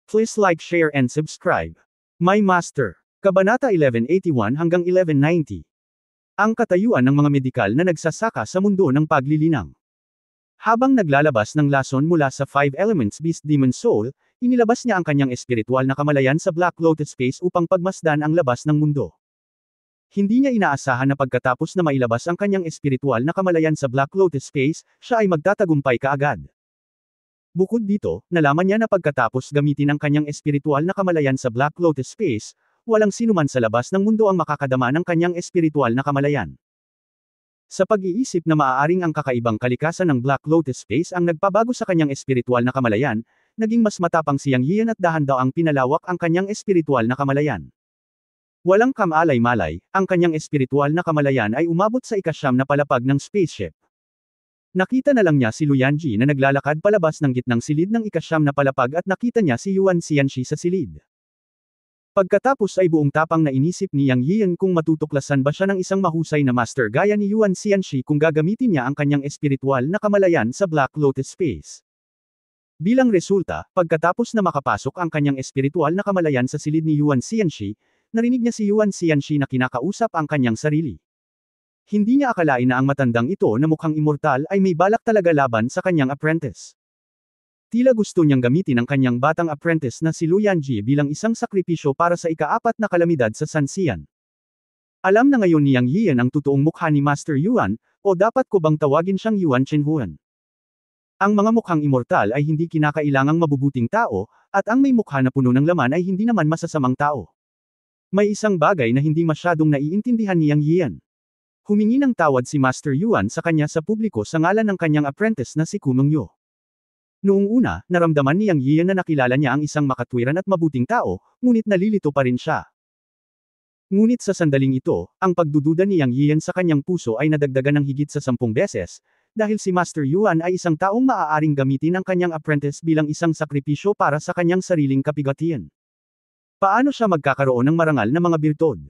Please like, share and subscribe. My Master. Kabanata 1181 hanggang 1190. Ang katayuan ng mga medikal na nagsasaka sa mundo ng paglilinang. Habang naglalabas ng lason mula sa Five Elements Beast Demon Soul, inilabas niya ang kanyang espiritual na kamalayan sa Black Lotus Space upang pagmasdan ang labas ng mundo. Hindi niya inaasahan na pagkatapos na mailabas ang kanyang espiritual na kamalayan sa Black Lotus Space, siya ay magtatagumpay kaagad. Bukod dito, nalaman niya na pagkatapos gamitin ang kanyang espiritual na kamalayan sa Black Lotus Space, walang sinuman sa labas ng mundo ang makakadama ng kanyang espiritual na kamalayan. Sa pag-iisip na maaaring ang kakaibang kalikasan ng Black Lotus Space ang nagpabago sa kanyang espiritual na kamalayan, naging mas matapang si Yang Yian at dahan-daang pinalawak ang kanyang espiritual na kamalayan. Walang kamalay-malay, ang kanyang espiritual na kamalayan ay umabot sa ika-9 na palapag ng spaceship. Nakita na lang niya si Luyanji na naglalakad palabas ng gitnang silid ng ika-9 na palapag at nakita niya si Yuan Xianxi sa silid. Pagkatapos ay buong tapang na inisip ni Yang Yian kung matutuklasan ba siya ng isang mahusay na master gaya ni Yuan Xianxi kung gagamitin niya ang kanyang espiritual na kamalayan sa Black Lotus Space. Bilang resulta, pagkatapos na makapasok ang kanyang espiritual na kamalayan sa silid ni Yuan Xianxi, narinig niya si Yuan Xianxi na kinakausap ang kanyang sarili. Hindi niya akalain na ang matandang ito na mukhang immortal ay may balak talaga laban sa kanyang apprentice. Tila gusto niyang gamitin ang kanyang batang apprentice na si Luyanji bilang isang sakripisyo para sa ika-4 na kalamidad sa Sanxian. Alam na ngayon ni Yang Yian ang totoong mukha ni Master Yuan, o dapat ko bang tawagin siyang Yuan Chenhuan? Ang mga mukhang immortal ay hindi kinakailangang mabubuting tao, at ang may mukha na puno ng laman ay hindi naman masasamang tao. May isang bagay na hindi masyadong naiintindihan ni Yang Yian. Humingi ng tawad si Master Yuan sa kanya sa publiko sa ngalan ng kanyang apprentice na si Kumeng Yu. Noong una, naramdaman ni Yang Yian na nakilala niya ang isang makatwiran at mabuting tao, ngunit nalilito pa rin siya. Ngunit sa sandaling ito, ang pagdududa ni Yang Yian sa kanyang puso ay nadagdagan ng higit sa 10 beses, dahil si Master Yuan ay isang taong maaaring gamitin ang kanyang apprentice bilang isang sakripisyo para sa kanyang sariling kapigatian. Paano siya magkakaroon ng marangal na mga birtod?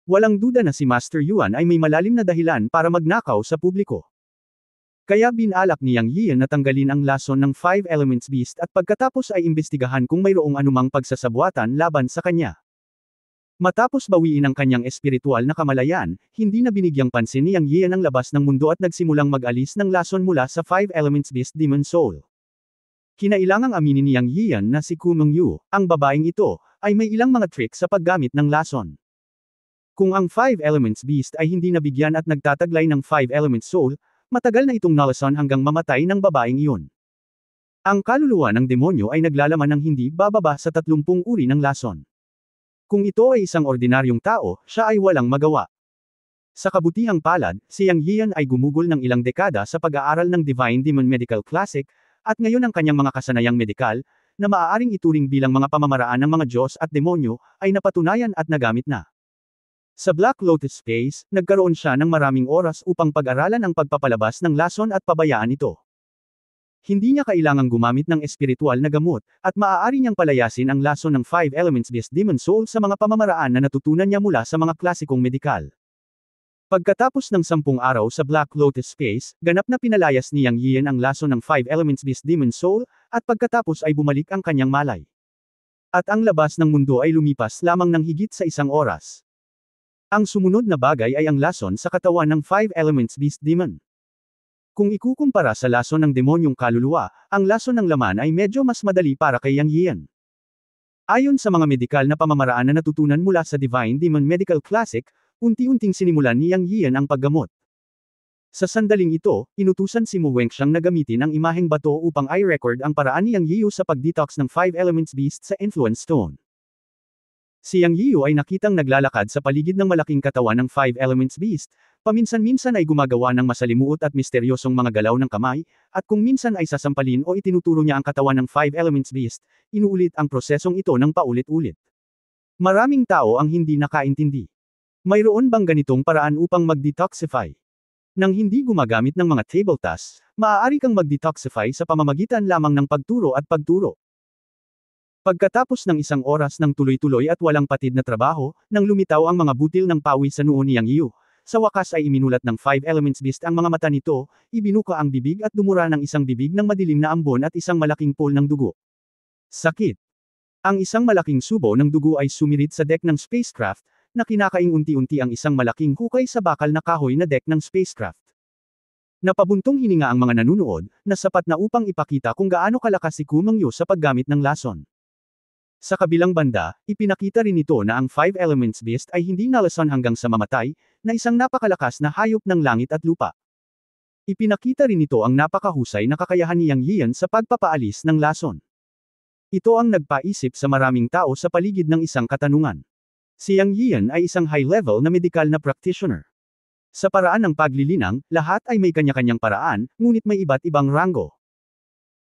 Walang duda na si Master Yuan ay may malalim na dahilan para magnakaw sa publiko. Kaya binalak ni Yang Yian na tanggalin ang lason ng Five Elements Beast at pagkatapos ay imbestigahan kung mayroong anumang pagsasabuatan laban sa kanya. Matapos bawiin ang kanyang espiritual na kamalayan, hindi na binigyang pansin ni Yang Yian ang labas ng mundo at nagsimulang mag-alis ng lason mula sa Five Elements Beast Demon Soul. Kinailangang aminin ni Yang Yian na si Kumeng Yu, ang babaeng ito, ay may ilang mga trick sa paggamit ng lason. Kung ang Five Elements Beast ay hindi nabigyan at nagtataglay ng Five Elements Soul, matagal na itong nalason hanggang mamatay ng babaeng iyon. Ang kaluluwa ng demonyo ay naglalaman ng hindi bababa sa 30 uri ng lason. Kung ito ay isang ordinaryong tao, siya ay walang magawa. Sa kabutihang palad, si Yang Yian ay gumugol ng ilang dekada sa pag-aaral ng Divine Demon Medical Classic, at ngayon ang kanyang mga kasanayang medikal, na maaaring ituring bilang mga pamamaraan ng mga Diyos at demonyo, ay napatunayan at nagamit na. Sa Black Lotus Space, nagkaroon siya ng maraming oras upang pag-aralan ang pagpapalabas ng lason at pabayaan ito. Hindi niya kailangang gumamit ng espiritual na gamot, at maaari niyang palayasin ang lason ng Five Elements Beast Demon Soul sa mga pamamaraan na natutunan niya mula sa mga klasikong medikal. Pagkatapos ng 10 araw sa Black Lotus Space, ganap na pinalayas ni Yang Yian ang lason ng Five Elements Beast Demon Soul, at pagkatapos ay bumalik ang kanyang malay. At ang labas ng mundo ay lumipas lamang ng higit sa 1 oras. Ang sumunod na bagay ay ang lason sa katawan ng Five Elements Beast Demon. Kung ikukumpara sa lason ng demonyong kaluluwa, ang lason ng laman ay medyo mas madali para kay Yang Yian. Ayon sa mga medikal na pamamaraan na natutunan mula sa Divine Demon Medical Classic, unti-unting sinimulan ni Yang Yian ang paggamot. Sa sandaling ito, inutusan si Mu Wenxiang na gamitin ang imaheng bato upang i-record ang paraan ni Yang Yiu sa pag-detox ng Five Elements Beast sa Influence Stone. Si Yang Yiu ay nakitang naglalakad sa paligid ng malaking katawan ng Five Elements Beast, paminsan-minsan ay gumagawa ng masalimuot at misteryosong mga galaw ng kamay, at kung minsan ay sasampalin o itinuturo niya ang katawan ng Five Elements Beast, inuulit ang prosesong ito ng paulit-ulit. Maraming tao ang hindi nakaintindi. Mayroon bang ganitong paraan upang mag-detoxify? Nang hindi gumagamit ng mga table tasks, maaari kang mag-detoxify sa pamamagitan lamang ng pagturo at pagturo. Pagkatapos ng 1 oras ng tuloy-tuloy at walang patid na trabaho, nang lumitaw ang mga butil ng pawis sa noo ni Yang Yiu, sa wakas ay iminulat ng Five Elements Beast ang mga mata nito, ibinuka ang bibig at dumura ng isang bibig ng madilim na ambon at isang malaking pool ng dugo. Sakit. Ang isang malaking subo ng dugo ay sumirit sa deck ng spacecraft, na kinakaing unti-unti ang isang malaking hukay sa bakal na kahoy na deck ng spacecraft. Napabuntong hininga ang mga nanunood, na sapat na upang ipakita kung gaano kalakas si Kumang Yu sa paggamit ng lason. Sa kabilang banda, ipinakita rin ito na ang Five Elements Beast ay hindi nalason hanggang sa mamatay, na isang napakalakas na hayop ng langit at lupa. Ipinakita rin ito ang napakahusay na kakayahan ni Yang Yian sa pagpapaalis ng lason. Ito ang nagpaisip sa maraming tao sa paligid ng isang katanungan. Si Yang Yian ay isang high-level na medikal na practitioner. Sa paraan ng paglilinang, lahat ay may kanya-kanyang paraan, ngunit may iba't ibang ranggo.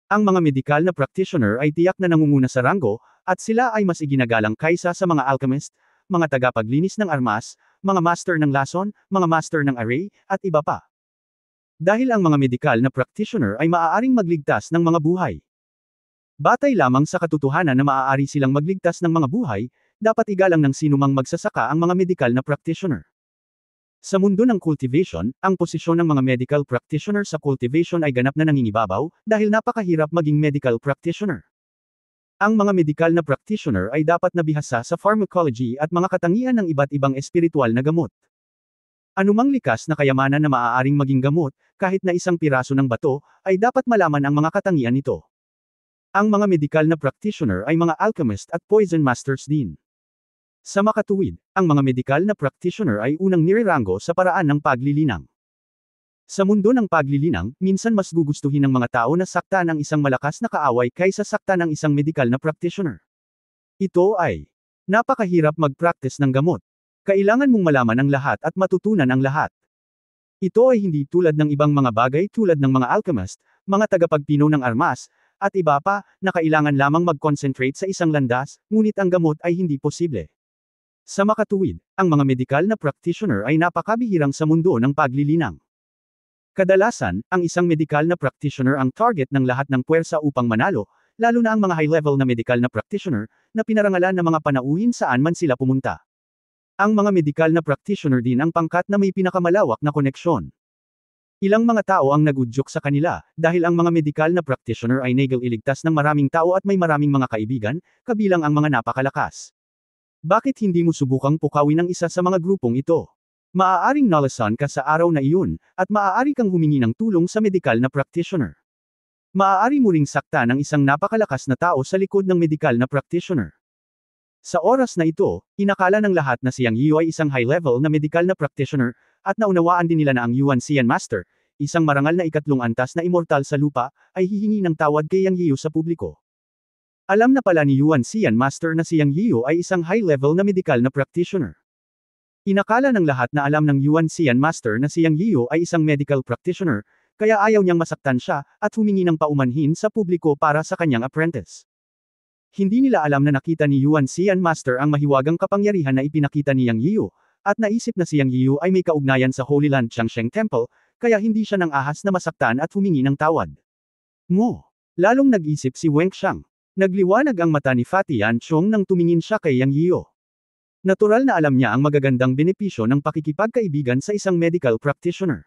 Ang mga medikal na practitioner ay tiyak na nangunguna sa ranggo, at sila ay mas iginagalang kaysa sa mga alchemist, mga tagapaglinis ng armas, mga master ng lason, mga master ng array, at iba pa. Dahil ang mga medikal na practitioner ay maaaring magligtas ng mga buhay. Batay lamang sa katotohanan na maaari silang magligtas ng mga buhay, dapat igalang ng sinumang magsasaka ang mga medikal na practitioner. Sa mundo ng cultivation, ang posisyon ng mga medical practitioner sa cultivation ay ganap na nangingibabaw, dahil napakahirap maging medical practitioner. Ang mga medikal na practitioner ay dapat nabihasa sa pharmacology at mga katangian ng iba't ibang espiritual na gamot. Anumang likas na kayamanan na maaaring maging gamot, kahit na isang piraso ng bato, ay dapat malaman ang mga katangian nito. Ang mga medikal na practitioner ay mga alchemist at poison masters din. Sa makatuwid, ang mga medikal na practitioner ay unang nireranggo sa paraan ng paglilinang. Sa mundo ng paglilinang, minsan mas gugustuhin ng mga tao na saktan ang isang malakas na kaaway kaysa saktan ang isang medikal na practitioner. Ito ay napakahirap mag-practice ng gamot. Kailangan mong malaman ang lahat at matutunan ang lahat. Ito ay hindi tulad ng ibang mga bagay tulad ng mga alchemist, mga tagapagpino ng armas, at iba pa, na kailangan lamang mag-concentrate sa isang landas, ngunit ang gamot ay hindi posible. Sa makatuwid, ang mga medikal na practitioner ay napakabihirang sa mundo ng paglilinang. Kadalasan, ang isang medikal na practitioner ang target ng lahat ng puwersa upang manalo, lalo na ang mga high-level na medikal na practitioner, na pinarangalan ng mga panauhin saan man sila pumunta. Ang mga medikal na practitioner din ang pangkat na may pinakamalawak na koneksyon. Ilang mga tao ang nagudyok sa kanila, dahil ang mga medikal na practitioner ay nagil-iligtas ng maraming tao at may maraming mga kaibigan, kabilang ang mga napakalakas. Bakit hindi mo subukang pukawin ang isa sa mga grupong ito? Maaaring nalasan ka sa araw na iyon, at maaari kang humingi ng tulong sa medikal na practitioner. Maaari mo ring sakta ng isang napakalakas na tao sa likod ng medikal na practitioner. Sa oras na ito, inakala ng lahat na si Yang Yiu ay isang high-level na medikal na practitioner, at naunawaan din nila na ang Yuan Xian Master, isang marangal na ikatlong antas na immortal sa lupa, ay hihingi ng tawad kay Yang Yiu sa publiko. Alam na pala ni Yuan Xian Master na si Yang Yiu ay isang high-level na medikal na practitioner. Inakala ng lahat na alam ng Yuan Xian Master na si Yang Yiu ay isang medical practitioner, kaya ayaw niyang masaktan siya, at humingi ng paumanhin sa publiko para sa kanyang apprentice. Hindi nila alam na nakita ni Yuan Xian Master ang mahiwagang kapangyarihan na ipinakita ni Yang Yiu, at naisip na si Yang Yiu ay may kaugnayan sa Holy Land Changsheng Temple, kaya hindi siya nang ahas na masaktan at humingi ng tawad. Lalong nag-isip si Wang Xiang. Nagliwanag ang mata ni Fatty Yan Chong nang tumingin siya kay Yang Yiu. Natural na alam niya ang magagandang benepisyo ng pakikipagkaibigan sa isang medical practitioner.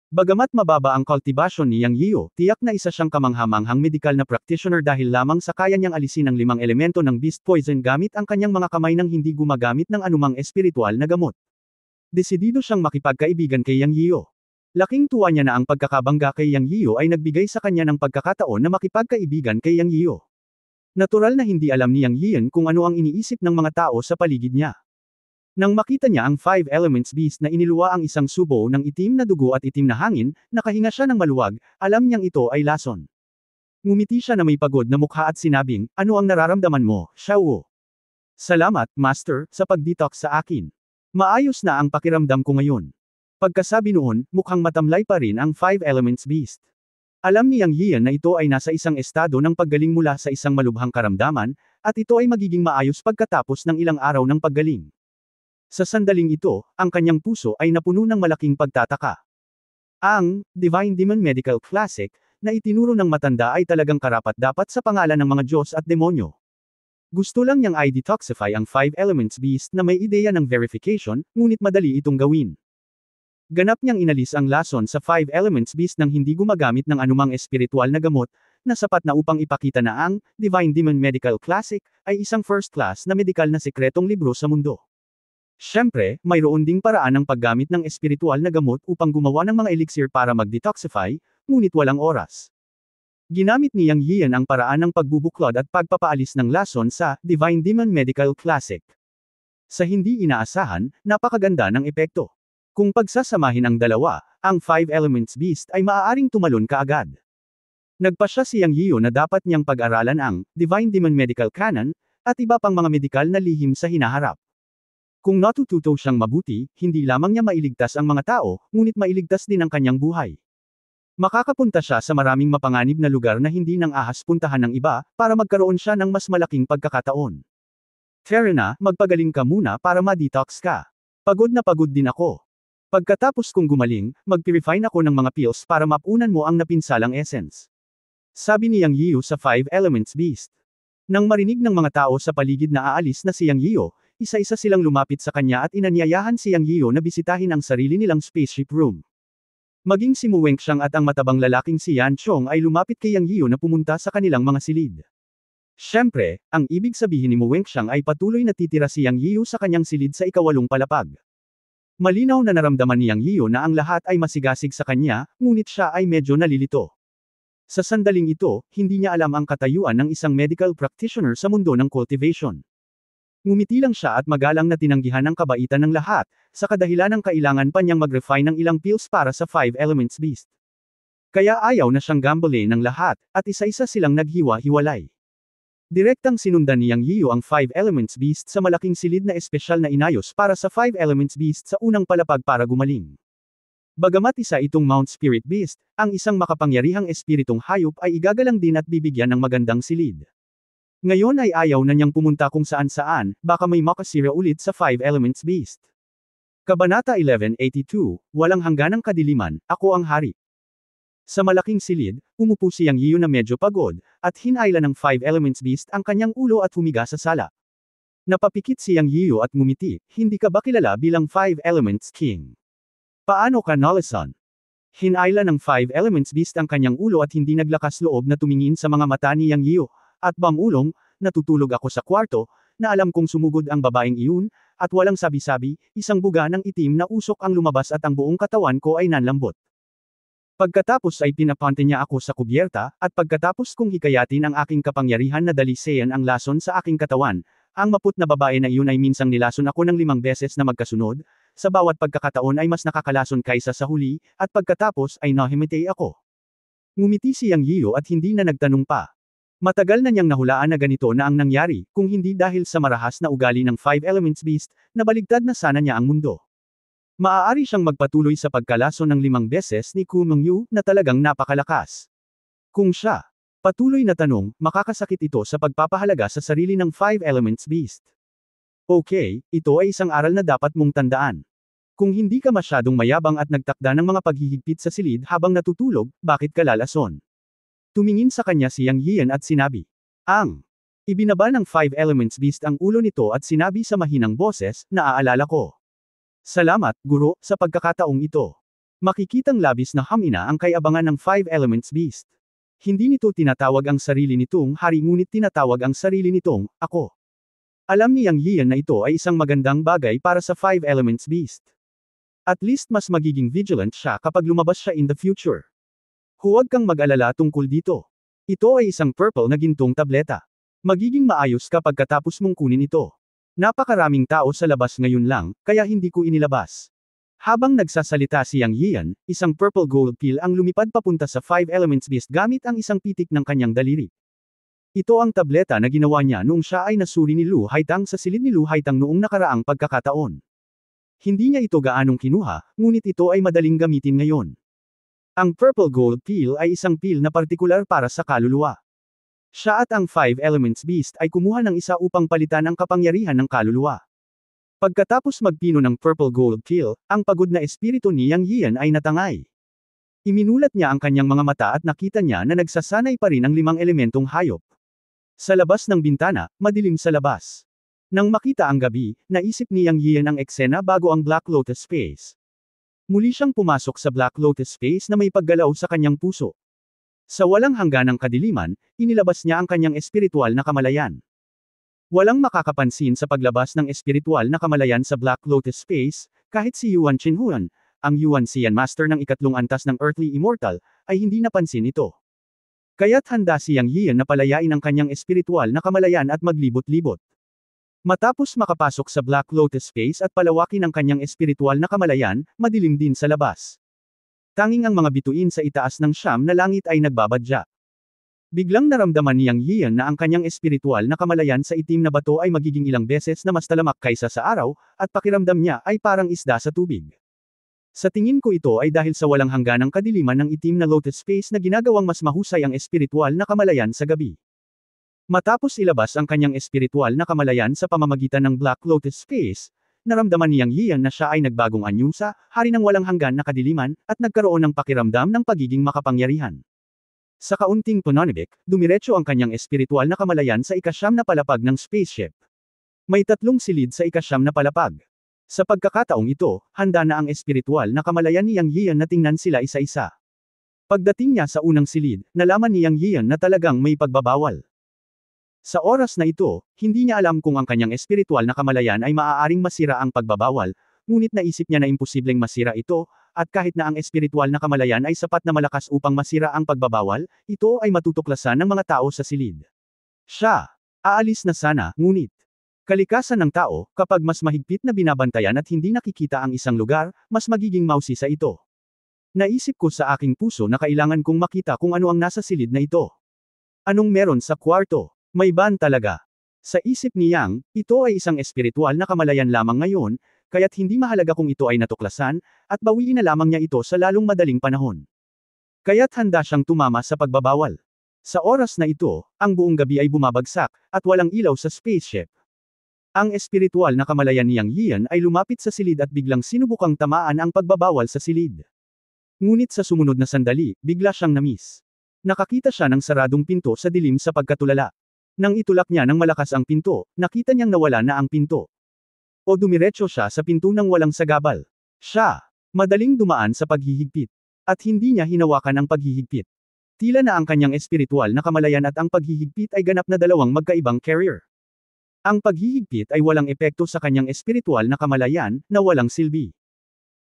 Bagamat mababa ang kultibasyon ni Yang Yiu, tiyak na isa siyang kamanghamanghang medical na practitioner dahil lamang sa kaya niyang alisin ang 5 elemento ng beast poison gamit ang kanyang mga kamay nang hindi gumagamit ng anumang espiritual na gamot. Desidido siyang makipagkaibigan kay Yang Yiu. Laking tuwa niya na ang pagkakabangga kay Yang Yiu ay nagbigay sa kanya ng pagkakataon na makipagkaibigan kay Yang Yiu. Natural na hindi alam ni Yang Yian kung ano ang iniisip ng mga tao sa paligid niya. Nang makita niya ang Five Elements Beast na iniluwa ang isang subo ng itim na dugo at itim na hangin, nakahinga siya ng maluwag, alam niyang ito ay lason. Ngumiti siya na may pagod na mukha at sinabing, "Ano ang nararamdaman mo, Xiao?" "Salamat, Master, sa pag-detox sa akin. Maayos na ang pakiramdam ko ngayon." Pagkasabi noon, mukhang matamlay pa rin ang Five Elements Beast. Alam ni Yang Yian na ito ay nasa isang estado ng paggaling mula sa isang malubhang karamdaman, at ito ay magiging maayos pagkatapos ng ilang araw ng paggaling. Sa sandaling ito, ang kanyang puso ay napuno ng malaking pagtataka. Ang Divine Demon Medical Classic na itinuro ng matanda ay talagang karapat-dapat sa pangalan ng mga Diyos at demonyo. Gusto lang niyang i-detoxify ang Five Elements Beast na may ideya ng verification, ngunit madali itong gawin. Ganap niyang inalis ang lason sa Five Elements Beast nang hindi gumagamit ng anumang espiritual na gamot, na sapat na upang ipakita na ang Divine Demon Medical Classic ay isang first class na medikal na sikretong libro sa mundo. Siyempre, mayroon ding paraan ng paggamit ng espiritual na gamot upang gumawa ng mga elixir para mag-detoxify, ngunit walang oras. Ginamit ni Yang Yian ang paraan ng pagbubuklod at pagpapaalis ng lason sa Divine Demon Medical Classic. Sa hindi inaasahan, napakaganda ng epekto. Kung pagsasamahin ang dalawa, ang Five Elements Beast ay maaaring tumalon kaagad. Nagpasya si Yang Yiu na dapat niyang pag-aralan ang Divine Demon Medical Canon at iba pang mga medikal na lihim sa hinaharap. Kung natututo siyang mabuti, hindi lamang niya mailigtas ang mga tao, ngunit mailigtas din ang kanyang buhay. Makakapunta siya sa maraming mapanganib na lugar na hindi nang ahas puntahan ng iba, para magkaroon siya ng mas malaking pagkakataon. Terena, magpagaling ka muna para ma-detox ka. Pagod na pagod din ako. Pagkatapos kong gumaling, mag-purify ako ng mga pills para mapunan mo ang napinsalang essence. Sabi ni Yang Yiu sa Five Elements Beast. Nang marinig ng mga tao sa paligid na aalis na si Yang Yiu, isa-isa silang lumapit sa kanya at inanyayahan si Yang Yiu na bisitahin ang sarili nilang spaceship room. Maging si Mu Wenxiang at ang matabang lalaking si Yan Chong ay lumapit kay Yang Yiu na pumunta sa kanilang mga silid. Siyempre, ang ibig sabihin ni Mu Wenxiang ay patuloy na titira si Yang Yiu sa kanyang silid sa ikawalong palapag. Malinaw na naramdaman ni Yang Yiu na ang lahat ay masigasig sa kanya, ngunit siya ay medyo nalilito. Sa sandaling ito, hindi niya alam ang katayuan ng isang medical practitioner sa mundo ng cultivation. Ngumiti lang siya at magalang na tinanggihan ang kabaitan ng lahat, sa kadahilan ng kailangan pa niyang mag-refine ng ilang pills para sa Five Elements Beast. Kaya ayaw na siyang gambole ng lahat, at isa-isa silang naghiwa-hiwalay. Direktang sinundan ni Yang Yiu ang Five Elements Beast sa malaking silid na espesyal na inayos para sa Five Elements Beast sa unang palapag para gumaling. Bagamat isa itong Mount Spirit Beast, ang isang makapangyarihang espiritong hayop ay igagalang din at bibigyan ng magandang silid. Ngayon ay ayaw na niyang pumunta kung saan-saan, baka may makasira ulit sa Five Elements Beast. Kabanata 1182, Walang hangganang kadiliman, ako ang hari. Sa malaking silid, umupo si Yang Yiu na medyo pagod, at hinayla ng Five Elements Beast ang kanyang ulo at humiga sa sala. Napapikit si Yang Yiu at ngumiti, hindi ka ba kilala bilang Five Elements King? Paano ka nalason? Hinayla ng Five Elements Beast ang kanyang ulo at hindi naglakas loob na tumingin sa mga mata ni Yang Yiu, at bamulong, natutulog ako sa kwarto, na alam kong sumugod ang babaeng iyon, at walang sabi-sabi, isang buga ng itim na usok ang lumabas at ang buong katawan ko ay nanlambot. Pagkatapos ay pinapante niya ako sa kubyerta, at pagkatapos kong hikayatin ang aking kapangyarihan na dalisean ang lason sa aking katawan, ang maput na babae na iyon ay minsang nilason ako ng 5 beses na magkasunod, sa bawat pagkakataon ay mas nakakalason kaysa sa huli, at pagkatapos ay nahimatay ako. Ngumiti si Yang Yiu at hindi na nagtanong pa. Matagal na niyang nahulaan na ganito na ang nangyari, kung hindi dahil sa marahas na ugali ng Five Elements Beast, na baligtad na sana niya ang mundo. Maaari siyang magpatuloy sa pagkalason ng 5 beses ni Ku Mengyu na talagang napakalakas. Kung siya, patuloy na tanong, makakasakit ito sa pagpapahalaga sa sarili ng Five Elements Beast. Okay, ito ay isang aral na dapat mong tandaan. Kung hindi ka masyadong mayabang at nagtakda ng mga paghihigpit sa silid habang natutulog, bakit ka lalason? Tumingin sa kanya si Yang Yian at sinabi, ibinaba ng Five Elements Beast ang ulo nito at sinabi sa mahinang boses, naaalala ko. Salamat, guro, sa pagkakataong ito. Makikitang labis na hamina ang kay-abangan ng Five Elements Beast. Hindi nito tinatawag ang sarili nitong hari ngunit tinatawag ang sarili nitong, ako. Alam ni Yang Yian na ito ay isang magandang bagay para sa Five Elements Beast. At least mas magiging vigilant siya kapag lumabas siya in the future. Huwag kang mag-alala tungkol dito. Ito ay isang purple na gintong tableta. Magiging maayos kapag katapos mong kunin ito. Napakaraming tao sa labas ngayon lang, kaya hindi ko inilabas. Habang nagsasalita si Yang Yian, isang purple gold pill ang lumipad papunta sa Five Elements Beast gamit ang isang pitik ng kanyang daliri. Ito ang tableta na ginawa niya noong siya ay nasuri ni Lu Haitang sa silid ni Lu Haitang noong nakaraang pagkakataon. Hindi niya ito gaanong kinuha, ngunit ito ay madaling gamitin ngayon. Ang purple gold pill ay isang pill na partikular para sa kaluluwa. Siya at ang Five Elements Beast ay kumuha ng isa upang palitan ang kapangyarihan ng kaluluwa. Pagkatapos magpino ng purple gold pill, ang pagod na espiritu ni Yang Yian ay natangay. Iminulat niya ang kanyang mga mata at nakita niya na nagsasanay pa rin ang 5 elementong hayop. Sa labas ng bintana, madilim sa labas. Nang makita ang gabi, naisip ni Yang Yian ang eksena bago ang Black Lotus Space. Muli siyang pumasok sa Black Lotus Space na may paggalaw sa kanyang puso. Sa walang hangganang kadiliman, inilabas niya ang kanyang espiritual na kamalayan. Walang makakapansin sa paglabas ng espiritual na kamalayan sa Black Lotus Space, kahit si Yuan Shinhuan, ang Yuan Xian Master ng ikatlong antas ng Earthly Immortal, ay hindi napansin ito. Kaya't handa si Yang Yian na palayain ang kanyang espiritual na kamalayan at maglibot-libot. Matapos makapasok sa Black Lotus Space at palawakin ang kanyang espiritual na kamalayan, madilim din sa labas. Tanging ang mga bituin sa itaas ng siyam na langit ay nagbabadya. Biglang naramdaman ni Yang Yian na ang kanyang espiritual na kamalayan sa itim na bato ay magiging ilang beses na mas talamak kaysa sa araw, at pakiramdam niya ay parang isda sa tubig. Sa tingin ko ito ay dahil sa walang hangganang kadiliman ng itim na lotus space na ginagawang mas mahusay ang espiritual na kamalayan sa gabi. Matapos ilabas ang kanyang espiritual na kamalayan sa pamamagitan ng Black Lotus Space, naramdaman ni Yang Yian na siya ay nagbagong anyusa, hari ng walang hanggan na kadiliman, at nagkaroon ng pakiramdam ng pagiging makapangyarihan. Sa kaunting pananibik, dumiretso ang kanyang espiritual na kamalayan sa ikasyam na palapag ng spaceship. May 3 silid sa ikasyam na palapag. Sa pagkakataong ito, handa na ang espiritual na kamalayan ni Yang Yian na tingnan sila isa-isa. Pagdating niya sa unang silid, nalaman ni Yang Yian na talagang may pagbabawal. Sa oras na ito, hindi niya alam kung ang kanyang espiritual na kamalayan ay maaaring masira ang pagbabawal, ngunit naisip niya na imposibleng masira ito, at kahit na ang espiritual na kamalayan ay sapat na malakas upang masira ang pagbabawal, ito ay matutuklasan ng mga tao sa silid. Siya, aalis na sana, ngunit, kalikasan ng tao, kapag mas mahigpit na binabantayan at hindi nakikita ang isang lugar, mas magiging mausisa ito. Naisip ko sa aking puso na kailangan kong makita kung ano ang nasa silid na ito. Anong meron sa kwarto? May ban talaga. Sa isip ni Yang, ito ay isang espiritual na kamalayan lamang ngayon, kaya't hindi mahalaga kung ito ay natuklasan, at bawiin na lamang niya ito sa lalong madaling panahon. Kaya't handa siyang tumama sa pagbabawal. Sa oras na ito, ang buong gabi ay bumabagsak, at walang ilaw sa spaceship. Ang espiritual na kamalayan ni Yang Yian ay lumapit sa silid at biglang sinubukang tamaan ang pagbabawal sa silid. Ngunit sa sumunod na sandali, bigla siyang na-miss. Nakakita siya ng saradong pinto sa dilim sa pagkatulala. Nang itulak niya ng malakas ang pinto, nakita niyang nawala na ang pinto. O dumiretso siya sa pinto ng walang sagabal. Siya, madaling dumaan sa paghihigpit. At hindi niya hinawakan ang paghihigpit. Tila na ang kanyang espiritual na kamalayan at ang paghihigpit ay ganap na dalawang magkaibang carrier. Ang paghihigpit ay walang epekto sa kanyang espiritual na kamalayan, na walang silbi.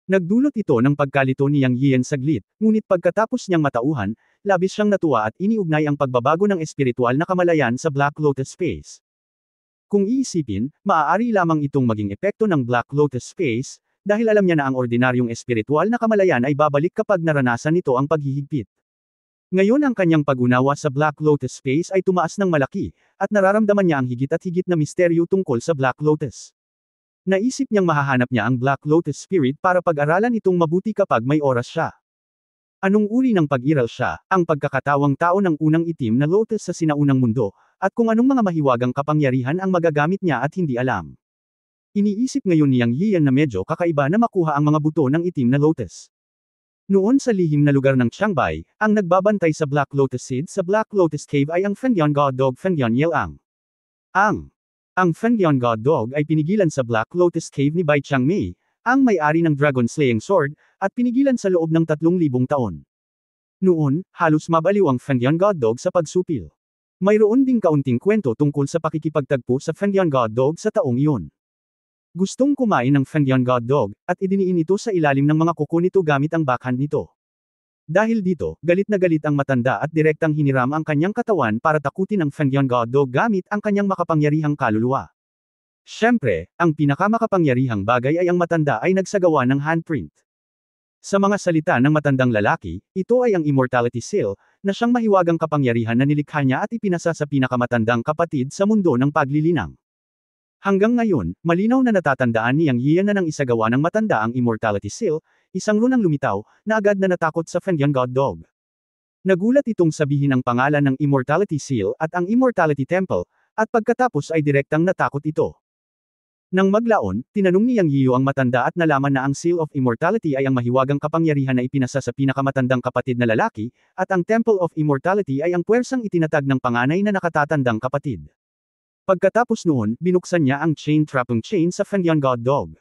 Nagdulot ito ng pagkalito ni Yang Yian saglit, ngunit pagkatapos niyang matauhan, labis siyang natuwa at iniugnay ang pagbabago ng espiritual na kamalayan sa Black Lotus Space. Kung iisipin, maaari lamang itong maging epekto ng Black Lotus Space, dahil alam niya na ang ordinaryong espiritual na kamalayan ay babalik kapag naranasan nito ang paghihigpit. Ngayon ang kanyang pag-unawa sa Black Lotus Space ay tumaas ng malaki, at nararamdaman niya ang higit at higit na misteryo tungkol sa Black Lotus. Naisip niyang mahahanap niya ang Black Lotus Spirit para pag-aralan itong mabuti kapag may oras siya. Anong uri ng pag-iral siya, ang pagkakatawang tao ng unang itim na lotus sa sinaunang mundo, at kung anong mga mahiwagang kapangyarihan ang magagamit niya at hindi alam. Iniisip ngayon ni Yang Yian na medyo kakaiba na makuha ang mga buto ng itim na lotus. Noon sa lihim na lugar ng Qiangbei, ang nagbabantay sa Black Lotus Seed sa Black Lotus Cave ay ang Fengdian God Dog Fengdian Yelang. Ang Fengdian God Dog ay pinigilan sa Black Lotus Cave ni Bai Changmei, ang may-ari ng Dragon Slaying Sword, at pinigilan sa loob ng 3,000 taon. Noon, halos mabaliw ang Fengdian God Dog sa pagsupil. Mayroon ding kaunting kwento tungkol sa pakikipagtagpo sa Fengdian God Dog sa taong iyon. Gustong kumain ng Fengdian God Dog, at idiniin ito sa ilalim ng mga kuko nito gamit ang backhand nito. Dahil dito, galit na galit ang matanda at direktang hiniram ang kanyang katawan para takutin ang Fengdian God Dog gamit ang kanyang makapangyarihang kaluluwa. Siyempre, ang pinakamakapangyarihang bagay ay ang matanda ay nagsagawa ng handprint. Sa mga salita ng matandang lalaki, ito ay ang Immortality Seal, na siyang mahiwagang kapangyarihan na nilikha niya at ipinasa sa pinakamatandang kapatid sa mundo ng paglilinang. Hanggang ngayon, malinaw na natatandaan ni Yang Yian na nang isagawa ng matanda ang Immortality Seal, isang runang lumitaw, na agad na natakot sa Fengdian God Dog. Nagulat itong sabihin ang pangalan ng Immortality Seal at ang Immortality Temple, at pagkatapos ay direktang natakot ito. Nang maglaon, tinanong ni Yang Yiu ang matanda at nalaman na ang Seal of Immortality ay ang mahiwagang kapangyarihan na ipinasa sa pinakamatandang kapatid na lalaki, at ang Temple of Immortality ay ang puwersang itinatag ng panganay na nakatatandang kapatid. Pagkatapos noon, binuksan niya ang chain trapping chain sa Fengdian God Dog.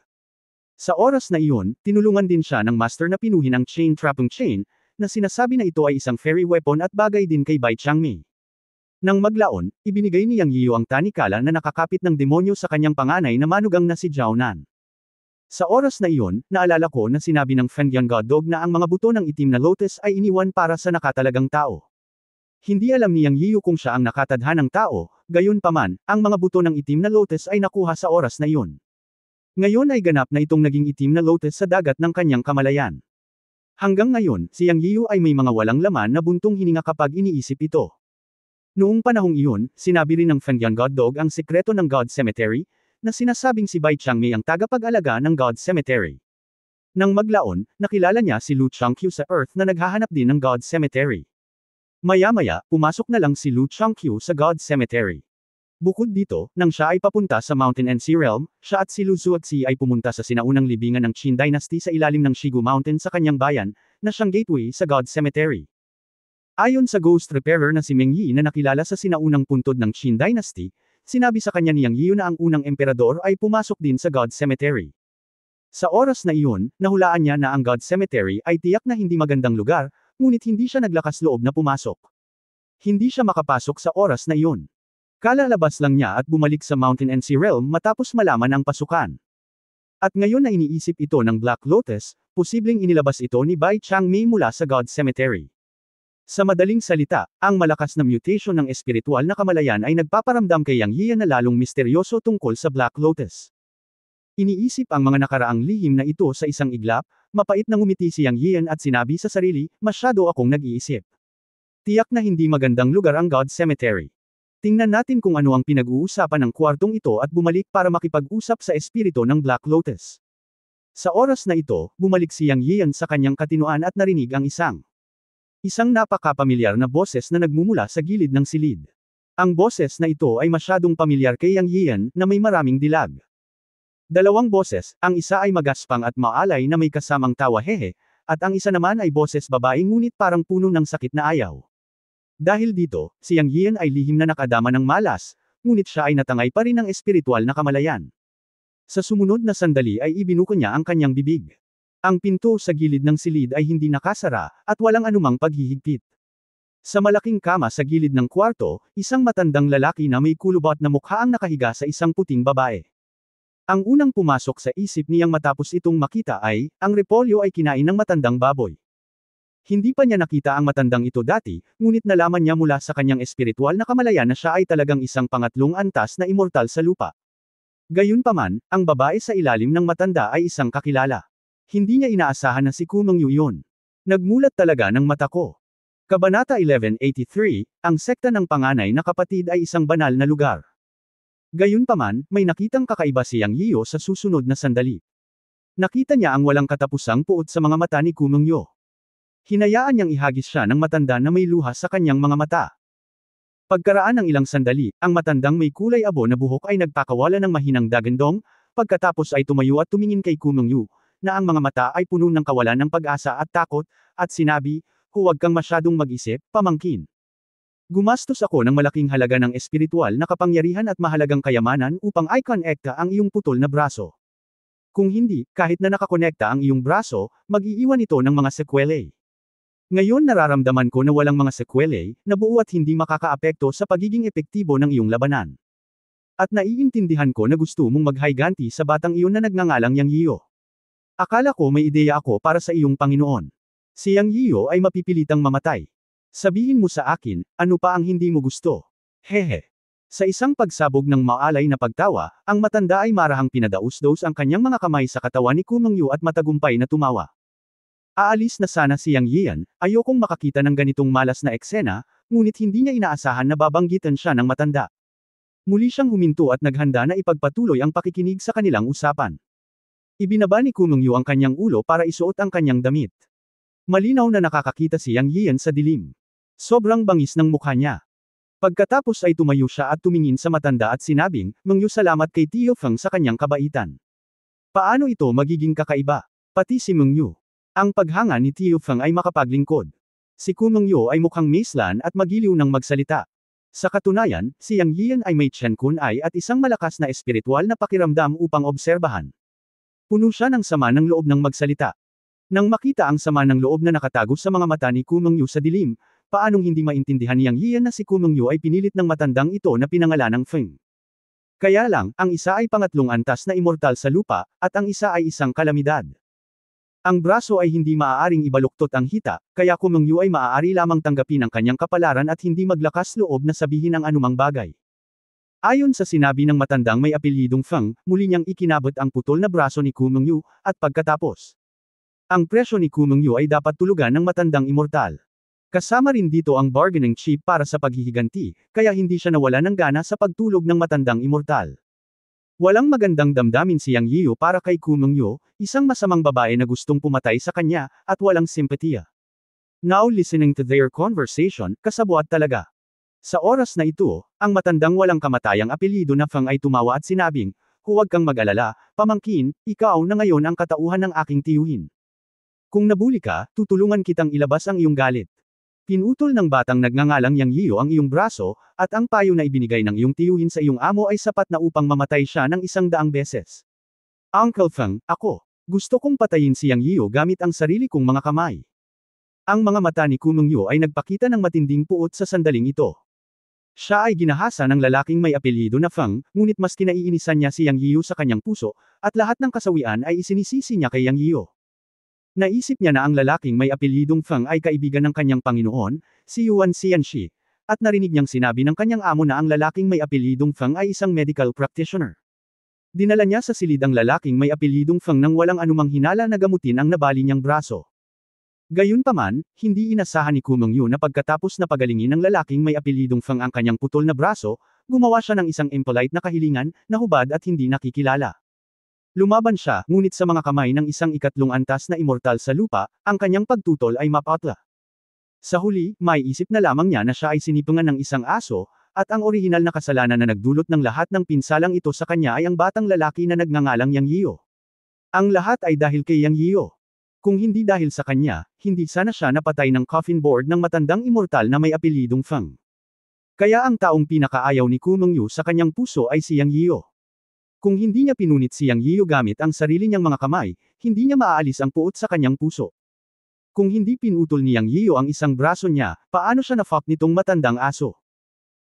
Sa oras na iyon, tinulungan din siya ng master na pinuhin ang chain trapping chain, na sinasabi na ito ay isang fairy weapon at bagay din kay Bai Changmei. Nang maglaon, ibinigay ni Yang Yiyu ang tanikala na nakakapit ng demonyo sa kanyang panganay na manugang na si Zhao Nan. Sa oras na iyon, naalala ko na sinabi ng Fengyan God Dog na ang mga buto ng itim na lotus ay iniwan para sa nakatalagang tao. Hindi alam ni Yang Yiyu kung siya ang nakatadhanang tao, gayunpaman, ang mga buto ng itim na lotus ay nakuha sa oras na iyon. Ngayon ay ganap na itong naging itim na lotus sa dagat ng kanyang kamalayan. Hanggang ngayon, si Yang Yiyu ay may mga walang laman na buntong hininga kapag iniisip ito. Noong panahong iyon, sinabi rin ng Fengyan God Dog ang sikreto ng God Cemetery, na sinasabing si Bai Changmei ang tagapag-alaga ng God Cemetery. Nang maglaon, nakilala niya si Lu Changqiu sa Earth na naghahanap din ng God Cemetery. Maya-maya, pumasok na lang si Lu Changqiu sa God Cemetery. Bukod dito, nang siya ay papunta sa Mountain and Sea Realm, siya at si Lu Zuozi ay pumunta sa sinaunang libingan ng Qin Dynasty sa ilalim ng Shigu Mountain sa kanyang bayan, na siyang gateway sa God Cemetery. Ayon sa Ghost Repairer na si Meng Yi na nakilala sa sinaunang puntod ng Qin Dynasty, sinabi sa kanya ni Yang Yiyu na ang unang emperador ay pumasok din sa God Cemetery. Sa oras na iyon, nahulaan niya na ang God Cemetery ay tiyak na hindi magandang lugar, ngunit hindi siya naglakas loob na pumasok. Hindi siya makapasok sa oras na iyon. Kalalabas lang niya at bumalik sa Mountain and Sea Realm matapos malaman ang pasukan. At ngayon na iniisip ito ng Black Lotus, posibleng inilabas ito ni Bai Changmei mula sa God Cemetery. Sa madaling salita, ang malakas na mutation ng espiritual na kamalayan ay nagpaparamdam kay Yang Yiyan na lalong misteryoso tungkol sa Black Lotus. Iniisip ang mga nakaraang lihim na ito sa isang iglap, mapait na ngumiti si Yang Yiyan at sinabi sa sarili, masyado akong nag-iisip. Tiyak na hindi magandang lugar ang God Cemetery. Tingnan natin kung ano ang pinag-uusapan ng kwartong ito at bumalik para makipag-usap sa espiritu ng Black Lotus. Sa oras na ito, bumalik si Yang Yiyan sa kanyang katinuan at narinig ang isang napakapamilyar na boses na nagmumula sa gilid ng silid. Ang boses na ito ay masyadong pamilyar kay Yang Yiyan na may maraming dilag. Dalawang boses, ang isa ay magaspang at maalay na may kasamang tawa hehe, at ang isa naman ay boses babae ngunit parang puno ng sakit na ayaw. Dahil dito, si Yang Yiyan ay lihim na nakadama ng malas, ngunit siya ay natangay pa rin ng espiritual na kamalayan. Sa sumunod na sandali ay ibinuko niya ang kanyang bibig. Ang pinto sa gilid ng silid ay hindi nakasara, at walang anumang paghihigpit. Sa malaking kama sa gilid ng kwarto, isang matandang lalaki na may kulubot na mukha ang nakahiga sa isang puting babae. Ang unang pumasok sa isip niyang matapos itong makita ay, ang repolyo ay kinain ng matandang baboy. Hindi pa niya nakita ang matandang ito dati, ngunit nalaman niya mula sa kanyang espiritual na kamalayan na siya ay talagang isang pangatlong antas na immortal sa lupa. Gayunpaman, ang babae sa ilalim ng matanda ay isang kakilala. Hindi niya inaasahan na si Kumeng Yu yun. Nagmulat talaga ng mata ko. Kabanata 1183, ang sekta ng panganay na kapatid ay isang banal na lugar. Gayunpaman, may nakitang kakaiba si Yang Yiyu sa susunod na sandali. Nakita niya ang walang katapusang puot sa mga mata ni Kumeng Yu. Hinayaan niyang ihagis siya ng matanda na may luha sa kanyang mga mata. Pagkaraan ng ilang sandali, ang matandang may kulay abo na buhok ay nagpakawala ng mahinang dagandong, pagkatapos ay tumayo at tumingin kay Kumeng Yu, na ang mga mata ay puno ng kawalan ng pag-asa at takot, at sinabi, huwag kang masyadong mag-isip, pamangkin. Gumastos ako ng malaking halaga ng espiritual na kapangyarihan at mahalagang kayamanan upang i-connecta ang iyong putol na braso. Kung hindi, kahit na nakakonekta ang iyong braso, mag-iiwan ito ng mga sekwelae. Ngayon nararamdaman ko na walang mga sekwelae, na buo at hindi makakaapekto sa pagiging epektibo ng iyong labanan. At naiintindihan ko na gusto mong maghayganti sa batang iyon na nagngangalang Yang Yiyu. Akala ko may ideya ako para sa iyong Panginoon. Si Yang Yiyu ay mapipilitang mamatay. Sabihin mo sa akin, ano pa ang hindi mo gusto? Hehe. Sa isang pagsabog ng maalay na pagtawa, ang matanda ay marahang pinadaus-daus ang kanyang mga kamay sa katawan ni Kumeng Yu at matagumpay na tumawa. Aalis na sana si Yang Yiyan, ayokong makakita ng ganitong malas na eksena, ngunit hindi niya inaasahan na babanggitan siya ng matanda. Muli siyang huminto at naghanda na ipagpatuloy ang pakikinig sa kanilang usapan. Ibinaba ni Kumeng Yu ang kanyang ulo para isuot ang kanyang damit. Malinaw na nakakakita si Yang Yiyan sa dilim. Sobrang bangis ng mukha niya. Pagkatapos ay tumayo siya at tumingin sa matanda at sinabing, Meng Yu, salamat kay Tio Feng sa kanyang kabaitan. Paano ito magiging kakaiba? Pati si Meng Yu. Ang paghanga ni Tio Feng ay makapaglingkod. Si Kumeng Yu ay mukhang maislan at magiliw ng magsalita. Sa katunayan, si Yang Yiyan ay may Chen Kun Ai at isang malakas na espiritual na pakiramdam upang obserbahan. Puno siya ng sama ng loob ng magsalita. Nang makita ang sama ng loob na nakatago sa mga mata ni Kumengyu sa dilim, paanong hindi maintindihan ni Yang Yian na si Kumengyu ay pinilit ng matandang ito na pinangalanang Feng. Kaya lang, ang isa ay pangatlong antas na immortal sa lupa, at ang isa ay isang kalamidad. Ang braso ay hindi maaaring ibaluktot ang hita, kaya Kumengyu ay maaari lamang tanggapin ang kanyang kapalaran at hindi maglakas loob na sabihin ang anumang bagay. Ayon sa sinabi ng matandang may apelyidong Feng, muli niyang ikinabot ang putol na braso ni Kumengyu, at pagkatapos, ang presyo ni Kumengyu ay dapat tulugan ng matandang immortal. Kasama rin dito ang bargaining chip para sa paghihiganti, kaya hindi siya nawala ng gana sa pagtulog ng matandang immortal. Walang magandang damdamin si Yang Yiu para kay Kumengyu, isang masamang babae na gustong pumatay sa kanya, at walang simpatiya. Now listening to their conversation, kasabwat talaga. Sa oras na ito, ang matandang walang kamatayang apelyido na Feng ay tumawa at sinabing, "Huwag kang mag-alala, pamangkin, ikaw na ngayon ang katauhan ng aking tiyuhin. Kung nabuli ka, tutulungan kitang ilabas ang iyong galit." Pinutol ng batang nagngangalang Yang Yiu ang iyong braso, at ang payo na ibinigay ng iyong tiyuhin sa iyong amo ay sapat na upang mamatay siya ng 100 beses. Uncle Feng, ako. Gusto kong patayin si Yang Yiu gamit ang sarili kong mga kamay. Ang mga mata ni Kumengyu ay nagpakita ng matinding puot sa sandaling ito. Siya ay ginahasa ng lalaking may apelyido na Feng, ngunit mas kinaiinisan niya si Yang Yiu sa kanyang puso, at lahat ng kasawian ay isinisisi niya kay Yang Yiu. Naisip niya na ang lalaking may apelyidong Feng ay kaibigan ng kanyang Panginoon, si Yuan Xianxi, at narinig niyang sinabi ng kanyang amo na ang lalaking may apelyidong Feng ay isang medical practitioner. Dinala niya sa silid ang lalaking may apelyidong Feng nang walang anumang hinala na gamutin ang nabali niyang braso. Gayunpaman, hindi inasahan ni Kumengyu na pagkatapos na pagalingin ng lalaking may apelyidong Feng ang kanyang putol na braso, gumawa siya ng isang impolite na kahilingan, na hubad at hindi nakikilala. Lumaban siya, ngunit sa mga kamay ng isang ikatlong antas na immortal sa lupa, ang kanyang pagtutol ay mapatla. Sa huli, maiisip na lamang niya na siya ay sinipungan ng isang aso, at ang orihinal na kasalanan na nagdulot ng lahat ng pinsalang ito sa kanya ay ang batang lalaki na nagngangalang Yang Yiu. Ang lahat ay dahil kay Yang Yiu. Kung hindi dahil sa kanya, hindi sana siya napatay ng coffin board ng matandang immortal na may apelyidong Feng. Kaya ang taong pinakaayaw ni Kumengyu sa kanyang puso ay si Yang Yiu. Kung hindi niya pinunit si Yang Yiu gamit ang sarili niyang mga kamay, hindi niya maaalis ang puot sa kanyang puso. Kung hindi pinutol ni Yang Yiu ang isang braso niya, paano siya na-fuck nitong matandang aso?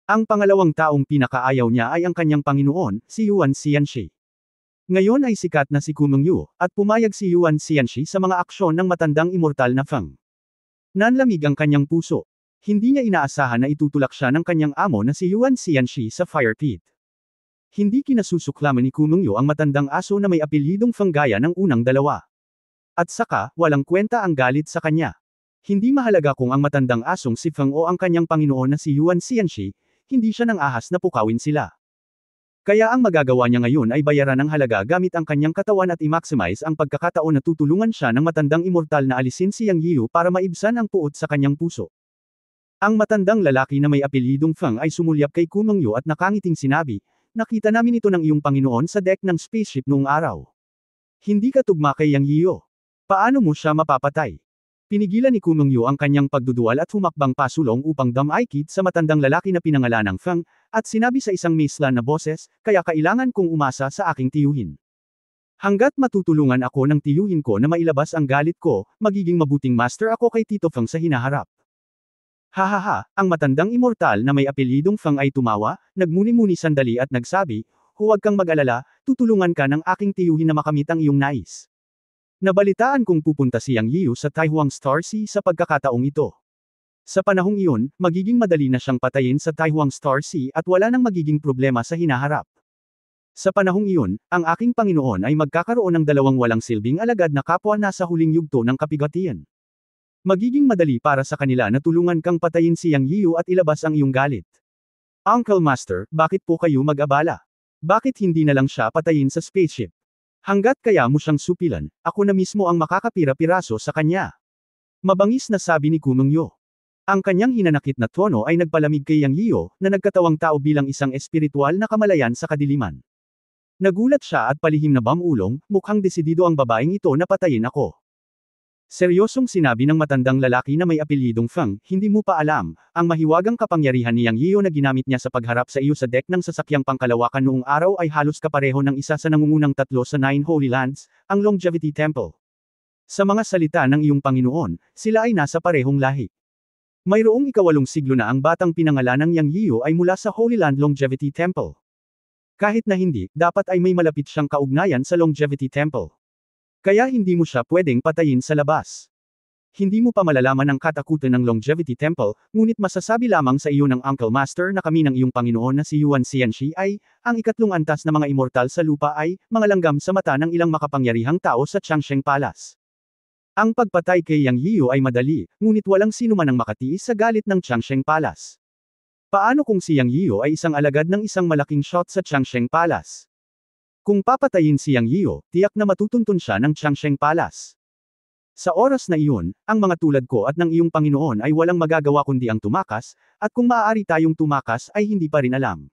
Ang pangalawang taong pinakaayaw niya ay ang kanyang Panginoon, si Yuan Xianxi. Ngayon ay sikat na si Kumengyu, at pumayag si Yuan Xianxi sa mga aksyon ng matandang immortal na Feng. Nanlamig ang kanyang puso. Hindi niya inaasahan na itutulak siya ng kanyang amo na si Yuan Xianxi sa fire pit. Hindi kinasusuklaman ni Kumengyu ang matandang aso na may apelyidong Feng gaya ng unang dalawa. At saka, walang kwenta ang galit sa kanya. Hindi mahalaga kung ang matandang asong si Feng o ang kanyang Panginoon na si Yuan Xianxi, hindi siya nang ahas na pukawin sila. Kaya ang magagawa niya ngayon ay bayaran ng halaga gamit ang kanyang katawan at i-maximize ang pagkakataon na tutulungan siya ng matandang immortal na alisin si Yang Yiu para maibsan ang puot sa kanyang puso. Ang matandang lalaki na may apelyidong Feng ay sumulyap kay Kumengyu at nakangiting sinabi, "Nakita namin ito ng iyong Panginoon sa deck ng spaceship noong araw. Hindi ka tugma kay Yang Yiu. Paano mo siya mapapatay?" Pinigilan ni Kumengyu ang kanyang pagduduwal at humakbang pasulong upang damaykid sa matandang lalaki na pinangalanang Feng, at sinabi sa isang mislan na boses, "Kaya kailangan kong umasa sa aking tiyuhin. Hanggat matutulungan ako ng tiyuhin ko na mailabas ang galit ko, magiging mabuting master ako kay Tito Feng sa hinaharap." Hahaha, ang matandang immortal na may apelyidong Feng ay tumawa, nagmuni-muni sandali at nagsabi, "Huwag kang mag-alala, tutulungan ka ng aking tiyuhin na makamit ang iyong nais." Nabalitaan kong pupunta si Yang Yiu sa Taihuang Star Sea sa pagkakataong ito. Sa panahong iyon, magiging madali na siyang patayin sa Taihuang Star Sea at wala nang magiging problema sa hinaharap. Sa panahong iyon, ang aking Panginoon ay magkakaroon ng dalawang walang silbing alagad na kapwa nasa huling yugto ng kapigatian. Magiging madali para sa kanila na tulungan kang patayin si Yang Yiu at ilabas ang iyong galit. Uncle Master, bakit po kayo mag-abala? Bakit hindi na lang siya patayin sa spaceship? Hanggat kaya mo siyang supilan, ako na mismo ang makakapira-piraso sa kanya. Mabangis na sabi ni Kumengyu. Ang kanyang hinanakit na tono ay nagpalamig kay Yang Yiu, na nagkatawang tao bilang isang espiritual na kamalayan sa kadiliman. Nagulat siya at palihim na bamulong, mukhang desidido ang babaeng ito na patayin ako. Seryosong sinabi ng matandang lalaki na may apelyidong Feng, "Hindi mo pa alam, ang mahiwagang kapangyarihan ni Yang Yiu na ginamit niya sa pagharap sa iyo sa deck ng sasakyang pangkalawakan noong araw ay halos kapareho ng isa sa nangungunang tatlo sa Nine Holy Lands, ang Longevity Temple. Sa mga salita ng iyong Panginoon, sila ay nasa parehong lahi. Mayroong ika-8 siglo na ang batang pinangalanang Yang Yiyu ay mula sa Holy Land Longevity Temple. Kahit na hindi, dapat ay may malapit siyang kaugnayan sa Longevity Temple. Kaya hindi mo siya pwedeng patayin sa labas. Hindi mo pa malalaman ang katakutan ng Longevity Temple, ngunit masasabi lamang sa iyo ng Uncle Master na kami ng iyong Panginoon na si Yuan Xianxi ay, ang ikatlong antas na mga immortal sa lupa ay, mga langgam sa mata ng ilang makapangyarihang tao sa Changsheng Palace. Ang pagpatay kay Yang Yiyu ay madali, ngunit walang sino man ang makatiis sa galit ng Changsheng Palace. Paano kung si Yang Yiyu ay isang alagad ng isang malaking shot sa Changsheng Palace? Kung papatayin si Yang Yiyu, tiyak na matutuntun siya ng Changsheng Palace. Sa oras na iyon, ang mga tulad ko at ng iyong Panginoon ay walang magagawa kundi ang tumakas, at kung maaari tayong tumakas ay hindi pa rin alam.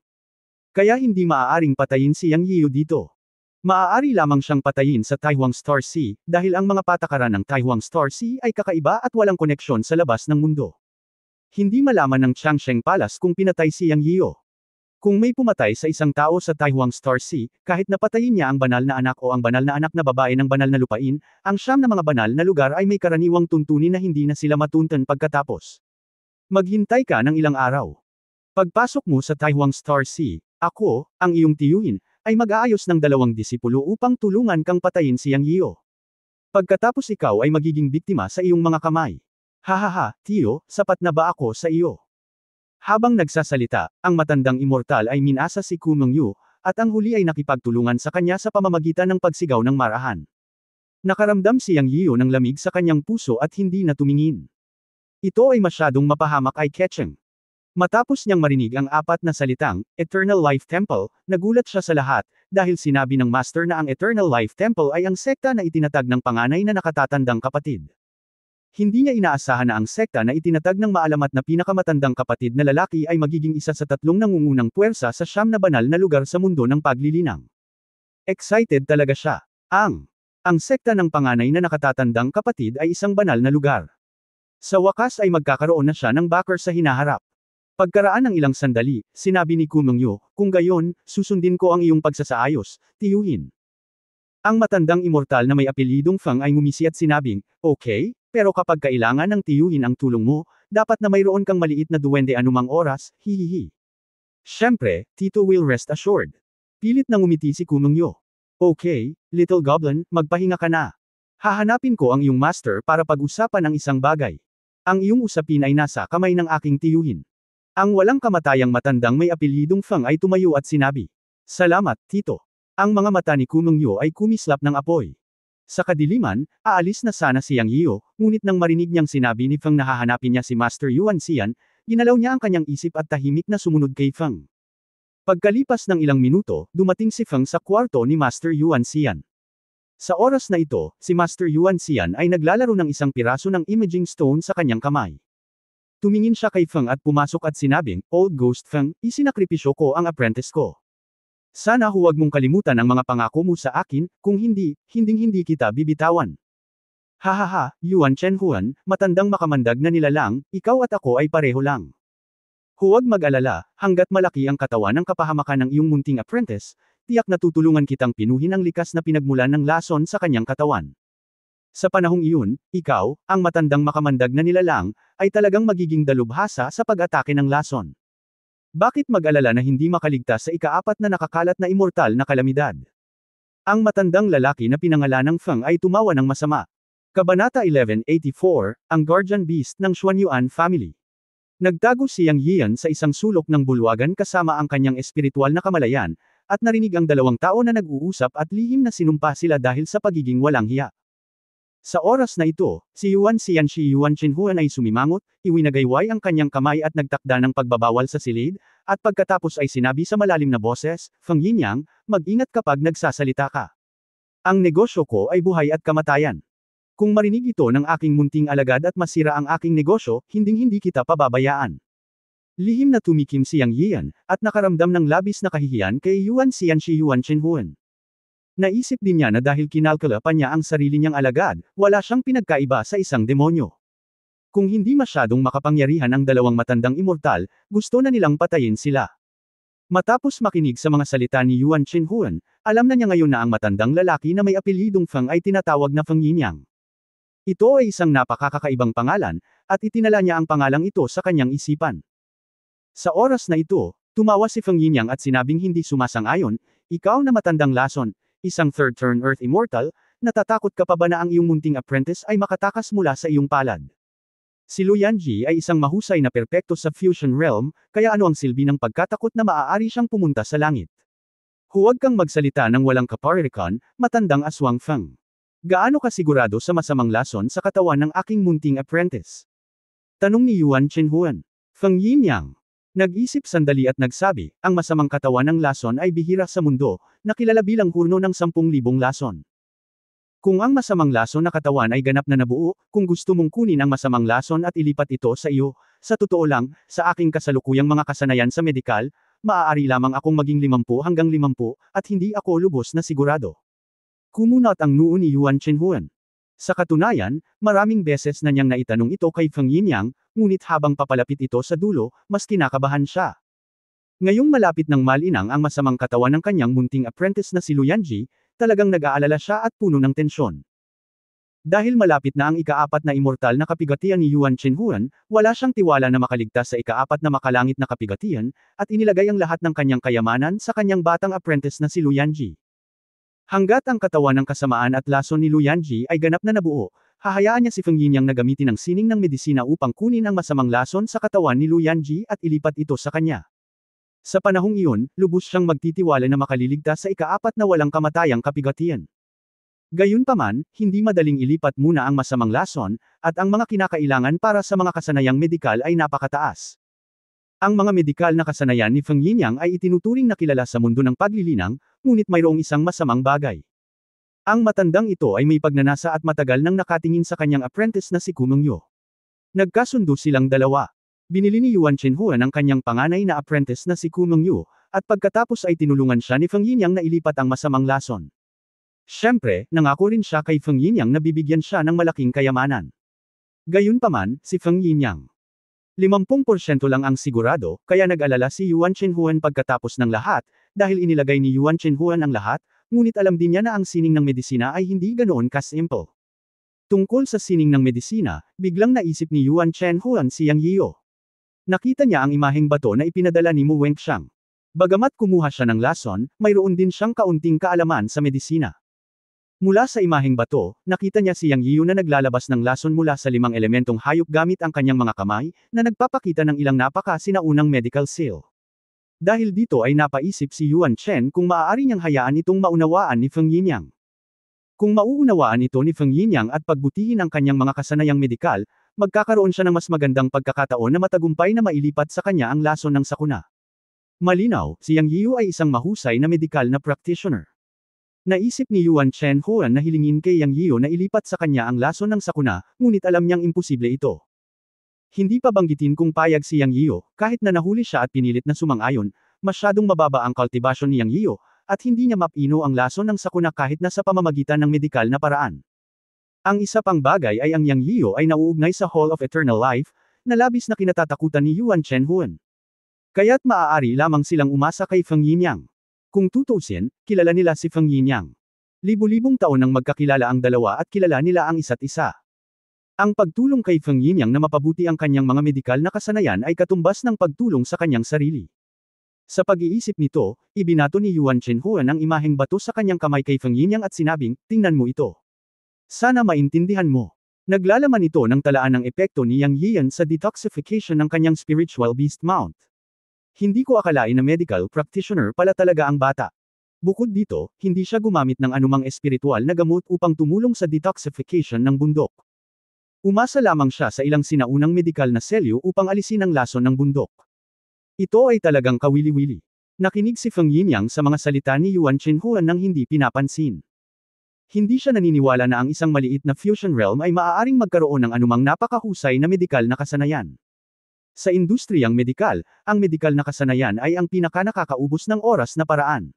Kaya hindi maaaring patayin si Yang Yiyu dito. Maaari lamang siyang patayin sa Taihuang Star Sea, dahil ang mga patakaran ng Taihuang Star Sea ay kakaiba at walang koneksyon sa labas ng mundo. Hindi malaman ng Changsheng Palace kung pinatay si Yang Yiyu. Kung may pumatay sa isang tao sa Taihuang Star Sea, kahit napatayin niya ang banal na anak o ang banal na anak na babae ng banal na lupain, ang siyam na mga banal na lugar ay may karaniwang tuntunin na hindi na sila matuntan pagkatapos. Maghintay ka ng ilang araw. Pagpasok mo sa Taihuang Star Sea, ako, ang iyong tiyuhin, ay mag-aayos ng 2 disipulo upang tulungan kang patayin si Yang Yiyu. Pagkatapos ikaw ay magiging biktima sa iyong mga kamay. Hahaha, tiyo, sapat na ba ako sa iyo? Habang nagsasalita, ang matandang immortal ay minasa si Kumeng Yu, at ang huli ay nakipagtulungan sa kanya sa pamamagitan ng pagsigaw ng marahan. Nakaramdam si Yang Yiyu ng lamig sa kanyang puso at hindi na tumingin. Ito ay masyadong mapahamak eye-catching. Matapos niyang marinig ang 4 na salitang, Eternal Life Temple, nagulat siya sa lahat, dahil sinabi ng Master na ang Eternal Life Temple ay ang sekta na itinatag ng panganay na nakatatandang kapatid. Hindi niya inaasahan na ang sekta na itinatag ng maalamat na pinakamatandang kapatid na lalaki ay magiging isa sa 3 nangungunang puwersa sa 9 na banal na lugar sa mundo ng paglilinang. Excited talaga siya. Ang sekta ng panganay na nakatatandang kapatid ay isang banal na lugar. Sa wakas ay magkakaroon na siya ng backer sa hinaharap. Pagkaraan ng ilang sandali, sinabi ni Kumeng Yu, kung gayon, susundin ko ang iyong pagsasaayos, tiyuhin. Ang matandang immortal na may apelyidong Feng ay ngumisi at sinabing, okay, pero kapag kailangan ng tiyuhin ang tulong mo, dapat na mayroon kang maliit na duwende anumang oras, hihihi. Siyempre, Tito will rest assured. Pilit na ngumiti si Kumeng Yu. Okay, little goblin, magpahinga ka na. Hahanapin ko ang iyong master para pag-usapan ang isang bagay. Ang iyong usapin ay nasa kamay ng aking tiyuhin. Ang walang kamatayang matandang may apelyidong Feng ay tumayo at sinabi, salamat, Tito. Ang mga mata ni Kumeng Yu ay kumislap ng apoy. Sa kadiliman, aalis na sana si Yang Yiyu, ngunit nang marinig niyang sinabi ni Feng na hahanapin niya si Master Yuan Xian, ginalaw niya ang kanyang isip at tahimik na sumunod kay Feng. Pagkalipas ng ilang minuto, dumating si Feng sa kwarto ni Master Yuan Xian. Sa oras na ito, si Master Yuan Xian ay naglalaro ng isang piraso ng imaging stone sa kanyang kamay. Tumingin siya kay Feng at pumasok at sinabing, Old Ghost Feng, isinakripisyo ko ang apprentice ko. Sana huwag mong kalimutan ang mga pangako mo sa akin, kung hindi, hinding-hindi kita bibitawan. Hahaha, Yuan Chenhuan, matandang makamandag na nilalang, ikaw at ako ay pareho lang. Huwag mag-alala, hanggat malaki ang katawan ng kapahamakan ng iyong munting apprentice, tiyak na tutulungan kitang pinuhin ang likas na pinagmulan ng lason sa kanyang katawan. Sa panahong iyon, ikaw, ang matandang makamandag na nilalang, ay talagang magiging dalubhasa sa pag-atake ng lason. Bakit mag-alala na hindi makaligtas sa ika-4 na nakakalat na immortal na kalamidad? Ang matandang lalaki na pinangalanang Feng ay tumawa ng masama. Kabanata 1184, ang Guardian Beast ng Xuanyuan Family. Nagtago si Yang Yian sa isang sulok ng bulwagan kasama ang kanyang espiritual na kamalayan, at narinig ang 2 tao na nag-uusap at lihim na sinumpa sila dahil sa pagiging walang hiya. Sa oras na ito, si Yuan Xianxi Yuan Chenhuan ay sumimangot, iwinagayway ang kanyang kamay at nagtakda ng pagbabawal sa silid, at pagkatapos ay sinabi sa malalim na boses, Feng Yinyang, mag-ingat kapag nagsasalita ka. Ang negosyo ko ay buhay at kamatayan. Kung marinig ito ng aking munting alagad at masira ang aking negosyo, hinding-hindi kita pababayaan. Lihim na tumikim si Yang Yian, at nakaramdam ng labis na kahihiyan kay Yuan Xianxi Yuan Chenhuan. Naisip din niya na dahil kinalkula pa niya ang sarili niyang alagad, wala siyang pinagkaiba sa isang demonyo. Kung hindi masyadong makapangyarihan ang 2 matandang immortal, gusto na nilang patayin sila. Matapos makinig sa mga salita ni Yuan Chenhuan, alam na niya ngayon na ang matandang lalaki na may apelyidong Feng ay tinatawag na Feng Yinyang. Ito ay isang napakakaibang pangalan, at itinala niya ang pangalang ito sa kanyang isipan. Sa oras na ito, tumawa si Feng Yinyang at sinabing hindi sumasang-ayon, ikaw na matandang lason, isang third-turn Earth Immortal, natatakot ka pa ba na ang iyong munting apprentice ay makatakas mula sa iyong palad? Si Lu Yanji ay isang mahusay na perpekto sa Fusion Realm, kaya ano ang silbi ng pagkatakot na maaari siyang pumunta sa langit? Huwag kang magsalita ng walang kaparirikan, matandang aswang Feng. Gaano ka sigurado sa masamang lason sa katawan ng aking munting apprentice? Tanong ni Yuan Chenhuan. Feng Yinyang. Nag-isip sandali at nagsabi, ang masamang katawan ng lason ay bihira sa mundo, na kilala bilang hurno ng 10,000 lason. Kung ang masamang lason na katawan ay ganap na nabuo, kung gusto mong kunin ang masamang lason at ilipat ito sa iyo, sa totoo lang, sa aking kasalukuyang mga kasanayan sa medikal, maaari lamang akong maging 50 hanggang 50, at hindi ako lubos na sigurado. Kumunat ang noo ni Yuan Chenhuan. Sa katunayan, maraming beses na niyang naitanong ito kay Feng Yinyang, ngunit habang papalapit ito sa dulo, mas kinakabahan siya. Ngayong malapit ng malinang ang masamang katawan ng kanyang munting apprentice na si Lu Yanji, talagang nag-aalala siya at puno ng tensyon. Dahil malapit na ang ika-4 na immortal na kapigatian ni Yuan Chenhuan, wala siyang tiwala na makaligtas sa ika-4 na makalangit na kapigatian, at inilagay ang lahat ng kanyang kayamanan sa kanyang batang apprentice na si Lu Yanji. Hanggat ang katawan ng kasamaan at lason ni Lu Yanji ay ganap na nabuo, hahayaan niya si Feng Yinyang na gamitin ang sining ng medisina upang kunin ang masamang lason sa katawan ni Lu Yanji at ilipat ito sa kanya. Sa panahong iyon, lubos siyang magtitiwala na makaliligtas sa ika-4 na walang kamatayang kapigatian. Gayunpaman, hindi madaling ilipat muna ang masamang lason, at ang mga kinakailangan para sa mga kasanayang medikal ay napakataas. Ang mga medikal na kasanayan ni Feng Yinyang ay itinuturing na kilala sa mundo ng paglilinang, ngunit mayroong isang masamang bagay. Ang matandang ito ay may pagnanasa at matagal nang nakatingin sa kanyang apprentice na si Kumeng Yu. Nagkasundo silang dalawa. Binili ni Yuan Chenhuan ang kanyang panganay na apprentice na si Kumeng Yu, at pagkatapos ay tinulungan siya ni Feng Yinyang na ilipat ang masamang lason. Siyempre, nangako rin siya kay Feng Yinyang na bibigyan siya ng malaking kayamanan. Gayunpaman, si Feng Yinyang 50% lang ang sigurado, kaya nag-alala si Yuan Chenhuan pagkatapos ng lahat, dahil inilagay ni Yuan Chenhuan ang lahat, ngunit alam din niya na ang sining ng medisina ay hindi ganoon ka-simple. Tungkol sa sining ng medisina, biglang naisip ni Yuan Chenhuan si Yang Yiyo. Nakita niya ang imaheng bato na ipinadala ni Mu Wenxiang. Bagamat kumuha siya ng lason, mayroon din siyang kaunting kaalaman sa medisina. Mula sa imaheng bato, nakita niya si Yang Yiyo na naglalabas ng lason mula sa 5 elementong hayop gamit ang kanyang mga kamay, na nagpapakita ng ilang napaka-sinaunang medical seal. Dahil dito ay napaisip si Yuan Chen kung maaari niyang hayaan itong maunawaan ni Feng Yinyang. Kung mauunawaan ito ni Feng Yinyang at pagbutihin ang kanyang mga kasanayang medikal, magkakaroon siya ng mas magandang pagkakataon na matagumpay na mailipat sa kanya ang lason ng sakuna. Malinaw, si Yang Yiyo ay isang mahusay na medikal na practitioner. Naisip ni Yuan Chenhuan na hilingin kay Yang Yiyo na ilipat sa kanya ang lason ng sakuna, ngunit alam niyang imposible ito. Hindi pa banggitin kung payag si Yang Yiyo, kahit na nahuli siya at pinilit na sumang-ayon, masyadong mababa ang kultibasyon ni Yang Yiyo, at hindi niya mapino ang lason ng sakuna kahit na sa pamamagitan ng medikal na paraan. Ang isa pang bagay ay ang Yang Yiyo ay nauugnay sa Hall of Eternal Life, na labis na kinatatakutan ni Yuan Chenhuan. Kaya't maaari lamang silang umasa kay Feng Yinyang. Kung tutuusin, kilala nila si Feng Yinyang. Libu-libong taon nang magkakilala ang dalawa at kilala nila ang isa't isa. Ang pagtulong kay Feng Yinyang na mapabuti ang kanyang mga medikal na kasanayan ay katumbas ng pagtulong sa kanyang sarili. Sa pag-iisip nito, ibinato ni Yuan Chenhuan ang imaheng bato sa kanyang kamay kay Feng Yinyang at sinabing, tingnan mo ito. Sana maintindihan mo. Naglalaman ito ng talaan ng epekto ni Yang Yiyan sa detoxification ng kanyang spiritual beast mount. Hindi ko akalain na medical practitioner pala talaga ang bata. Bukod dito, hindi siya gumamit ng anumang espiritual na gamot upang tumulong sa detoxification ng bundok. Umasa lamang siya sa ilang sinaunang medikal na selyo upang alisin ang lason ng bundok. Ito ay talagang kawili-wili. Nakinig si Feng Yinyang sa mga salita ni Yuan Chenhuan nang hindi pinapansin. Hindi siya naniniwala na ang isang maliit na fusion realm ay maaaring magkaroon ng anumang napakahusay na medikal na kasanayan. Sa industriyang medikal, ang medikal na kasanayan ay ang pinakanakakaubos ng oras na paraan.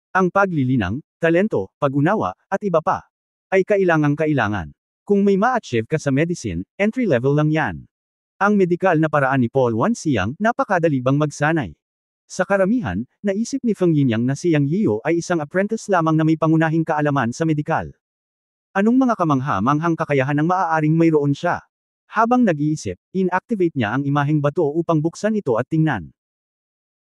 Ang paglilinang, talento, pag-unawa, at iba pa, ay kailangang-kailangan. Kung may ma-achieve ka sa medicine, entry level lang yan. Ang medikal na paraan ni Paul Wanxiang, napakadali bang magsanay. Sa karamihan, naisip ni Feng Yinyang na si Yang Yiyo ay isang apprentice lamang na may pangunahing kaalaman sa medikal. Anong mga kamangha-manghang kakayahan ang maaaring mayroon siya? Habang nag-iisip, inactivate niya ang imaheng bato upang buksan ito at tingnan.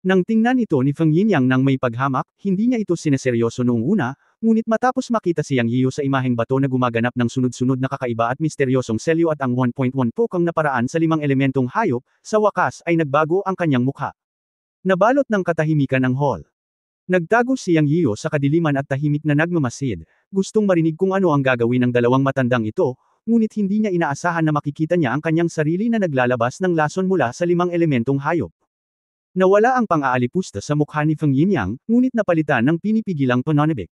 Nang tingnan ito ni Feng Yinyang nang may paghamak, hindi niya ito sineseryoso noong una, ngunit matapos makita si Yang Yiyu sa imaheng bato na gumaganap ng sunod-sunod na kakaiba at misteryosong selyo at ang 1.1 pokang na paraan sa 5 elementong hayop, sa wakas ay nagbago ang kanyang mukha. Nabalot ng katahimikan ang hall. Nagtago si Yang Yiyu sa kadiliman at tahimik na nagmamasid, gustong marinig kung ano ang gagawin ng dalawang matandang ito, ngunit hindi niya inaasahan na makikita niya ang kanyang sarili na naglalabas ng lason mula sa 5 elementong hayop. Nawala ang pang-aalipusta sa mukha ni Feng Yinyang, ngunit napalitan ng pinipigilang pananabik.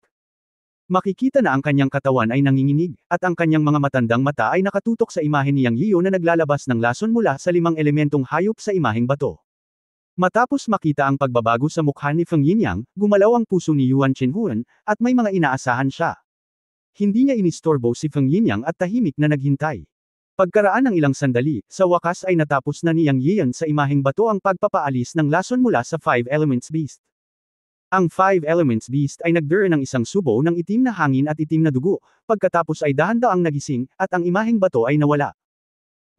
Makikita na ang kanyang katawan ay nanginginig, at ang kanyang mga matandang mata ay nakatutok sa imahe ni Yang Yiyu na naglalabas ng lason mula sa 5 elementong hayop sa imaheng bato. Matapos makita ang pagbabago sa mukha ni Feng Yinyang, gumalaw ang puso ni Yuan Chenhuan, at may mga inaasahan siya. Hindi niya inistorbo si Feng Yinyang at tahimik na naghintay. Pagkaraan ng ilang sandali, sa wakas ay natapos na ni Yang Yiyan sa imaheng bato ang pagpapaalis ng lason mula sa 5 Elements Beast. Ang 5 Elements Beast ay nagdure ng isang subo ng itim na hangin at itim na dugo, pagkatapos ay dahan-daang nagising, at ang imaheng bato ay nawala.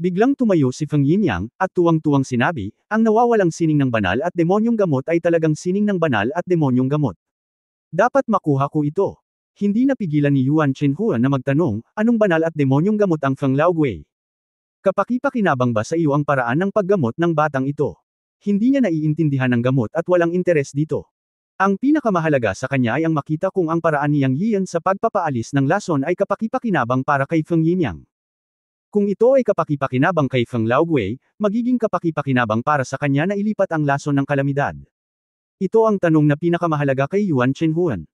Biglang tumayo si Feng Yinyang, at tuwang-tuwang sinabi, ang nawawalang sining ng banal at demonyong gamot ay talagang sining ng banal at demonyong gamot. Dapat makuha ko ito. Hindi napigilan ni Yuan Chenhuan na magtanong, anong banal at demonyong gamot ang Feng Laogui? Kapakipakinabang ba sa iyo ang paraan ng paggamot ng batang ito? Hindi niya naiintindihan ang gamot at walang interes dito. Ang pinakamahalaga sa kanya ay ang makita kung ang paraan ni Yang Yiyan sa pagpapaalis ng lason ay kapakipakinabang para kay Feng Yinyang. Kung ito ay kapakipakinabang kay Feng Laogui, magiging kapakipakinabang para sa kanya na ilipat ang lason ng kalamidad. Ito ang tanong na pinakamahalaga kay Yuan Chenhuan.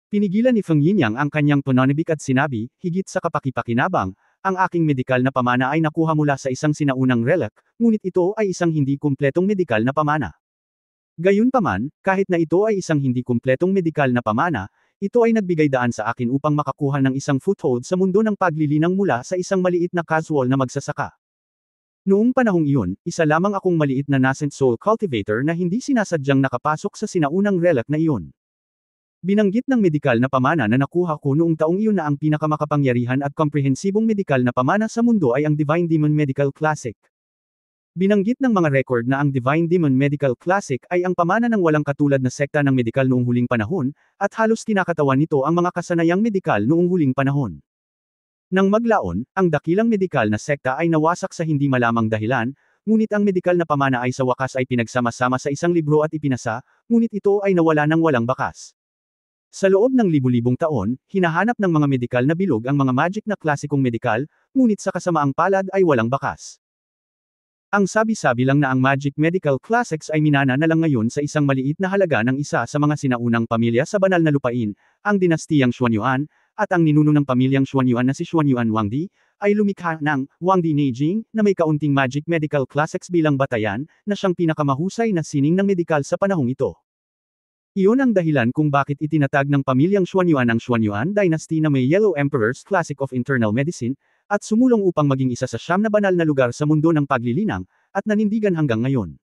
Pinigilan ni Feng Yinyang ang kanyang pananabik at sinabi, higit sa kapakipakinabang, ang aking medikal na pamana ay nakuha mula sa isang sinaunang relic, ngunit ito ay isang hindi kumpletong medikal na pamana. Gayunpaman, kahit na ito ay isang hindi kumpletong medikal na pamana, ito ay nagbigay daan sa akin upang makakuha ng isang foothold sa mundo ng paglilinang mula sa isang maliit na casual na magsasaka. Noong panahong iyon, isa lamang akong maliit na nascent soul cultivator na hindi sinasadyang nakapasok sa sinaunang relic na iyon. Binanggit ng medikal na pamana na nakuha ko noong taong iyon na ang pinakamakapangyarihan at komprehensibong medikal na pamana sa mundo ay ang Divine Demon Medical Classic. Binanggit ng mga record na ang Divine Demon Medical Classic ay ang pamana ng walang katulad na sekta ng medikal noong huling panahon, at halos kinakatawan nito ang mga kasanayang medikal noong huling panahon. Nang maglaon, ang dakilang medikal na sekta ay nawasak sa hindi malamang dahilan, ngunit ang medikal na pamana ay sa wakas ay pinagsama-sama sa isang libro at ipinasa, ngunit ito ay nawala ng walang bakas. Sa loob ng libu-libong taon, hinahanap ng mga medikal na bilog ang mga magic na klasikong medikal, ngunit sa kasamaang palad ay walang bakas. Ang sabi-sabi lang na ang Magic Medical Classics ay minana na lang ngayon sa isang maliit na halaga ng isa sa mga sinaunang pamilya sa banal na lupain, ang dinastiyang Xuanyuan, at ang ninuno ng pamilyang Xuanyuan na si Xuanyuan Wangdi, ay lumikha ng Wangdi Neijing, na may kaunting Magic Medical Classics bilang batayan, na siyang pinakamahusay na sining ng medikal sa panahong ito. Iyon ang dahilan kung bakit itinatag ng pamilyang Xuanyuan ang Xuanyuan Dynasty na may Yellow Emperor's Classic of Internal Medicine, at sumulong upang maging isa sa 9 na banal na lugar sa mundo ng paglilinang, at nanindigan hanggang ngayon.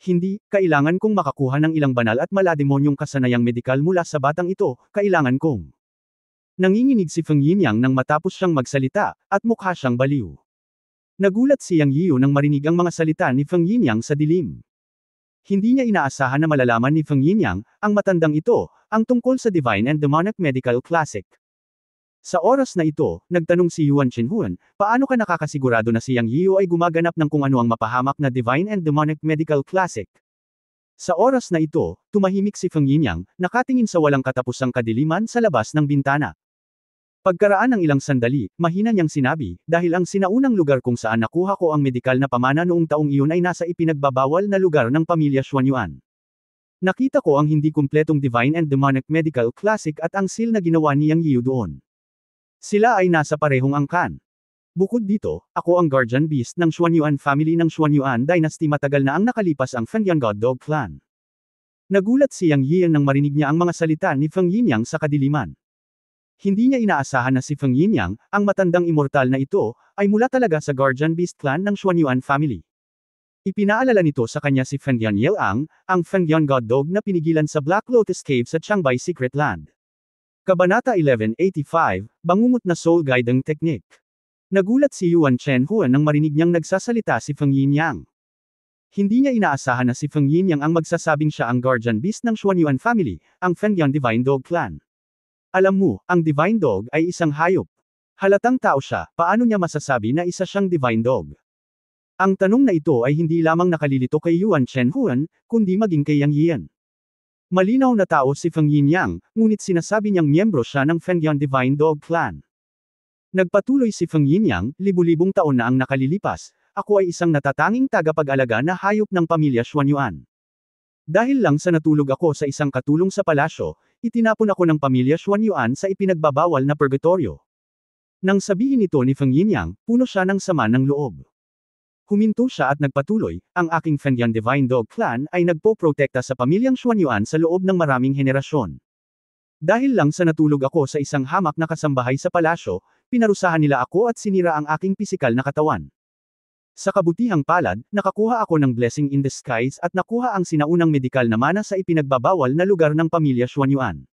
Hindi, kailangan kong makakuha ng ilang banal at malademonyong kasanayang medikal mula sa batang ito, kailangan kong. Nanginginig si Feng Yinyang nang matapos siyang magsalita, at mukha siyang baliw. Nagulat si Yang Yiyu nang marinig ang mga salita ni Feng Yinyang sa dilim. Hindi niya inaasahan na malalaman ni Feng Yinyang, ang matandang ito, ang tungkol sa Divine and Demonic Medical Classic. Sa oras na ito, nagtanong si Yuan Chenhuan, paano ka nakakasigurado na si Yang Yiyu ay gumaganap ng kung ano ang mapahamak na Divine and Demonic Medical Classic? Sa oras na ito, tumahimik si Feng Yinyang, nakatingin sa walang katapusang kadiliman sa labas ng bintana. Pagkaraan ng ilang sandali, mahina niyang sinabi, dahil ang sinaunang lugar kung saan nakuha ko ang medikal na pamana noong taong iyon ay nasa ipinagbabawal na lugar ng pamilya Xuanyuan. Nakita ko ang hindi kumpletong Divine and Demonic Medical Classic at ang seal na ginawa ni Yang Yiyu doon. Sila ay nasa parehong angkan. Bukod dito, ako ang Guardian Beast ng Xuanyuan family ng Xuanyuan Dynasty matagal na ang nakalipas ang Fengyan God Dog Clan. Nagulat si Yang Yiyan nang marinig niya ang mga salita ni Feng Yinyang sa kadiliman. Hindi niya inaasahan na si Feng Yinyang, ang matandang immortal na ito, ay mula talaga sa Guardian Beast clan ng Xuanyuan family. Ipinaalala nito sa kanya si Fengyan Yelang, ang Fengyan God Dog na pinigilan sa Black Lotus Cave sa Changbei Secret Land. Kabanata 1185, Bangungot na Soul Guiding Technique. Nagulat si Yuan Chenhuan nang marinig niyang nagsasalita si Feng Yinyang. Hindi niya inaasahan na si Feng Yinyang ang magsasabing siya ang guardian beast ng Xuanyuan family, ang Fengyan Divine Dog Clan. Alam mo, ang Divine Dog ay isang hayop. Halatang tao siya, paano niya masasabi na isa siyang Divine Dog? Ang tanong na ito ay hindi lamang nakalilito kay Yuan Chenhuan, kundi maging kay Yang Yian. Malinaw na tao si Feng Yinyang, ngunit sinasabi niyang miyembro siya ng Fengyan Divine Dog Clan. Nagpatuloy si Feng Yinyang, libu-libong taon na ang nakalilipas, ako ay isang natatanging tagapag-alaga na hayop ng pamilya Xuanyuan. Dahil lang sa natulog ako sa isang katulong sa palasyo, itinapon ako ng pamilya Xuanyuan sa ipinagbabawal na purgatorio. Nang sabihin ito ni Feng Yinyang, puno siya ng sama ng loob. Huminto siya at nagpatuloy, ang aking Fengyan Divine Dog Clan ay nagpo-protekta sa pamilyang Xuanyuan sa loob ng maraming henerasyon. Dahil lang sa natulog ako sa isang hamak na kasambahay sa palasyo, pinarusahan nila ako at sinira ang aking pisikal na katawan. Sa kabutihang palad, nakakuha ako ng blessing in disguise at nakuha ang sinaunang medikal na mana sa ipinagbabawal na lugar ng pamilya Xuanyuan.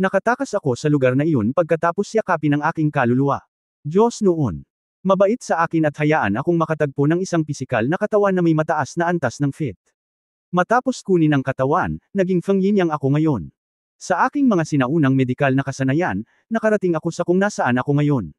Nakatakas ako sa lugar na iyon pagkatapos yakapin ang aking kaluluwa. Diyos noon. Mabait sa akin at hayaan akong makatagpo ng isang pisikal na katawan na may mataas na antas ng fit. Matapos kunin ang katawan, naging Feng Yinyang ako ngayon. Sa aking mga sinaunang medikal na kasanayan, nakarating ako sa kung nasaan ako ngayon.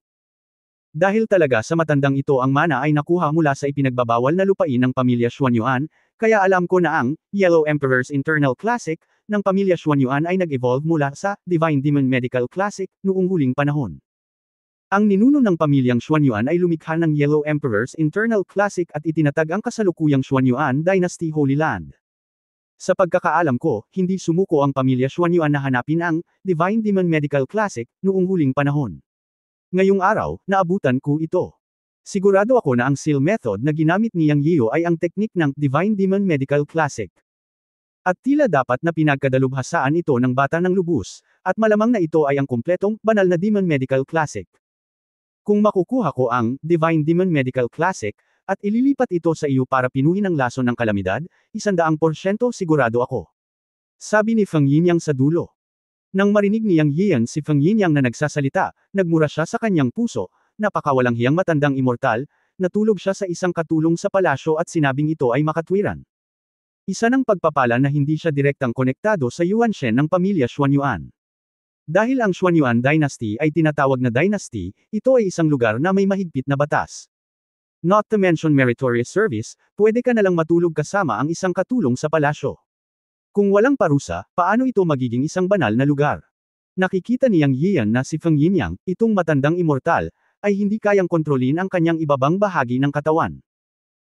Dahil talaga sa matandang ito ang mana ay nakuha mula sa ipinagbabawal na lupain ng pamilya Xuanyuan, kaya alam ko na ang Yellow Emperor's Internal Classic ng pamilya Xuanyuan ay nag-evolve mula sa Divine Demon Medical Classic noong huling panahon. Ang ninuno ng pamilyang Xuanyuan ay lumikha ng Yellow Emperor's Internal Classic at itinatag ang kasalukuyang Xuanyuan Dynasty Holy Land. Sa pagkakaalam ko, hindi sumuko ang pamilya Xuanyuan na hanapin ang Divine Demon Medical Classic noong huling panahon. Ngayong araw, naabutan ko ito. Sigurado ako na ang seal method na ginamit ni Yang Yiyo ay ang teknik ng Divine Demon Medical Classic. At tila dapat na pinagkadalubhasaan ito ng bata ng lubus, at malamang na ito ay ang kumpletong, banal na Demon Medical Classic. Kung makukuha ko ang Divine Demon Medical Classic, at ililipat ito sa iyo para pinuhin ang lason ng kalamidad, 100% sigurado ako. Sabi ni Feng Yinyang sa dulo. Nang marinig ni Yang Yian si Feng Yinyang na nagsasalita, nagmura siya sa kanyang puso, napakawalang hiyang matandang immortal, natulog siya sa isang katulong sa palasyo at sinabing ito ay makatwiran. Isa ng pagpapala na hindi siya direktang konektado sa Yuanshen ng pamilya Xuanyuan. Dahil ang Xuanyuan Dynasty ay tinatawag na dynasty, ito ay isang lugar na may mahigpit na batas. Not to mention meritorious service, pwede ka nalang matulog kasama ang isang katulong sa palasyo. Kung walang parusa, paano ito magiging isang banal na lugar? Nakikita ni Yang Yian na si Feng Yinyang, itong matandang immortal, ay hindi kayang kontrolin ang kanyang ibabang bahagi ng katawan.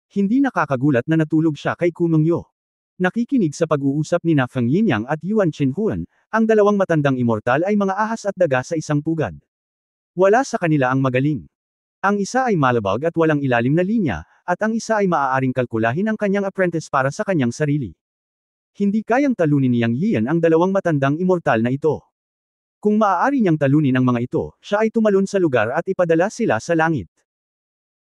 Hindi nakakagulat na natulog siya kay Kumengyo. Nakikinig sa pag-uusap ni na Feng Yinyang at Yuan Chenhuan, ang dalawang matandang immortal ay mga ahas at daga sa isang pugad. Wala sa kanila ang magaling. Ang isa ay malabag at walang ilalim na linya, at ang isa ay maaaring kalkulahin ang kanyang apprentice para sa kanyang sarili. Hindi kayang talunin ni Yang Yian ang dalawang matandang immortal na ito. Kung maaari niyang talunin ang mga ito, siya ay tumalon sa lugar at ipadala sila sa langit.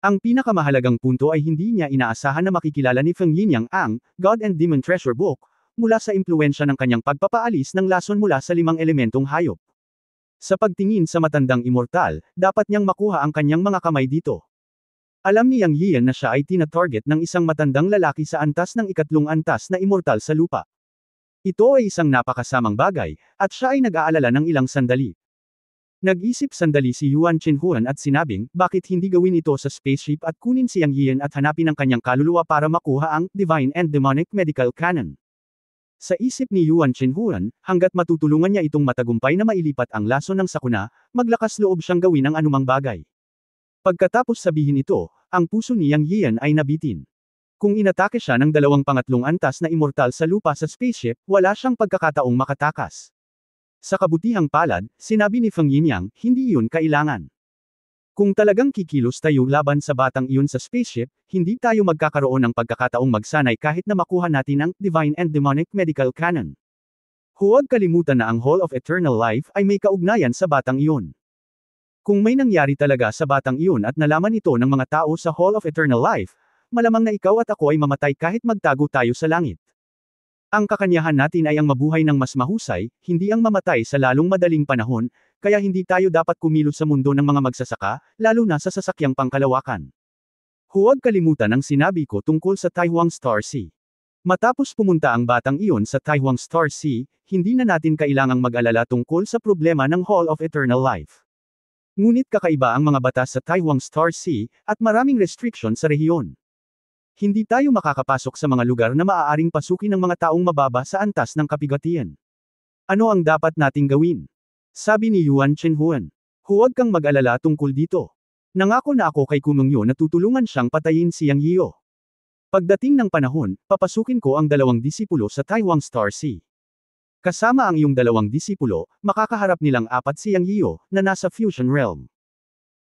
Ang pinakamahalagang punto ay hindi niya inaasahan na makikilala ni Feng Yinyang ang God and Demon Treasure Book, mula sa impluwensya ng kanyang pagpapaalis ng lason mula sa 5 elementong hayop. Sa pagtingin sa matandang immortal, dapat niyang makuha ang kanyang mga kamay dito. Alam ni Yang Yian na siya ay tina-target ng isang matandang lalaki sa antas ng 3 antas na immortal sa lupa. Ito ay isang napakasamang bagay, at siya ay nag-aalala ng ilang sandali. Nag-isip sandali si Yuan Chenhuan at sinabing, bakit hindi gawin ito sa spaceship at kunin si Yang Yian at hanapin ang kanyang kaluluwa para makuha ang Divine and Demonic Medical Canon. Sa isip ni Yuan Chenhuan, hanggat matutulungan niya itong matagumpay na mailipat ang lason ng sakuna, maglakas loob siyang gawin ang anumang bagay. Pagkatapos sabihin ito, ang puso ni Yang Yian ay nabitin. Kung inatake siya ng 2 pangatlong antas na immortal sa lupa sa spaceship, wala siyang pagkakataong makatakas. Sa kabutihang palad, sinabi ni Feng Yinyang, hindi iyon kailangan. Kung talagang kikilos tayo laban sa batang iyon sa spaceship, hindi tayo magkakaroon ng pagkakataong magsanay kahit na makuha natin ang Divine and Demonic Medical Canon. Huwag kalimutan na ang Hall of Eternal Life ay may kaugnayan sa batang iyon. Kung may nangyari talaga sa batang iyon at nalaman ito ng mga tao sa Hall of Eternal Life, malamang na ikaw at ako ay mamatay kahit magtago tayo sa langit. Ang kakanyahan natin ay ang mabuhay ng mas mahusay, hindi ang mamatay sa lalong madaling panahon, kaya hindi tayo dapat kumilos sa mundo ng mga magsasaka, lalo na sa sasakyang pangkalawakan. Huwag kalimutan ang sinabi ko tungkol sa Taiwan Star Sea. Matapos pumunta ang batang iyon sa Taiwan Star Sea, hindi na natin kailangang mag-alala tungkol sa problema ng Hall of Eternal Life. Ngunit kakaiba ang mga batas sa Taiwan Star Sea, at maraming restriction sa rehiyon. Hindi tayo makakapasok sa mga lugar na maaaring pasukin ng mga taong mababa sa antas ng kapigatian. Ano ang dapat nating gawin? Sabi ni Yuan Chenhuan. Huwag kang mag-alala tungkol dito. Nangako na ako kay Kumengyo na tutulungan siyang patayin si Yang Yio. Pagdating ng panahon, papasukin ko ang 2 disipulo sa Taiwan Star Sea. Kasama ang iyong 2 disipulo, makakaharap nilang 4 si Yang Yio, na nasa Fusion Realm.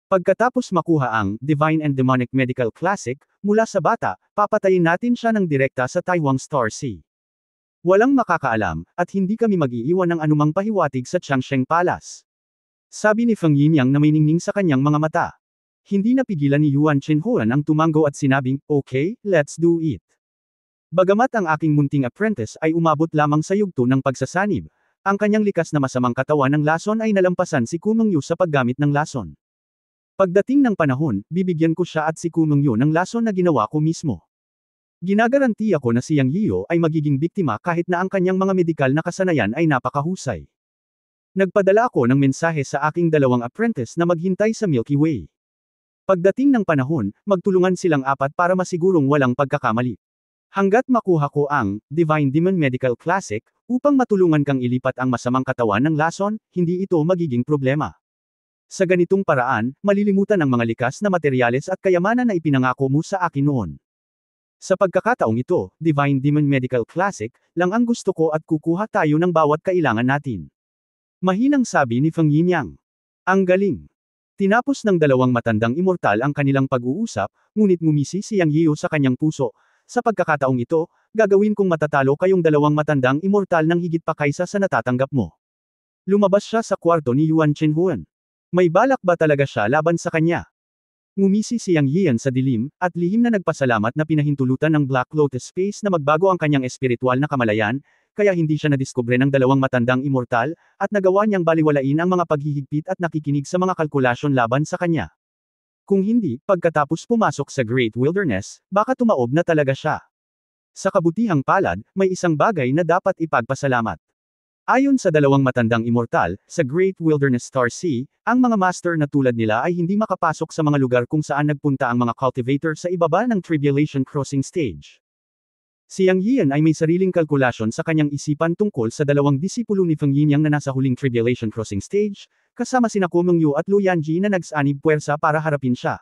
Pagkatapos makuha ang Divine and Demonic Medical Classic, mula sa bata, papatayin natin siya ng direkta sa Taiwan Star Sea. Walang makakaalam, at hindi kami mag-iiwan ng anumang pahiwatig sa Changsheng Palace. Sabi ni Feng Yinyang na may ningning sa kanyang mga mata. Hindi napigilan ni Yuan Chenhuan ang tumango at sinabing, "Okay, let's do it." Bagamat ang aking munting apprentice ay umabot lamang sa yugto ng pagsasanib, ang kanyang likas na masamang katawan ng lason ay nalampasan si Kumengyo sa paggamit ng lason. Pagdating ng panahon, bibigyan ko siya at si Kumengyo ng lason na ginawa ko mismo. Ginagarantiya ko na si Yang Yio ay magiging biktima kahit na ang kanyang mga medikal na kasanayan ay napakahusay. Nagpadala ako ng mensahe sa aking 2 apprentice na maghintay sa Milky Way. Pagdating ng panahon, magtulungan silang 4 para masigurong walang pagkakamali. Hanggat makuha ko ang Divine Demon Medical Classic, upang matulungan kang ilipat ang masamang katawan ng lason, hindi ito magiging problema. Sa ganitong paraan, malilimutan ang mga likas na materyales at kayamanan na ipinangako mo sa akin noon. Sa pagkakataong ito, Divine Demon Medical Classic, lang ang gusto ko at kukuha tayo ng bawat kailangan natin. Mahinang sabi ni Feng Yinyang. Ang galing. Tinapos ng 2 matandang immortal ang kanilang pag-uusap, ngunit ngumisi si Yang Yio sa kanyang puso. Sa pagkakataong ito, gagawin kong matatalo kayong 2 matandang immortal ng higit pa kaysa sa natatanggap mo. Lumabas siya sa kwarto ni Yuan Chenhuan. May balak ba talaga siya laban sa kanya? Ngumisi si Yang Yian sa dilim, at lihim na nagpasalamat na pinahintulutan ng Black Lotus Space na magbago ang kanyang espiritual na kamalayan, kaya hindi siya nadiskubre ng 2 matandang immortal, at nagawa niyang baliwalain ang mga paghihigpit at nakikinig sa mga kalkulasyon laban sa kanya. Kung hindi, pagkatapos pumasok sa Great Wilderness, baka tumaob na talaga siya. Sa kabutihang palad, may isang bagay na dapat ipagpasalamat. Ayon sa 2 matandang immortal, sa Great Wilderness Star Sea, ang mga master na tulad nila ay hindi makapasok sa mga lugar kung saan nagpunta ang mga cultivator sa ibaba ng Tribulation Crossing Stage. Si Yang Yian ay may sariling kalkulasyon sa kanyang isipan tungkol sa 2 disipulo ni Feng Yinyang na nasa huling Tribulation Crossing Stage, kasama sina Kumengyo at Luyanji na nagsanib puwersa para harapin siya.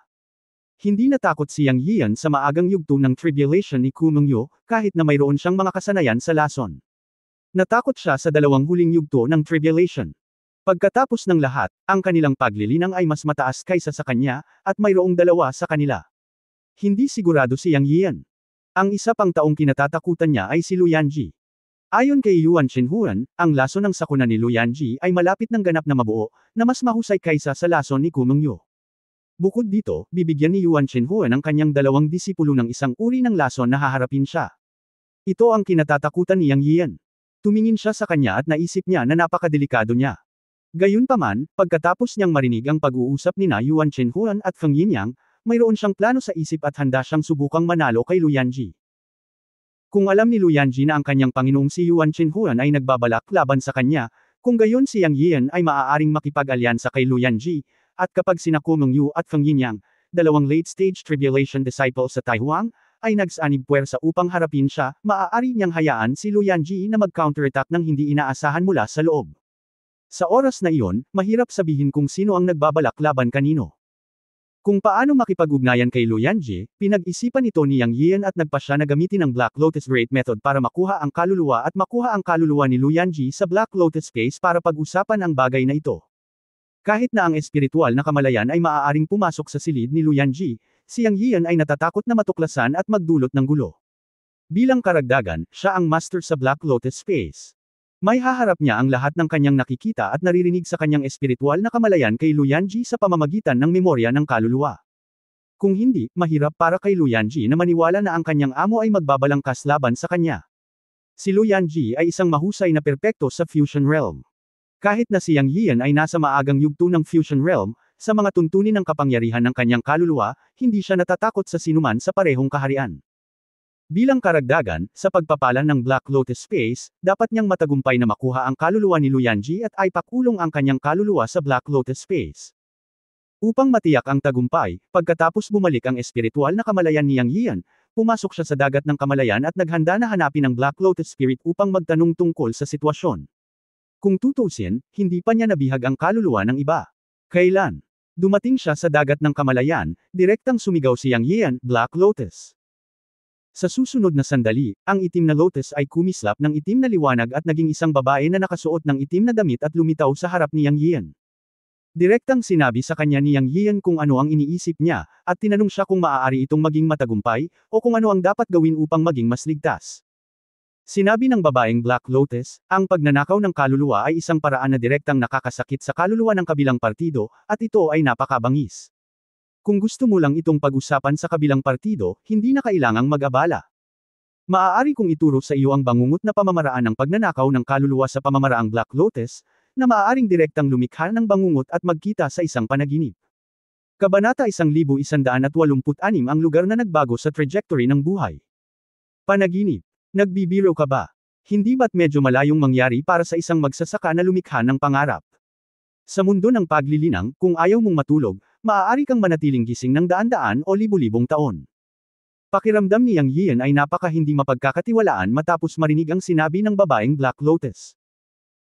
Hindi natakot si Yang Yian sa maagang yugto ng Tribulation ni Kumengyo, kahit na mayroon siyang mga kasanayan sa lason. Natakot siya sa 2 huling yugto ng Tribulation. Pagkatapos ng lahat, ang kanilang paglilinang ay mas mataas kaysa sa kanya, at mayroong 2 sa kanila. Hindi sigurado si Yang Yian. Ang isa pang taong kinatatakutan niya ay si Luyanji. Ayon kay Yuan Chenhuan, ang lason ng sakuna ni Luyanji ay malapit ng ganap na mabuo, na mas mahusay kaysa sa lason ni Kumengyo. Bukod dito, bibigyan ni Yuan Chenhuan ang kanyang 2 disipulo ng isang uri ng lason na haharapin siya. Ito ang kinatatakutan ni Yang Yian. Tumingin siya sa kanya at naisip niya na napakadelikado niya. Gayunpaman, pagkatapos niyang marinig ang pag-uusap nina Yuan Chenhuan at Feng Yinyang, mayroon siyang plano sa isip at handa siyang subukang manalo kay Luyanji. Kung alam ni Luyanji na ang kanyang panginoong si Yuan Chenhuan ay nagbabalak laban sa kanya, kung gayon si Yang Yian ay maaaring makipag-alyansa kay Luyanji, at kapag sina Kumengyo at Feng Yinyang, 2 late-stage tribulation disciples sa Taiwan, ay nagsanib puwersa upang harapin siya, maaari niyang hayaan si Luyanji na mag-counterattack ng hindi inaasahan mula sa loob. Sa oras na iyon, mahirap sabihin kung sino ang nagbabalak laban kanino. Kung paano makipag-ugnayan kay Luyanji, pinag-isipan ito ni Yang Yian at nagpa siya na gamitin ang Black Lotus Great Method para makuha ang kaluluwa at makuha ang kaluluwa ni Luyanji sa Black Lotus Space para pag-usapan ang bagay na ito. Kahit na ang espiritual na kamalayan ay maaaring pumasok sa silid ni Luyanji, si Yang Yian ay natatakot na matuklasan at magdulot ng gulo. Bilang karagdagan, siya ang master sa Black Lotus Space. May haharap niya ang lahat ng kanyang nakikita at naririnig sa kanyang espiritual na kamalayan kay Luyanji sa pamamagitan ng memorya ng kaluluwa. Kung hindi, mahirap para kay Luyanji na maniwala na ang kanyang amo ay magbabalangkas laban sa kanya. Si Lu Yanji ay isang mahusay na perpekto sa Fusion Realm. Kahit na si Yang Yian ay nasa maagang yugto ng Fusion Realm, sa mga tuntunin ng kapangyarihan ng kanyang kaluluwa, hindi siya natatakot sa sinuman sa parehong kaharian. Bilang karagdagan, sa pagpapala ng Black Lotus Space, dapat niyang matagumpay na makuha ang kaluluwa ni Lu Yanji at ipakulong ang kanyang kaluluwa sa Black Lotus Space. Upang matiyak ang tagumpay, pagkatapos bumalik ang espiritual na kamalayan ni Yang Yian, pumasok siya sa dagat ng kamalayan at naghanda na hanapin ang Black Lotus Spirit upang magtanong tungkol sa sitwasyon. Kung tutusin, hindi pa niya nabihag ang kaluluwa ng iba. Kailan? Dumating siya sa dagat ng kamalayan, direktang sumigaw si Yang Yian, Black Lotus. Sa susunod na sandali, ang itim na lotus ay kumislap ng itim na liwanag at naging isang babae na nakasuot ng itim na damit at lumitaw sa harap ni Yang Yian. Direktang sinabi sa kanya ni Yang Yian kung ano ang iniisip niya, at tinanong siya kung maaari itong maging matagumpay, o kung ano ang dapat gawin upang maging mas ligtas. Sinabi ng babaeng Black Lotus, ang pagnanakaw ng kaluluwa ay isang paraan na direktang nakakasakit sa kaluluwa ng kabilang partido, at ito ay napakabangis. Kung gusto mo lang itong pag-usapan sa kabilang partido, hindi na kailangang mag-abala. Maaari kong ituro sa iyo ang bangungot na pamamaraan ng pagnanakaw ng kaluluwa sa pamamaraang Black Lotus, na maaaring direktang lumikha ng bangungot at magkita sa isang panaginip. Kabanata 1186 ang lugar na nagbago sa trajectory ng buhay. Panaginip. Nagbibiro ka ba? Hindi ba't medyo malayong mangyari para sa isang magsasaka na lumikha ng pangarap? Sa mundo ng paglilinang, kung ayaw mong matulog, maaari kang manatiling gising ng daan-daan o libu-libong taon. Pakiramdam ni Yang Yian ay napaka hindi mapagkakatiwalaan matapos marinig ang sinabi ng babaeng Black Lotus.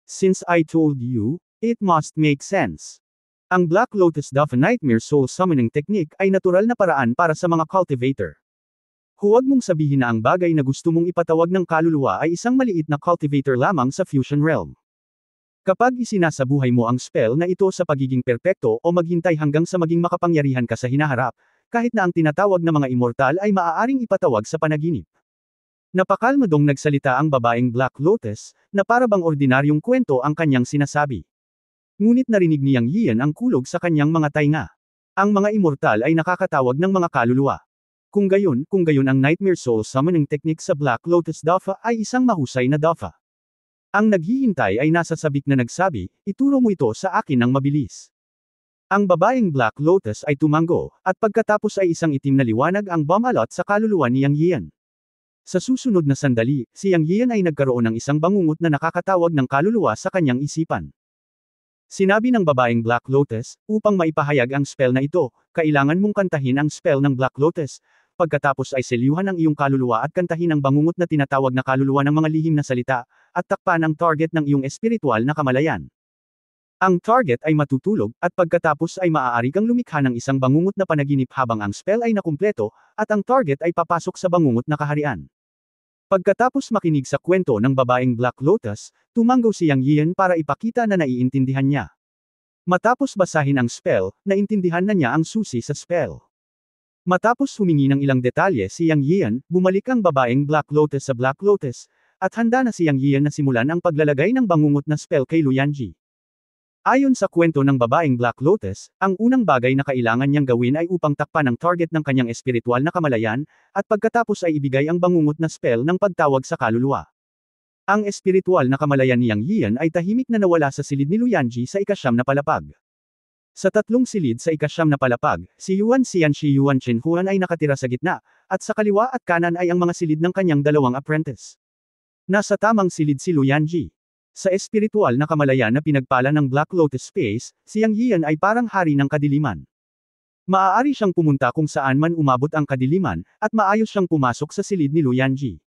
Since I told you, it must make sense. Ang Black Lotus Dove Nightmare Soul Summoning Technique ay natural na paraan para sa mga cultivator. Huwag mong sabihin na ang bagay na gusto mong ipatawag ng kaluluwa ay isang maliit na cultivator lamang sa Fusion Realm. Kapag isinasabuhay mo ang spell na ito sa pagiging perpekto o maghintay hanggang sa maging makapangyarihan ka sa hinaharap, kahit na ang tinatawag na mga immortal ay maaaring ipatawag sa panaginip. Napakalmadong nagsalita ang babaeng Black Lotus, na para bang ordinaryong kwento ang kanyang sinasabi. Ngunit narinig ni Yang Yian ang kulog sa kanyang mga tainga. Ang mga immortal ay nakakatawag ng mga kaluluwa. Kung gayon ang Nightmare Soul Summoning Technique sa Black Lotus Dafa ay isang mahusay na Dafa. Ang naghihintay ay nasa sabik na nagsabi, ituro mo ito sa akin ng mabilis. Ang babaeng Black Lotus ay tumango, at pagkatapos ay isang itim na liwanag ang bumalot sa kaluluwa ni Yang Yian. Sa susunod na sandali, si Yang Yian ay nagkaroon ng isang bangungot na nakakatawag ng kaluluwa sa kanyang isipan. Sinabi ng babaeng Black Lotus, upang maipahayag ang spell na ito, kailangan mong kantahin ang spell ng Black Lotus. Pagkatapos ay selyuhan ang iyong kaluluwa at kantahin ang bangungot na tinatawag na kaluluwa ng mga lihim na salita, at takpan ang target ng iyong espiritual na kamalayan. Ang target ay matutulog, at pagkatapos ay maaari kang lumikha ng isang bangungot na panaginip habang ang spell ay nakumpleto, at ang target ay papasok sa bangungot na kaharian. Pagkatapos makinig sa kwento ng babaeng Black Lotus, tumango si Yang Yian para ipakita na naiintindihan niya. Matapos basahin ang spell, naintindihan na niya ang susi sa spell. Matapos humingi ng ilang detalye si Yang Yian, bumalik ang babaeng Black Lotus sa Black Lotus, at handa na si Yang Yian na simulan ang paglalagay ng bangungot na spell kay Lu Yanji. Ayon sa kwento ng babaeng Black Lotus, ang unang bagay na kailangan niyang gawin ay upang takpan ang target ng kanyang espiritual na kamalayan, at pagkatapos ay ibigay ang bangungot na spell ng pagtawag sa kaluluwa. Ang espiritual na kamalayan ni Yang Yian ay tahimik na nawala sa silid ni Lu Yanji sa ikasyam na palapag. Sa tatlong silid sa ikasyam na palapag, si Yuan Xian Shi Yuan Chen Huan ay nakatira sa gitna, at sa kaliwa at kanan ay ang mga silid ng kanyang dalawang apprentice. Nasa tamang silid si Lu Yanji. Sa espiritual na kamalayan na pinagpala ng Black Lotus Space, si Yang Yian ay parang hari ng kadiliman. Maaari siyang pumunta kung saan man umabot ang kadiliman, at maayos siyang pumasok sa silid ni Lu Yanji.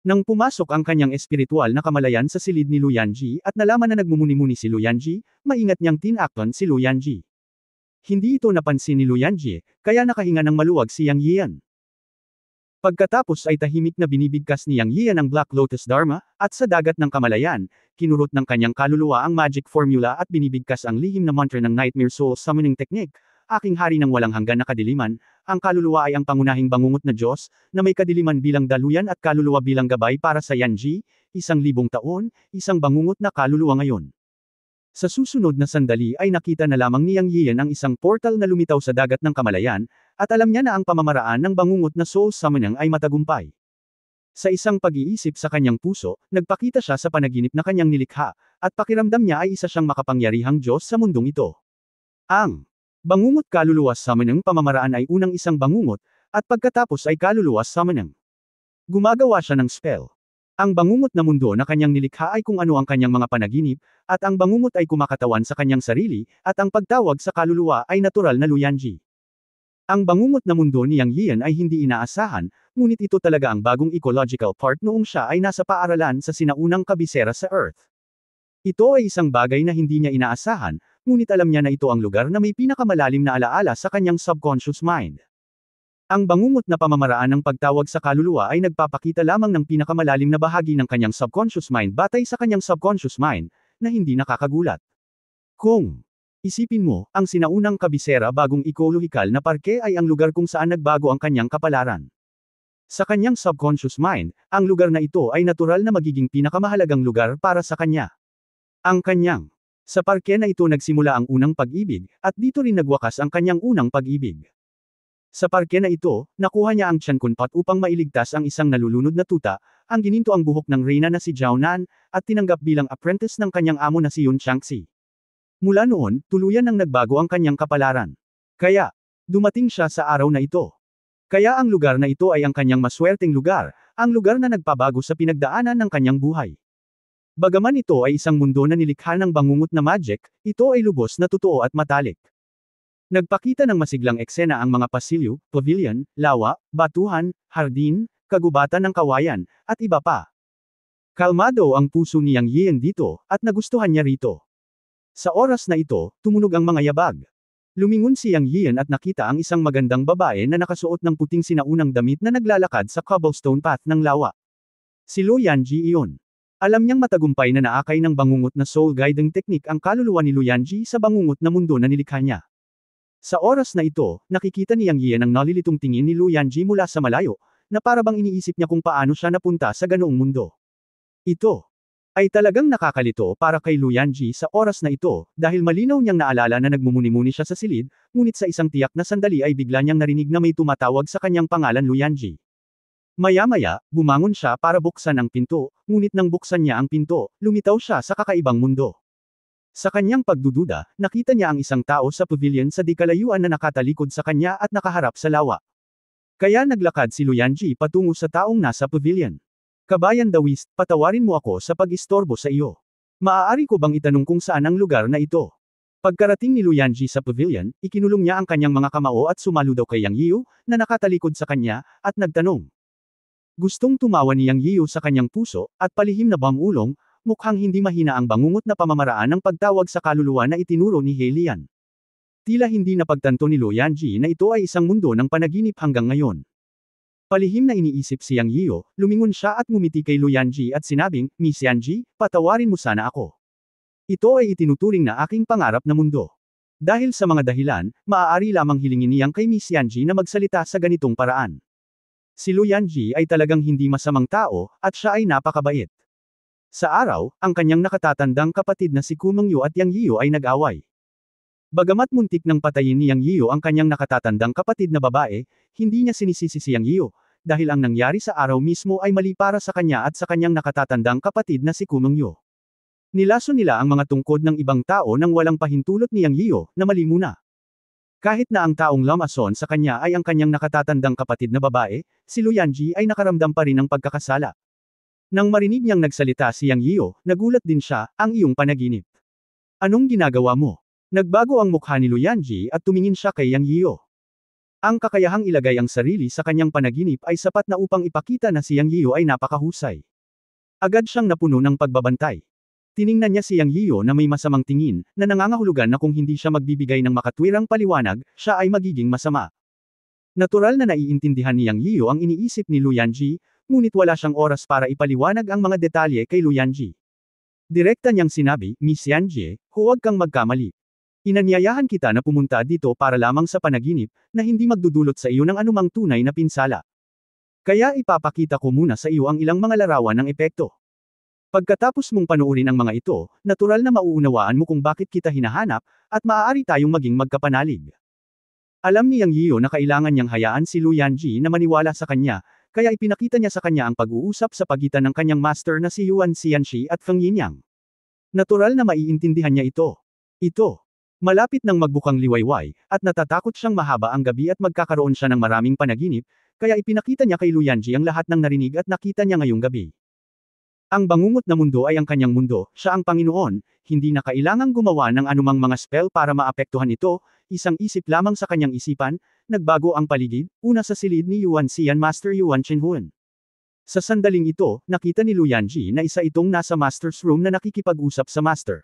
Nang pumasok ang kanyang espiritual na kamalayan sa silid ni Lu Yanji at nalaman na nagmumuni-muni si Lu Yanji, maingat niyang tinakpan si Lu Yanji. Hindi ito napansin ni Lu Yanji, kaya nakahinga ng maluwag si Yang Yian. Pagkatapos ay tahimik na binibigkas ni Yang Yian ang Black Lotus Dharma, at sa dagat ng kamalayan, kinurot ng kanyang kaluluwa ang magic formula at binibigkas ang lihim na mantra ng Nightmare Soul Summoning Technique. Aking hari ng walang hanggan na kadiliman, ang kaluluwa ay ang pangunahing bangungot na Diyos, na may kadiliman bilang daluyan at kaluluwa bilang gabay para sa Yanji, 1,000 taon, isang bangungot na kaluluwa ngayon. Sa susunod na sandali ay nakita na lamang ni Yang Yian ang isang portal na lumitaw sa dagat ng kamalayan, at alam niya na ang pamamaraan ng bangungot na Soul Summoning ay matagumpay. Sa isang pag-iisip sa kanyang puso, nagpakita siya sa panaginip na kanyang nilikha, at pakiramdam niya ay isa siyang makapangyarihang Diyos sa mundong ito. Ang bangungot kaluluwa summoning pamamaraan ay unang isang bangungot, at pagkatapos ay kaluluwa summoning. Gumagawa siya ng spell. Ang bangungot na mundo na kanyang nilikha ay kung ano ang kanyang mga panaginip, at ang bangungot ay kumakatawan sa kanyang sarili, at ang pagtawag sa kaluluwa ay natural na Luyanji. Ang bangungot na mundo ni Yang Yian ay hindi inaasahan, ngunit ito talaga ang bagong ecological park noong siya ay nasa paaralan sa sinaunang kabisera sa Earth. Ito ay isang bagay na hindi niya inaasahan, ngunit alam niya na ito ang lugar na may pinakamalalim na alaala sa kanyang subconscious mind. Ang bangungot na pamamaraan ng pagtawag sa kaluluwa ay nagpapakita lamang ng pinakamalalim na bahagi ng kanyang subconscious mind batay sa kanyang subconscious mind, na hindi nakakagulat. Kung isipin mo, ang sinaunang kabisera bagong ekolohikal na parke ay ang lugar kung saan nagbago ang kanyang kapalaran. Sa kanyang subconscious mind, ang lugar na ito ay natural na magiging pinakamahalagang lugar para sa kanya. Ang kanyang sa parke na ito nagsimula ang unang pag-ibig, at dito rin nagwakas ang kanyang unang pag-ibig. Sa parke na ito, nakuha niya ang Tiankunpat upang mailigtas ang isang nalulunod na tuta, ang gininto ang buhok ng reyna na si Zhao Nan, at tinanggap bilang apprentice ng kanyang amo na si Yun Changxi. Mula noon, tuluyan nang nagbago ang kanyang kapalaran. Kaya, dumating siya sa araw na ito. Kaya ang lugar na ito ay ang kanyang maswerteng lugar, ang lugar na nagpabago sa pinagdaanan ng kanyang buhay. Bagaman ito ay isang mundo na nilikha ng bangungot na magic, ito ay lubos na totoo at matalik. Nagpakita ng masiglang eksena ang mga pasilyo, pavilion, lawa, batuhan, hardin, kagubatan ng kawayan, at iba pa. Kalmado ang puso ni Yang Yian dito, at nagustuhan niya rito. Sa oras na ito, tumunog ang mga yabag. Lumingon si Yang Yian at nakita ang isang magandang babae na nakasuot ng puting sinaunang damit na naglalakad sa cobblestone path ng lawa. Si Luyanji iyon. Alam niyang matagumpay na naakay ng bangungot na soul guiding technique ang kaluluwa ni Luyanji sa bangungot na mundo na nilikha niya. Sa oras na ito, nakikita ni Yang Yian ang nalilitong tingin ni Luyanji mula sa malayo, na parabang iniisip niya kung paano siya napunta sa ganoong mundo. Ito ay talagang nakakalito para kay Luyanji sa oras na ito, dahil malinaw niyang naalala na nagmumuni-muni siya sa silid, ngunit sa isang tiyak na sandali ay bigla niyang narinig na may tumatawag sa kanyang pangalan Luyanji. Maya-maya, bumangon siya para buksan ang pinto, ngunit nang buksan niya ang pinto, lumitaw siya sa kakaibang mundo. Sa kanyang pagdududa, nakita niya ang isang tao sa pavilion sa di kalayuan na nakatalikod sa kanya at nakaharap sa lawa. Kaya naglakad si Luyanji patungo sa taong nasa pavilion. Kabayan Dawis, patawarin mo ako sa pag-istorbo sa iyo. Maaari ko bang itanong kung saan ang lugar na ito? Pagkarating ni Luyanji sa pavilion, ikinulong niya ang kanyang mga kamao at sumalo daw kay Yang Yiu, na nakatalikod sa kanya, at nagtanong. Gustong tumawa ni Yang Yiu sa kanyang puso, at palihim na bamulong, mukhang hindi mahina ang bangungot na pamamaraan ng pagtawag sa kaluluwa na itinuro ni He Lian. Tila hindi napagtanto ni Luyanji na ito ay isang mundo ng panaginip hanggang ngayon. Palihim na iniisip si Yang Yiu, lumingon siya at ngumiti kay Luyanji at sinabing, Miss Yanji, patawarin mo sana ako. Ito ay itinuturing na aking pangarap na mundo. Dahil sa mga dahilan, maaari lamang hilingin niyang kay Miss Yanji na magsalita sa ganitong paraan. Si Luyanji ay talagang hindi masamang tao, at siya ay napakabait. Sa araw, ang kanyang nakatatandang kapatid na si Kumengyu at Yang Yiu ay nag-away. Bagamat muntik nang patayin ni Yang Yiu ang kanyang nakatatandang kapatid na babae, hindi niya sinisisi si Yang Yiu, dahil ang nangyari sa araw mismo ay mali para sa kanya at sa kanyang nakatatandang kapatid na si Kumengyu. Nilason nila ang mga tungkod ng ibang tao nang walang pahintulot ni Yang Yiu, na mali muna. Kahit na ang taong lumason sa kanya ay ang kanyang nakatatandang kapatid na babae, si Luyanji ay nakaramdam pa rin ng pagkakasala. Nang marinig niyang nagsalita si Yang Yiu, nagulat din siya, ang iyong panaginip. Anong ginagawa mo? Nagbago ang mukha ni Luyanji at tumingin siya kay Yang Yiu. Ang kakayahang ilagay ang sarili sa kanyang panaginip ay sapat na upang ipakita na si Yang Yiu ay napakahusay. Agad siyang napuno ng pagbabantay. Tiningnan niya si Yang Yiu na may masamang tingin, na nangangahulugan na kung hindi siya magbibigay ng makatwirang paliwanag, siya ay magiging masama. Natural na naiintindihan ni Yang Yiu ang iniisip ni Luyanji, ngunit wala siyang oras para ipaliwanag ang mga detalye kay Luyanji. Direkta niyang sinabi, Miss Yanji, huwag kang magkamali. Inanyayahan kita na pumunta dito para lamang sa panaginip, na hindi magdudulot sa iyo ng anumang tunay na pinsala. Kaya ipapakita ko muna sa iyo ang ilang mga larawan ng epekto. Pagkatapos mong panuorin ang mga ito, natural na mauunawaan mo kung bakit kita hinahanap, at maaari tayong maging magkapanalig. Alam ni Yang Yiu na kailangan niyang hayaan si Luyanji na maniwala sa kanya, kaya ipinakita niya sa kanya ang pag-uusap sa pagitan ng kanyang master na si Yuan Xianxi at Feng Yinyang. Natural na maiintindihan niya ito. Malapit nang magbukang liwayway, at natatakot siyang mahaba ang gabi at magkakaroon siya ng maraming panaginip, kaya ipinakita niya kay Luyanji ang lahat ng narinig at nakita niya ngayong gabi. Ang bangungot na mundo ay ang kanyang mundo, siya ang Panginoon, hindi na kailangang gumawa ng anumang mga spell para maapektuhan ito, isang isip lamang sa kanyang isipan, nagbago ang paligid, una sa silid ni Yuan Xian Master Yuan Chenhuan. Sa sandaling ito, nakita ni Luyanji na isa itong nasa master's room na nakikipag-usap sa master.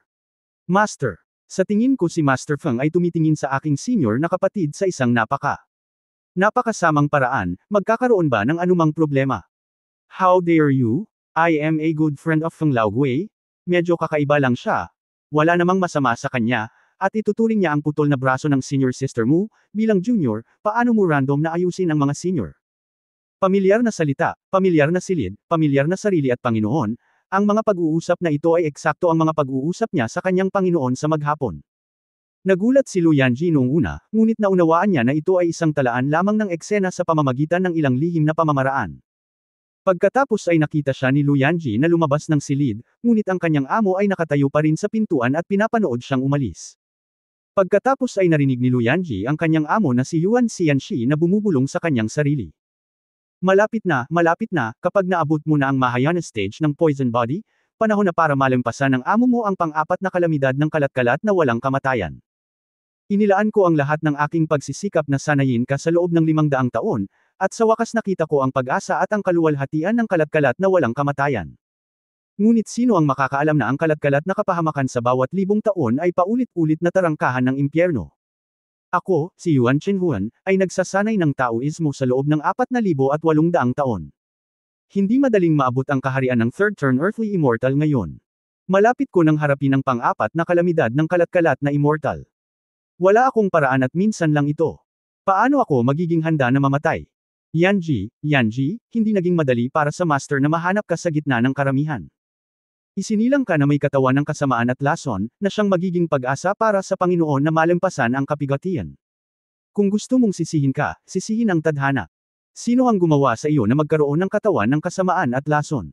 Master. Sa tingin ko si Master Feng ay tumitingin sa aking senior na kapatid sa isang napakasamang paraan, magkakaroon ba ng anumang problema? How dare you? I am a good friend of Feng Laogui. Medyo kakaiba lang siya. Wala namang masama sa kanya, at ituturing niya ang putol na braso ng senior sister mo, bilang junior, paano mo random na ayusin ang mga senior? Pamilyar na salita, pamilyar na silid, pamilyar na sarili at Panginoon. Ang mga pag-uusap na ito ay eksakto ang mga pag-uusap niya sa kanyang Panginoon sa maghapon. Nagulat si Luyanji noong una, ngunit naunawaan niya na ito ay isang talaan lamang ng eksena sa pamamagitan ng ilang lihim na pamamaraan. Pagkatapos ay nakita siya ni Luyanji na lumabas ng silid, ngunit ang kanyang amo ay nakatayo pa rin sa pintuan at pinapanood siyang umalis. Pagkatapos ay narinig ni Luyanji ang kanyang amo na si Yuan Xianxi na bumubulong sa kanyang sarili. Malapit na, kapag naabot mo na ang Mahayana stage ng Poison Body, panahon na para malampasan ng amo mo ang pang-apat na kalamidad ng kalat-kalat na walang kamatayan. Inilaan ko ang lahat ng aking pagsisikap na sanayin ka sa loob ng 500 taon, at sa wakas nakita ko ang pag-asa at ang kaluwalhatian ng kalat-kalat na walang kamatayan. Ngunit sino ang makakaalam na ang kalat-kalat na kapahamakan sa bawat 1,000 taon ay paulit-ulit na tarangkahan ng impyerno? Ako, si Yuan Chenhuan, ay nagsasanay ng Taoismo sa loob ng 4,800 taon. Hindi madaling maabot ang kaharian ng Third Turn Earthly Immortal ngayon. Malapit ko nang harapin ang pang-apat na kalamidad ng kalat-kalat na immortal. Wala akong paraan at minsan lang ito. Paano ako magiging handa na mamatay? Yanji, hindi naging madali para sa master na mahanap ka sa gitna ng karamihan. Isinilang ka na may katawan ng kasamaan at lason, na siyang magiging pag-asa para sa Panginoon na malampasan ang kapigatian. Kung gusto mong sisihin ka, sisihin ang tadhana. Sino ang gumawa sa iyo na magkaroon ng katawan ng kasamaan at lason?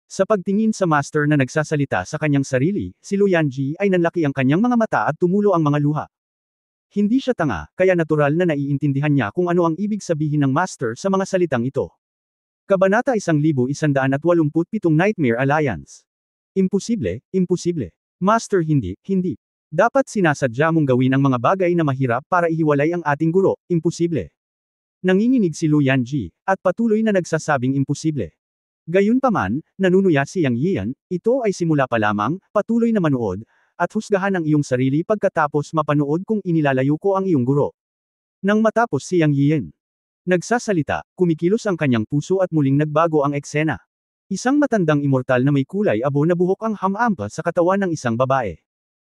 Sa pagtingin sa master na nagsasalita sa kanyang sarili, si Luyanji ay nanlaki ang kanyang mga mata at tumulo ang mga luha. Hindi siya tanga, kaya natural na naiintindihan niya kung ano ang ibig sabihin ng master sa mga salitang ito. Kabanata 1187 Nightmare Alliance. Imposible. Master hindi. Dapat sinasadya mong gawin ang mga bagay na mahirap para ihiwalay ang ating guro, imposible. Nanginginig si Luyanji, at patuloy na nagsasabing imposible. Gayunpaman, nanunuya si Yang Yian, ito ay simula pa lamang, patuloy na manood, at husgahan ang iyong sarili pagkatapos mapanood kung inilalayo ko ang iyong guro. Nang matapos si Yang Yian nagsasalita, kumikilos ang kanyang puso at muling nagbago ang eksena. Isang matandang immortal na may kulay abo na buhok ang hamampa sa katawan ng isang babae.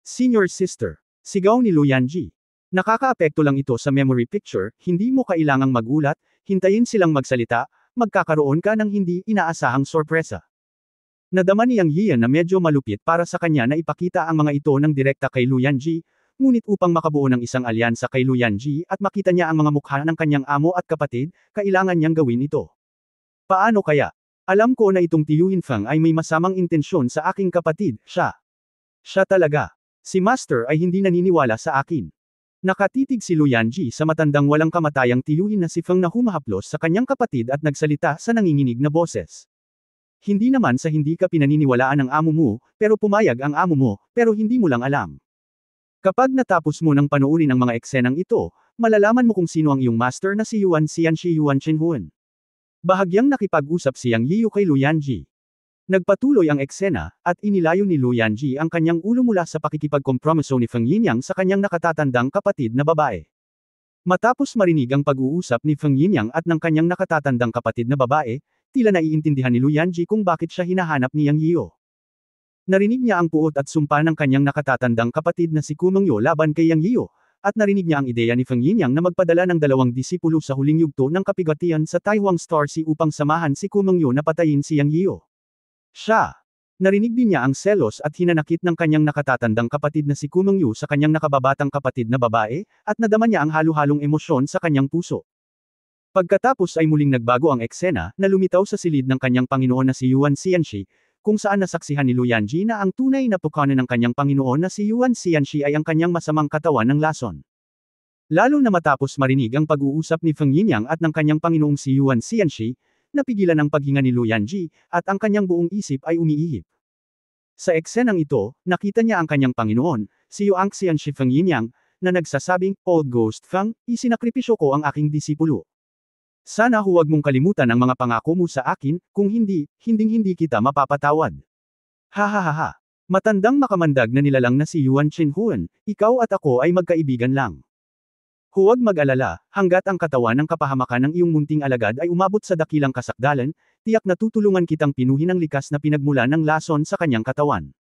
Senior sister. Sigaw ni Luyanji. Nakakaapekto lang ito sa memory picture, hindi mo kailangang magulat, hintayin silang magsalita, magkakaroon ka ng hindi inaasahang sorpresa. Nadama ni Yang Yian na medyo malupit para sa kanya na ipakita ang mga ito ng direkta kay Luyanji, ngunit upang makabuo ng isang alyansa kay Luyanji at makita niya ang mga mukha ng kanyang amo at kapatid, kailangan niyang gawin ito. Paano kaya? Alam ko na itong Tiyuhin Feng ay may masamang intensyon sa aking kapatid, siya. Siya talaga. Si Master ay hindi naniniwala sa akin. Nakatitig si Luyanji sa matandang walang kamatayang tiyuhin na si Feng na humahaplos sa kanyang kapatid at nagsalita sa nanginginig na boses. Hindi naman sa hindi ka pinaniniwalaan ng amo mo, pero pumayag ang amo mo, pero hindi mo lang alam. Kapag natapos mo ng panoorin ang mga eksenang ito, malalaman mo kung sino ang iyong master na si Yuan Xianxi Yuan Chenhuan. Bahagyang nakipag-usap si Yang Yiu kay Luyanji. Nagpatuloy ang eksena, at inilayo ni Luyanji ang kanyang ulo mula sa pakikipagkompromiso ni Feng Yinyang sa kanyang nakatatandang kapatid na babae. Matapos marinig ang pag-uusap ni Feng Yinyang at ng kanyang nakatatandang kapatid na babae, tila naiintindihan ni Luyanji kung bakit siya hinahanap ni Yang Yiu. Narinig niya ang puot at sumpa ng kanyang nakatatandang kapatid na si Kumengyo laban kay Yang Yiu, at narinig niya ang ideya ni Feng Yinyang na magpadala ng 2 disipulo sa huling yugto ng kapigatian sa Taihuang Star Sea upang samahan si Kumengyo na patayin si Yang Yiu. Siya. Narinig din niya ang selos at hinanakit ng kanyang nakatatandang kapatid na si Kumengyo sa kanyang nakababatang kapatid na babae, at nadama niya ang halo-halong emosyon sa kanyang puso. Pagkatapos ay muling nagbago ang eksena, na lumitaw sa silid ng kanyang Panginoon na si Yuan Xianxi, kung saan nasaksihan ni Luyanji na ang tunay na pukano ng kanyang Panginoon na si Yuan Xianxi ay ang kanyang masamang katawan ng lason. Lalo na matapos marinig ang pag-uusap ni Feng Yinyang at ng kanyang Panginoong si Yuan Xianxi, napigilan ang paghinga ni Luyanji, at ang kanyang buong isip ay umiihip. Sa eksenang ito, nakita niya ang kanyang Panginoon, si Yuan Xianxi Feng Yinyang, na nagsasabing, "Old Ghost Feng, isinakripisyo ko ang aking disipulo. Sana huwag mong kalimutan ang mga pangako mo sa akin, kung hindi, hinding-hindi kita mapapatawad." Hahaha. Matandang makamandag na nilalang na si Yuan Chenhuan, ikaw at ako ay magkaibigan lang. Huwag mag-alala, hanggat ang katawan ng kapahamakan ng iyong munting alagad ay umabot sa dakilang kasakdalan, tiyak na tutulungan kitang pinuhin ang likas na pinagmula ng lason sa kanyang katawan.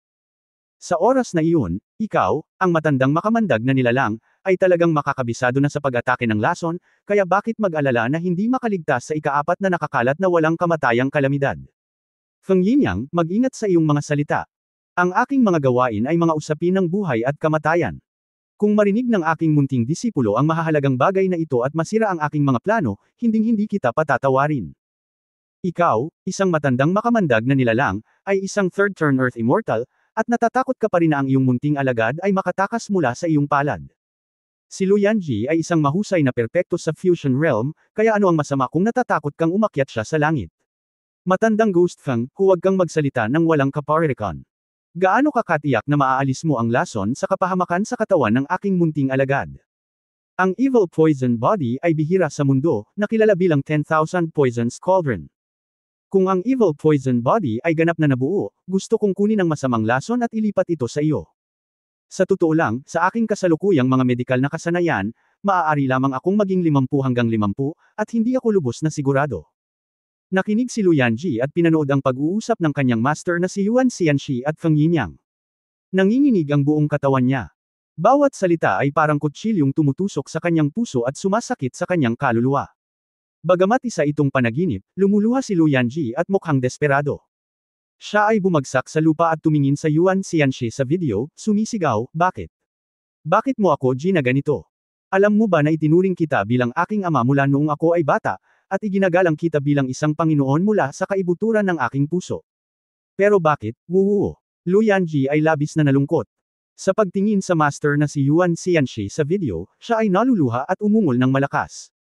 Sa oras na iyon, ikaw, ang matandang makamandag na nilalang, ay talagang makakabisado na sa pag-atake ng lason, kaya bakit mag-alala na hindi makaligtas sa ikaapat na nakakalat na walang kamatayang kalamidad? Feng Yinyang, mag-ingat sa iyong mga salita. Ang aking mga gawain ay mga usapin ng buhay at kamatayan. Kung marinig ng aking munting disipulo ang mahahalagang bagay na ito at masira ang aking mga plano, hinding-hindi kita patatawarin. Ikaw, isang matandang makamandag na nilalang, ay isang third-turn Earth Immortal, at natatakot ka pa rin na ang iyong munting alagad ay makatakas mula sa iyong palad. Si Luyanji ay isang mahusay na perpekto sa Fusion Realm, kaya ano ang masama kung natatakot kang umakyat siya sa langit? Matandang Ghost Feng, huwag kang magsalita ng walang kaparirikon. Gaano ka katiyak na maaalis mo ang lason sa kapahamakan sa katawan ng aking munting alagad? Ang Evil Poison Body ay bihira sa mundo, na kilala bilang 10,000 Poisons Cauldron. Kung ang Evil Poison Body ay ganap na nabuo, gusto kong kunin ang masamang lason at ilipat ito sa iyo. Sa totoo lang, sa aking kasalukuyang mga medikal na kasanayan, maaari lamang akong maging 50 hanggang 50, at hindi ako lubos na sigurado. Nakinig si Luyanji at pinanood ang pag-uusap ng kanyang master na si Yuan Xianxi at Feng Yinyang. Nanginginig ang buong katawan niya. Bawat salita ay parang kutsilyong tumutusok sa kanyang puso at sumasakit sa kanyang kaluluwa. Bagamat isa itong panaginip, lumuluha si Luyanji at mukhang desperado. Siya ay bumagsak sa lupa at tumingin sa Yuan Xianxi sa video, sumisigaw, "Bakit? Bakit mo ako ginaganito? Alam mo ba na itinuring kita bilang aking ama mula noong ako ay bata, at iginagalang kita bilang isang Panginoon mula sa kaibuturan ng aking puso? Pero bakit, wuwuo?" Luyanji ay labis na nalungkot. Sa pagtingin sa master na si Yuan Xianxi sa video, siya ay naluluha at umungol ng malakas.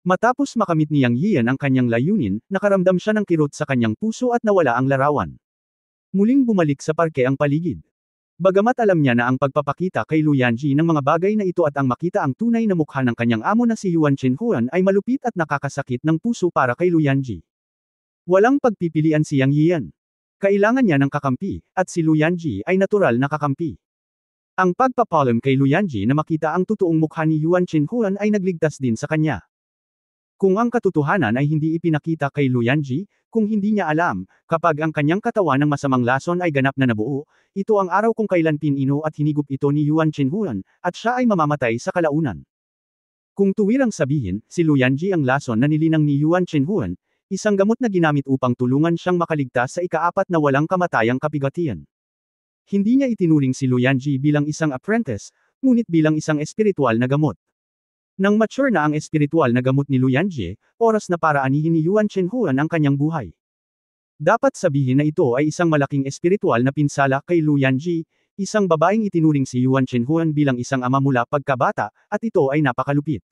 Matapos makamit ni Yang Yian ang kanyang layunin, nakaramdam siya ng kirot sa kanyang puso at nawala ang larawan. Muling bumalik sa parke ang paligid. Bagamat alam niya na ang pagpapakita kay Luyanji ng mga bagay na ito at ang makita ang tunay na mukha ng kanyang amo na si Yuan Chenhuan ay malupit at nakakasakit ng puso para kay Luyanji. Walang pagpipilian si Yang Yian. Kailangan niya ng kakampi, at si Luyanji ay natural na kakampi. Ang pagpapalam kay Luyanji na makita ang totoong mukha ni Yuan Chenhuan ay nagligtas din sa kanya. Kung ang katotohanan ay hindi ipinakita kay Luyanji, kung hindi niya alam, kapag ang kanyang katawan ng masamang lason ay ganap na nabuo, ito ang araw kung kailan pinino at hinigup ito ni Yuan Chenhuan, at siya ay mamamatay sa kalaunan. Kung tuwirang sabihin, si Luyanji ang lason na nilinang ni Yuan Chenhuan, isang gamot na ginamit upang tulungan siyang makaligtas sa ikaapat na walang kamatayang kapigatian. Hindi niya itinuring si Luyanji bilang isang apprentice, ngunit bilang isang espiritual na gamot. Nang mature na ang espiritual na gamot ni Luyanji, oras na para anihin ni Yuan Chenhuan ang kanyang buhay. Dapat sabihin na ito ay isang malaking espiritual na pinsala kay Luyanji, isang babaeng itinuring si Yuan Chenhuan bilang isang ama mula pagkabata, at ito ay napakalupit.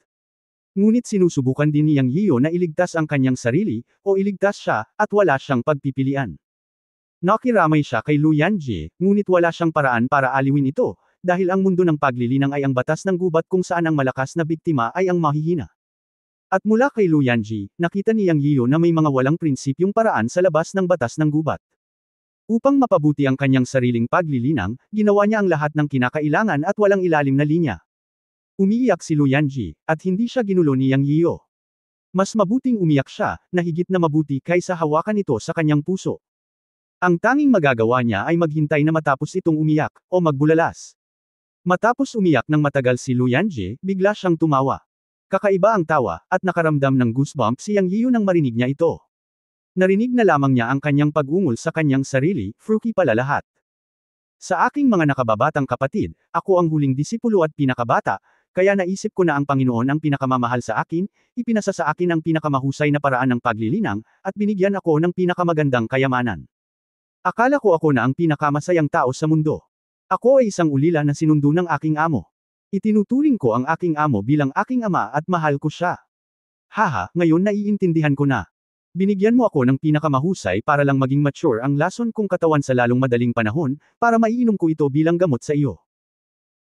Ngunit sinusubukan din ni Yang Yiyo na iligtas ang kanyang sarili, o iligtas siya, at wala siyang pagpipilian. Nakiramay siya kay Luyanji, ngunit wala siyang paraan para aliwin ito, dahil ang mundo ng paglilinang ay ang batas ng gubat kung saan ang malakas na biktima ay ang mahihina. At mula kay Luyanji, nakita ni Yang Yiyo na may mga walang prinsipyong paraan sa labas ng batas ng gubat. Upang mapabuti ang kanyang sariling paglilinang, ginawa niya ang lahat ng kinakailangan at walang ilalim na linya. Umiiyak si Luyanji, at hindi siya ginulo ni Yang Yiyo. Mas mabuting umiyak siya, na higit na mabuti kaysa hawakan ito sa kanyang puso. Ang tanging magagawa niya ay maghintay na matapos itong umiyak, o magbulalas. Matapos umiyak ng matagal si Luyanji, bigla siyang tumawa. Kakaiba ang tawa, at nakaramdam ng goosebumps si Yang Yiyo nang marinig niya ito. Narinig na lamang niya ang kanyang pag-ungol sa kanyang sarili, "Fruki pala lahat. Sa aking mga nakababatang kapatid, ako ang huling disipulo at pinakabata, kaya naisip ko na ang Panginoon ang pinakamamahal sa akin, ipinasa sa akin ang pinakamahusay na paraan ng paglilinang, at binigyan ako ng pinakamagandang kayamanan. Akala ko ako na ang pinakamasayang tao sa mundo. Ako ay isang ulila na sinundo ng aking amo. Itinuturing ko ang aking amo bilang aking ama at mahal ko siya. Haha, ngayon naiintindihan ko na. Binigyan mo ako ng pinakamahusay para lang maging mature ang lason kong katawan sa lalong madaling panahon, para maiinom ko ito bilang gamot sa iyo.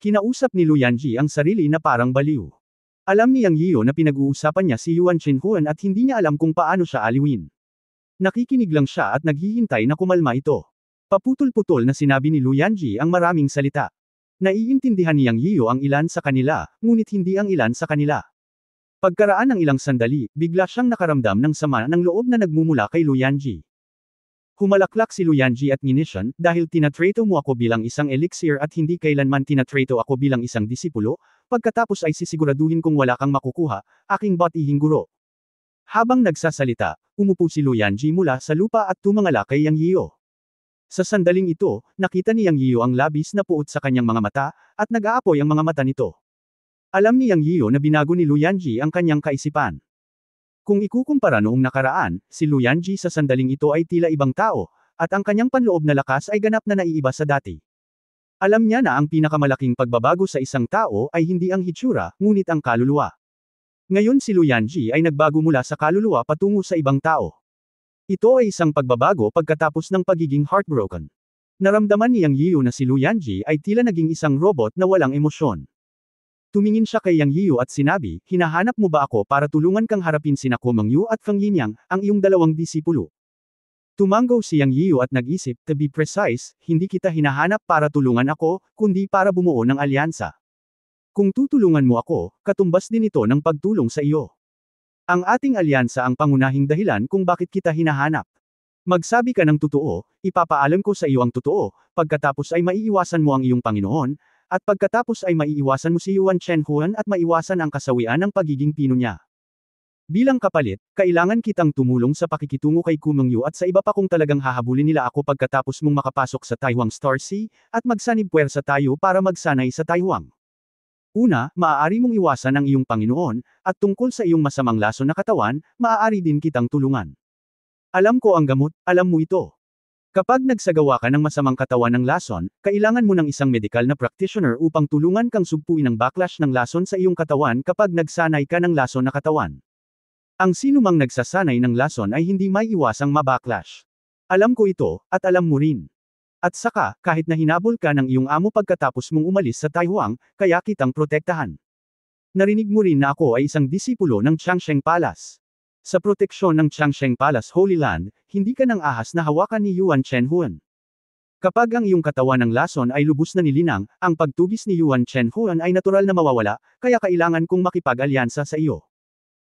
Kinausap ni Luyanji ang sarili na parang baliw. Alam ni Yang Yiyo na pinag-uusapan niya si Yuan Chenhuan at hindi niya alam kung paano siya aliwin. Nakikinig lang siya at naghihintay na kumalma ito. Paputol-putol na sinabi ni Luyanji ang maraming salita. Naiintindihan ni Yang Yiyo ang ilan sa kanila, ngunit hindi ang ilan sa kanila. Pagkaraan ng ilang sandali, bigla siyang nakaramdam ng sama ng loob na nagmumula kay Luyanji. Humalaklak si Luyanji at nginisyan, dahil tinatrato mo ako bilang isang elixir at hindi kailanman tinatrato ako bilang isang disipulo, pagkatapos ay sisiguraduhin kong wala kang makukuha, aking batihing guro. Habang nagsasalita, umupo si Luyanji mula sa lupa at tumangala kay Yang Yiyo. Sa sandaling ito, nakita ni Yang Yiyo ang labis na puot sa kanyang mga mata, at nag-aapoy ang mga mata nito. Alam ni Yang Yiyo na binago ni Luyanji ang kanyang kaisipan. Kung ikukumpara noong nakaraan, si Luyanji sa sandaling ito ay tila ibang tao, at ang kanyang panloob na lakas ay ganap na naiiba sa dati. Alam niya na ang pinakamalaking pagbabago sa isang tao ay hindi ang hitsura, ngunit ang kaluluwa. Ngayon si Luyanji ay nagbago mula sa kaluluwa patungo sa ibang tao. Ito ay isang pagbabago pagkatapos ng pagiging heartbroken. Naramdaman ni Yang Yiyo na si Luyanji ay tila naging isang robot na walang emosyon. Tumingin siya kay Yang Yiyo at sinabi, hinahanap mo ba ako para tulungan kang harapin sina Ko Mangyu at Fang Yinyang, ang iyong dalawang disipulo? Tumanggaw si Yang Yiyo at nag-isip, to be precise, hindi kita hinahanap para tulungan ako, kundi para bumuo ng alyansa. Kung tutulungan mo ako, katumbas din ito ng pagtulong sa iyo. Ang ating alyansa ang pangunahing dahilan kung bakit kita hinahanap. Magsabi ka ng totoo, ipapaalam ko sa iyo ang totoo, pagkatapos ay maiiwasan mo ang iyong Panginoon, at pagkatapos ay maiiwasan mo si Yuan Chenhuan at maiwasan ang kasawian ng pagiging pino niya. Bilang kapalit, kailangan kitang tumulong sa pakikitungo kay Ko Mangyu at sa iba pa kung talagang hahabulin nila ako pagkatapos mong makapasok sa Taiwan Star Sea, at magsanib puwersa tayo para magsanay sa Taiwan. Una, maaari mong iwasan ang iyong Panginoon, at tungkol sa iyong masamang lason na katawan, maaari din kitang tulungan. Alam ko ang gamot, alam mo ito. Kapag nagsagawa ka ng masamang katawan ng lason, kailangan mo ng isang medical na practitioner upang tulungan kang sugpuin ang backlash ng lason sa iyong katawan kapag nagsanay ka ng lason na katawan. Ang sinumang nagsasanay ng lason ay hindi may iwasang mabacklash. Alam ko ito, at alam mo rin. At saka, kahit na hinabol ka ng iyong amo pagkatapos mong umalis sa Taiwan, kaya kitang protektahan. Narinig mo rin na ako ay isang disipulo ng Changsheng Palace. Sa proteksyon ng Changsheng Palace Holy Land, hindi ka nang ahas na hawakan ni Yuan Chenhuan. Kapag ang iyong katawan ng lason ay lubos na nilinang, ang pagtugis ni Yuan Chenhuan ay natural na mawawala, kaya kailangan kong makipag-alyansa sa iyo.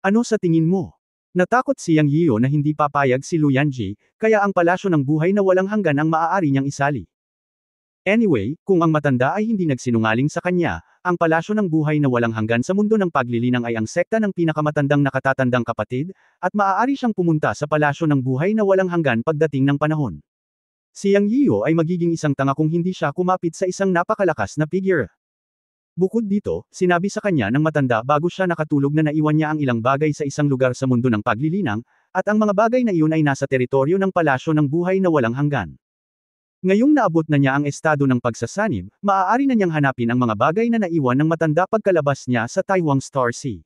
Ano sa tingin mo? Natakot si Yang Yiyo na hindi papayag si Luyanji, kaya ang palasyo ng buhay na walang hanggan ang maaari niyang isali. Anyway, kung ang matanda ay hindi nagsinungaling sa kanya, ang palasyo ng buhay na walang hanggan sa mundo ng paglilinang ay ang sekta ng pinakamatandang nakatatandang kapatid, at maaari siyang pumunta sa palasyo ng buhay na walang hanggan pagdating ng panahon. Si Yang Yiyo ay magiging isang tanga kung hindi siya kumapit sa isang napakalakas na figure. Bukod dito, sinabi sa kanya ng matanda bago siya nakatulog na naiwan niya ang ilang bagay sa isang lugar sa mundo ng paglilinang, at ang mga bagay na iyon ay nasa teritoryo ng palasyo ng buhay na walang hanggan. Ngayong naabot na niya ang estado ng pagsasanib, maaari na niyang hanapin ang mga bagay na naiwan ng matanda pagkalabas niya sa Taiwan Star Sea.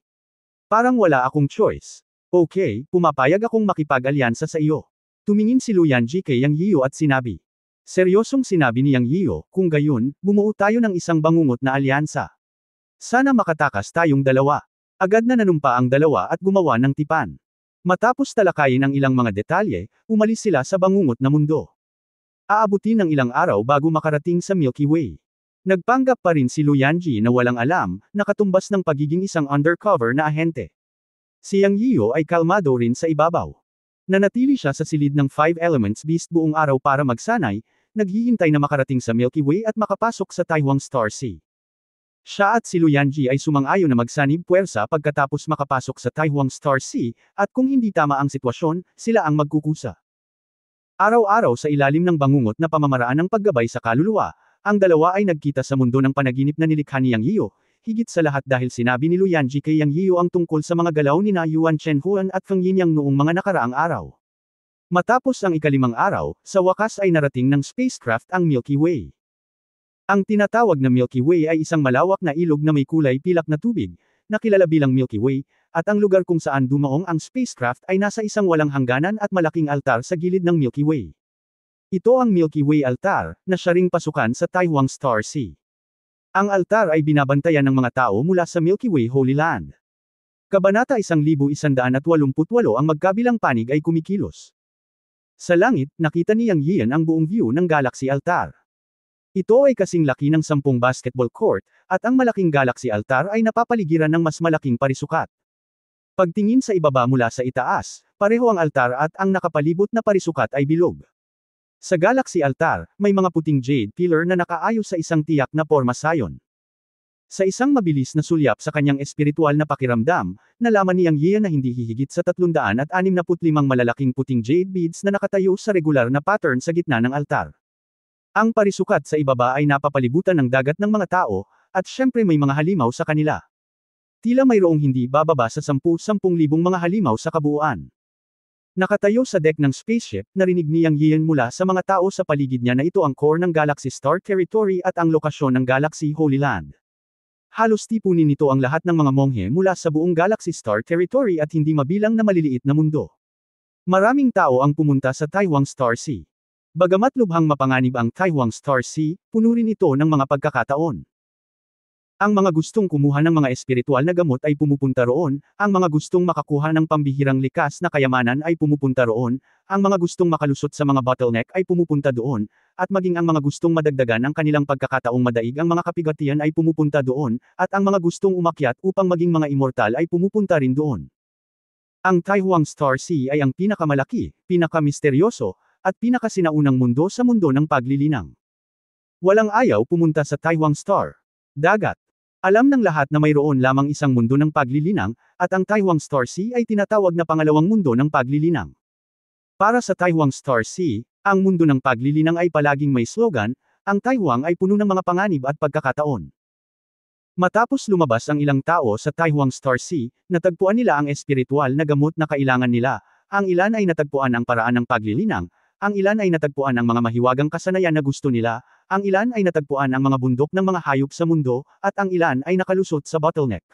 Parang wala akong choice. Okay, pumapayag akong makipag-alyansa sa iyo. Tumingin si Luyanji kay Yang Yiyo at sinabi. Seryosong sinabi ni Yang Yiyo, kung gayon, bumuo tayo ng isang bangungot na alyansa. Sana makatakas tayong dalawa. Agad na nanumpa ang dalawa at gumawa ng tipan. Matapos talakayin ang ilang mga detalye, umalis sila sa bangungot na mundo. Aabutin ng ilang araw bago makarating sa Milky Way. Nagpanggap pa rin si Luyanji na walang alam, nakatumbas ng pagiging isang undercover na ahente. Si Yang Yiyo ay kalmado rin sa ibabaw. Nanatili siya sa silid ng Five Elements Beast buong araw para magsanay, naghihintay na makarating sa Milky Way at makapasok sa Taiwan Star Sea. Siya at si Luyanji ay sumang-ayon na magsanib puwersa pagkatapos makapasok sa Taiwan Star Sea, at kung hindi tama ang sitwasyon, sila ang magkukusa. Araw-araw sa ilalim ng bangungot na pamamaraan ng paggabay sa kaluluwa, ang dalawa ay nagkita sa mundo ng panaginip na nilikha ni Yang Yiyo, higit sa lahat dahil sinabi ni Luyanji kay Yang Yiyu ang tungkol sa mga galaw ni na Yuan Chenhuan at Feng Yinyang noong mga nakaraang araw. Matapos ang ikalimang araw, sa wakas ay narating ng spacecraft ang Milky Way. Ang tinatawag na Milky Way ay isang malawak na ilog na may kulay pilak na tubig, na kilala bilang Milky Way, at ang lugar kung saan dumaong ang spacecraft ay nasa isang walang hangganan at malaking altar sa gilid ng Milky Way. Ito ang Milky Way Altar, na siya ring pasukan sa Taiwan Star Sea. Ang altar ay binabantayan ng mga tao mula sa Milky Way Holy Land. Kabanata 1188 ang magkabilang panig ay kumikilos. Sa langit, nakita ni Yang Yian ang buong view ng Galaxy Altar. Ito ay kasing laki ng 10 basketball court, at ang malaking Galaxy Altar ay napapaligiran ng mas malaking parisukat. Pagtingin sa ibaba mula sa itaas, pareho ang altar at ang nakapalibot na parisukat ay bilog. Sa Galaxy Altar, may mga puting jade pillar na nakaayos sa isang tiyak na porma sayon. Sa isang mabilis na sulyap sa kanyang espiritual na pakiramdam, nalaman ni Yang Yian na hindi hihigit sa 365 malalaking puting jade beads na nakatayo sa regular na pattern sa gitna ng altar. Ang parisukat sa ibaba ay napapalibutan ng dagat ng mga tao, at syempre may mga halimaw sa kanila. Tila mayroong hindi bababa sa 10,000 mga halimaw sa kabuuan. Nakatayo sa deck ng spaceship, narinig ni Yang Yian mula sa mga tao sa paligid niya na ito ang core ng Galaxy Star Territory at ang lokasyon ng Galaxy Holy Land. Halos tipunin nito ang lahat ng mga monghe mula sa buong Galaxy Star Territory at hindi mabilang na maliliit na mundo. Maraming tao ang pumunta sa Taiwan Star Sea. Bagamat lubhang mapanganib ang Taiwan Star Sea, puno rin ito ng mga pagkakataon. Ang mga gustong kumuha ng mga espiritual na gamot ay pumupunta roon, ang mga gustong makakuha ng pambihirang likas na kayamanan ay pumupunta roon, ang mga gustong makalusot sa mga bottleneck ay pumupunta doon, at maging ang mga gustong madagdagan ang kanilang pagkakataong madaig ang mga kapigatian ay pumupunta doon, at ang mga gustong umakyat upang maging mga immortal ay pumupunta rin doon. Ang Taiwan Star Sea ay ang pinakamalaki, pinakamisteryoso, at pinakasinaunang mundo sa mundo ng paglilinang. Walang ayaw pumunta sa Taiwan Star Dagat. Alam ng lahat na mayroon lamang isang mundo ng paglilinang, at ang Taiwan Star Sea ay tinatawag na pangalawang mundo ng paglilinang. Para sa Taiwan Star Sea, ang mundo ng paglilinang ay palaging may slogan, ang Taiwan ay puno ng mga panganib at pagkakataon. Matapos lumabas ang ilang tao sa Taiwan Star Sea, natagpuan nila ang espiritual na gamot na kailangan nila, ang ilan ay natagpuan ang paraan ng paglilinang, ang ilan ay natagpuan ang mga mahiwagang kasanayan na gusto nila, ang ilan ay natagpuan ang mga bundok ng mga hayop sa mundo, at ang ilan ay nakalusot sa bottleneck.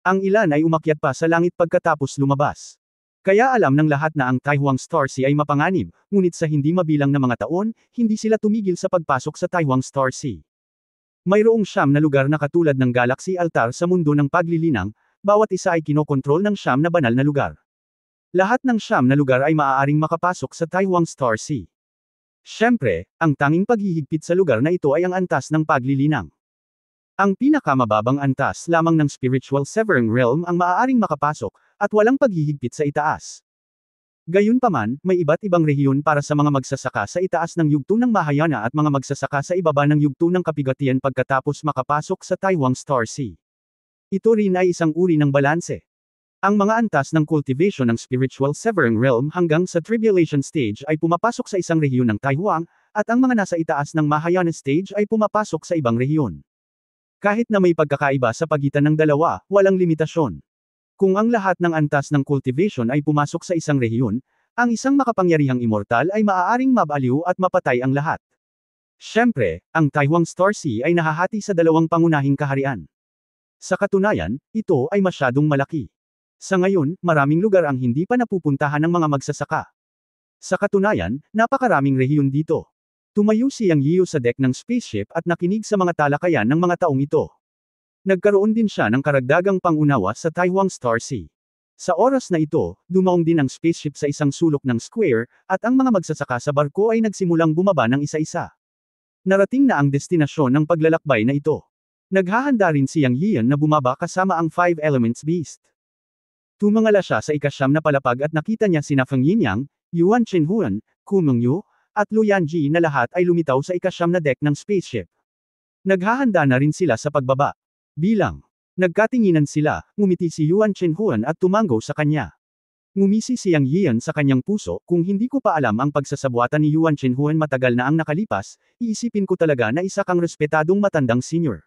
Ang ilan ay umakyat pa sa langit pagkatapos lumabas. Kaya alam ng lahat na ang Taiwan Star Sea ay mapanganib, ngunit sa hindi mabilang na mga taon, hindi sila tumigil sa pagpasok sa Taiwan Star Sea. Mayroong 9 na lugar na katulad ng Galaxy Altar sa mundo ng paglilinang, bawat isa ay kinokontrol ng 9 na banal na lugar. Lahat ng 9 na lugar ay maaaring makapasok sa Taiwan Star Sea. Siyempre, ang tanging paghihigpit sa lugar na ito ay ang antas ng paglilinang. Ang pinakamababang antas lamang ng Spiritual Severing Realm ang maaaring makapasok, at walang paghihigpit sa itaas. Gayunpaman, may iba't ibang rehiyon para sa mga magsasaka sa itaas ng yugto ng Mahayana at mga magsasaka sa ibaba ng yugto ng kapigatian pagkatapos makapasok sa Taiwan Star Sea. Ito rin ay isang uri ng balanse. Ang mga antas ng cultivation ng Spiritual Severing Realm hanggang sa Tribulation Stage ay pumapasok sa isang rehiyon ng Taiwan, at ang mga nasa itaas ng Mahayana Stage ay pumapasok sa ibang rehiyon. Kahit na may pagkakaiba sa pagitan ng dalawa, walang limitasyon. Kung ang lahat ng antas ng cultivation ay pumasok sa isang rehiyon, ang isang makapangyarihang immortal ay maaaring mabaliw at mapatay ang lahat. Siyempre, ang Taiwan Star Sea ay nahahati sa dalawang pangunahing kaharian. Sa katunayan, ito ay masyadong malaki. Sa ngayon, maraming lugar ang hindi pa napupuntahan ng mga magsasaka. Sa katunayan, napakaraming rehiyon dito. Tumayo si Yang Yiu sa deck ng spaceship at nakinig sa mga talakayan ng mga taong ito. Nagkaroon din siya ng karagdagang pangunawa sa Taiwan Star Sea. Sa oras na ito, dumaong din ang spaceship sa isang sulok ng square, at ang mga magsasaka sa barko ay nagsimulang bumaba ng isa-isa. Narating na ang destinasyon ng paglalakbay na ito. Naghahanda rin si Yang Yian na bumaba kasama ang 5 Elements Beast. Tumangala siya sa ika-9 na palapag at nakita niya sina Feng Yinyang, Yuan Chenhuan, Ku Mengyu, at Luyanji na lahat ay lumitaw sa ika-9 na deck ng spaceship. Naghahanda na rin sila sa pagbaba. Bilang nagkatinginan sila, ngumiti si Yuan Chenhuan at tumango sa kanya. Ngumisi si Yang Yian sa kanyang puso, kung hindi ko pa alam ang pagsasabuatan ni Yuan Chenhuan matagal na ang nakalipas, iisipin ko talaga na isa kang respetadong matandang senior.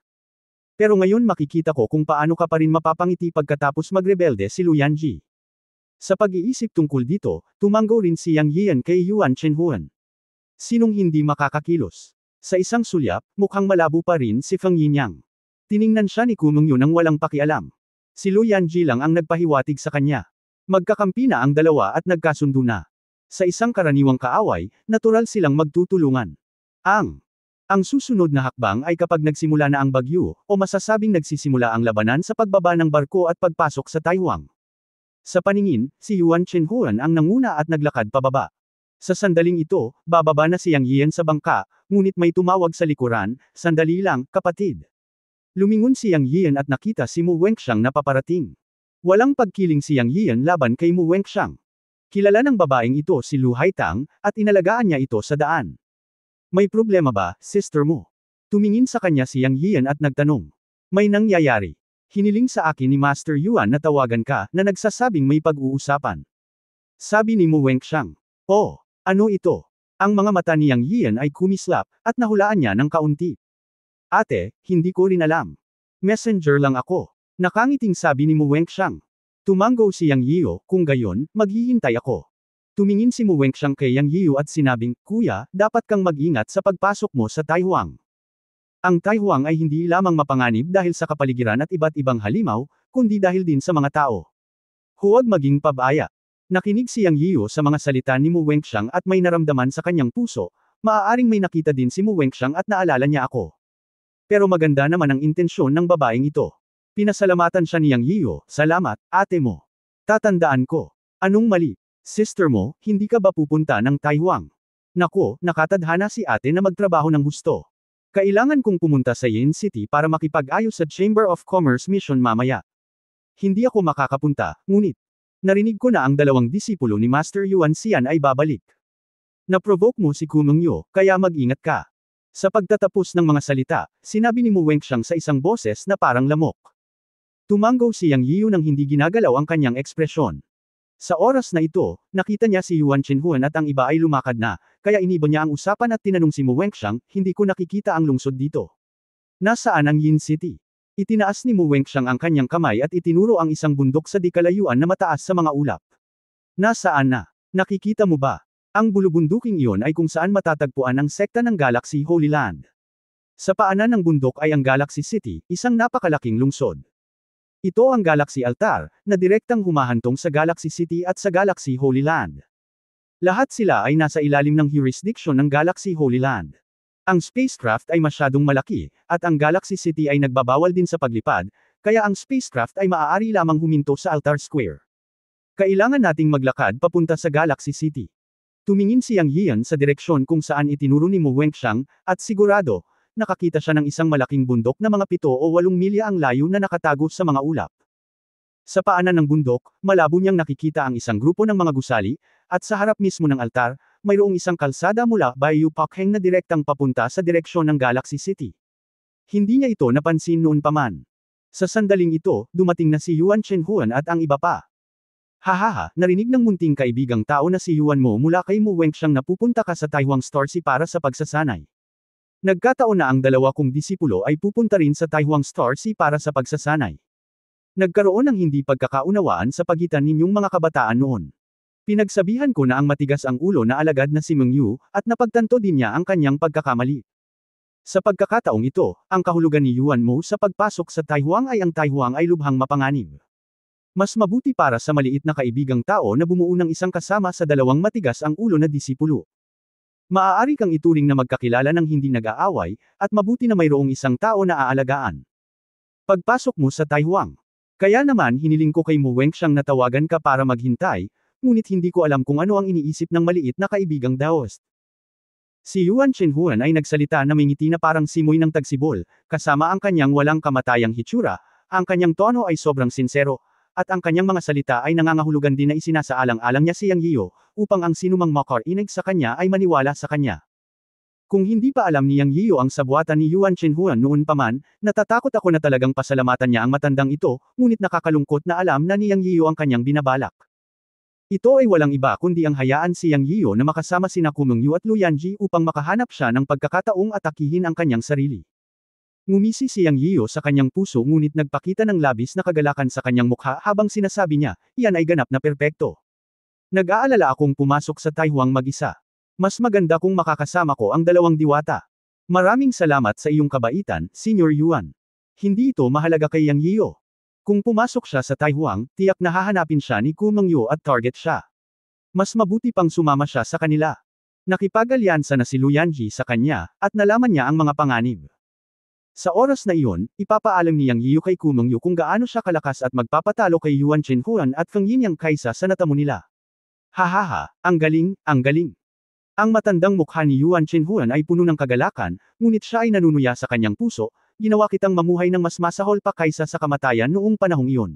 Pero ngayon makikita ko kung paano ka pa rin mapapangiti pagkatapos magrebelde si Lu Yanji. Sa pag-iisip tungkol dito, tumango rin si Yang Yian kay Yuan Chenhuan. Sinong hindi makakakilos? Sa isang sulyap, mukhang malabo pa rin si Feng Yinyang. Tiningnan siya ni Kumeng Yu nang walang pakialam. Si Lu Yanji lang ang nagpahiwatig sa kanya. Magkakampi na ang dalawa at nagkasundo na. Sa isang karaniwang kaaway, natural silang magtutulungan. Ang susunod na hakbang ay kapag nagsimula na ang bagyo, o masasabing nagsisimula ang labanan sa pagbaba ng barko at pagpasok sa Taiwan. Sa paningin, si Yuan Chenhuan ang nanguna at naglakad pababa. Sa sandaling ito, bababa na si Yang Yian sa bangka, ngunit may tumawag sa likuran, "Sandali lang, kapatid." Lumingon si Yang Yian at nakita si Mu Wenxiang na paparating. Walang pagkiling si Yang Yian laban kay Mu Wenxiang. Kilala ng babaeng ito si Lu Haitang, at inalagaan niya ito sa daan. "May problema ba, sister mo?" Tumingin sa kanya si Yang Yian at nagtanong. "May nangyayari. Hiniling sa akin ni Master Yuan na tawagan ka, na nagsasabing may pag-uusapan." Sabi ni Mu Wenxiang. "Oh, ano ito?" Ang mga mata ni Yang Yian ay kumislap, at nahulaan niya ng kaunti. "Ate, hindi ko rin alam. Messenger lang ako." Nakangiting sabi ni Mu Wenxiang. Tumango si Yang Yiu, "Kung gayon, maghihintay ako." Tumingin si Mu Wenxiang kay Yang Yiu at sinabing, "Kuya, dapat kang mag-ingat sa pagpasok mo sa Taiwan. Ang Taiwan ay hindi lamang mapanganib dahil sa kapaligiran at iba't ibang halimaw, kundi dahil din sa mga tao. Huwag maging pabaya." Nakinig si Yang Yiu sa mga salita ni Mu Wenxiang at may naramdaman sa kanyang puso, maaaring may nakita din si Mu Wenxiang at naalala niya ako. Pero maganda naman ang intensyon ng babaeng ito. Pinasalamatan siya ni Yang Yiu, "Salamat, ate mo. Tatandaan ko." "Anong mali? Sister mo, hindi ka ba pupunta ng Taiwan?" "Nako, nakatadhana si ate na magtrabaho ng husto. Kailangan kong pumunta sa Yin City para makipag-ayos sa Chamber of Commerce mission mamaya. Hindi ako makakapunta, ngunit narinig ko na ang dalawang disipulo ni Master Yuan Xian ay babalik. Na-provoke mo si Kumeng Yu, kaya mag-ingat ka." Sa pagtatapos ng mga salita, sinabi ni Mu Wenxiang sa isang boses na parang lamok. Tumango si Yang Yiu nang hindi ginagalaw ang kanyang ekspresyon. Sa oras na ito, nakita niya si Yuan Chenhuan at ang iba ay lumakad na, kaya iniba niya ang usapan at tinanong si Mu Wenxiang, "Hindi ko nakikita ang lungsod dito. Nasaan ang Yin City?" Itinaas ni Mu Wenxiang ang kanyang kamay at itinuro ang isang bundok sa di kalayuan na mataas sa mga ulap. "Nasaan na? Nakikita mo ba? Ang bulubunduking iyon ay kung saan matatagpuan ang sekta ng Galaxy Holy Land. Sa paanan ng bundok ay ang Galaxy City, isang napakalaking lungsod. Ito ang Galaxy Altar, na direktang humahantong sa Galaxy City at sa Galaxy Holy Land. Lahat sila ay nasa ilalim ng jurisdiction ng Galaxy Holy Land. Ang spacecraft ay masyadong malaki, at ang Galaxy City ay nagbabawal din sa paglipad, kaya ang spacecraft ay maaari lamang huminto sa Altar Square. Kailangan nating maglakad papunta sa Galaxy City." Tumingin si Yang Yian sa direksyon kung saan itinuro ni Mu Wenxiang, at sigurado, nakakita siya ng isang malaking bundok na mga 7 o 8 milya ang layo na nakatago sa mga ulap. Sa paanan ng bundok, malabo niyang nakikita ang isang grupo ng mga gusali, at sa harap mismo ng altar, mayroong isang kalsada mula Bayou Pakheng na direktang papunta sa direksyon ng Galaxy City. Hindi niya ito napansin noon pa man. Sa sandaling ito, dumating na si Yuan Chenhuan at ang iba pa. "Hahaha, narinig ng munting kaibigang tao na si Yuan mo mula kay Mu Wenxiang na pupunta ka sa Taiwan Star Sea para sa pagsasanay. Nagkataon na ang dalawa kong disipulo ay pupunta rin sa Taiwan Star Sea para sa pagsasanay. Nagkaroon ng hindi pagkakaunawaan sa pagitan ninyong mga kabataan noon. Pinagsabihan ko na ang matigas ang ulo na alagad na si Meng Yu, at napagtanto din niya ang kanyang pagkakamali. Sa pagkakataong ito, ang kahulugan ni Yuan Mo sa pagpasok sa Taiwan ay lubhang mapanganib. Mas mabuti para sa maliit na kaibigang tao na bumuo ng isang kasama sa dalawang matigas ang ulo na disipulo. Maaari kang ituring na magkakilala ng hindi nag-aaway, at mabuti na mayroong isang tao na aalagaan. Pagpasok mo sa Taiwan. Kaya naman hiniling ko kay Mu Wenxiang na tawagan ka para maghintay, ngunit hindi ko alam kung ano ang iniisip ng maliit na kaibigang Daoist." Si Yuan Chenhuan ay nagsalita na may ngiti na parang simoy ng tagsibol, kasama ang kanyang walang kamatayang hitsura, ang kanyang tono ay sobrang sinsero, at ang kanyang mga salita ay nangangahulugan din na isinasaalang-alang niya si Yang Yiu, upang ang sinumang makarinig sa kanya ay maniwala sa kanya. Kung hindi pa alam ni Yang Yiu ang sabuatan ni Yuan Chenhuan noon pa man, natatakot ako na talagang pasalamatan niya ang matandang ito, ngunit nakakalungkot na alam na ni Yang Yiu ang kanyang binabalak. Ito ay walang iba kundi ang hayaan si Yang Yiu na makasama sina Kumeng Yu at Lu Yanji upang makahanap siya ng pagkakataong atakihin ang kanyang sarili. Ngumisi si Yang Yiyo sa kanyang puso ngunit nagpakita ng labis na kagalakan sa kanyang mukha habang sinasabi niya, iyan ay ganap na perpekto. Nag-aalala akong pumasok sa Taiwan mag-isa. Mas maganda kung makakasama ko ang dalawang diwata. Maraming salamat sa iyong kabaitan, Senior Yuan. Hindi ito mahalaga kay Yang Yiyo. Kung pumasok siya sa Taiwan, tiyak na hahanapin siya ni Kumengyo at target siya. Mas mabuti pang sumama siya sa kanila. Nakipag-alyansa na si Lu Yanji sa kanya, at nalaman niya ang mga panganib. Sa oras na iyon, ipapaalam ni Yang Yiyo kay Kumengyo kung gaano siya kalakas at magpapatalo kay Yuan Chenhuan at Feng Yinyang kaysa sa natamo nila. Hahaha, ang galing, ang galing. Ang matandang mukha ni Yuan Chenhuan ay puno ng kagalakan, ngunit siya ay nanunuya sa kanyang puso, ginawa kitang mamuhay ng mas masahol pa kaysa sa kamatayan noong panahong iyon.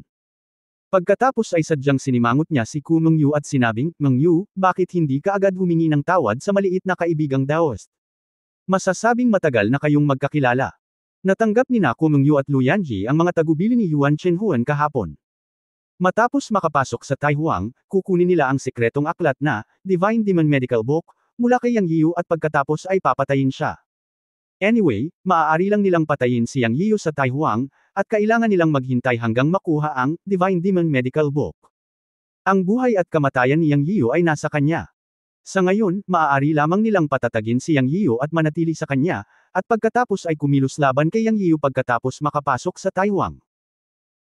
Pagkatapos ay sadyang sinimangot niya si Kumengyo at sinabing, Mengyu, bakit hindi ka agad humingi ng tawad sa maliit na kaibigang Daoist? Masasabing matagal na kayong magkakilala. Natanggap ni Kumengyo at Lu Yanji ang mga tagubili ni Yuan Chenhuan kahapon. Matapos makapasok sa Taiwan, kukunin nila ang sekretong aklat na Divine Demon Medical Book mula kay Yang Yiyo at pagkatapos ay papatayin siya. Anyway, maaari lang nilang patayin si Yang Yiyo sa Taiwan, at kailangan nilang maghintay hanggang makuha ang Divine Demon Medical Book. Ang buhay at kamatayan ni Yang Yiyo ay nasa kanya. Sa ngayon, maaari lamang nilang patatagin si Yang Yiyo at manatili sa kanya, at pagkatapos ay kumilos laban kay Yang Yiyo pagkatapos makapasok sa Taiwan.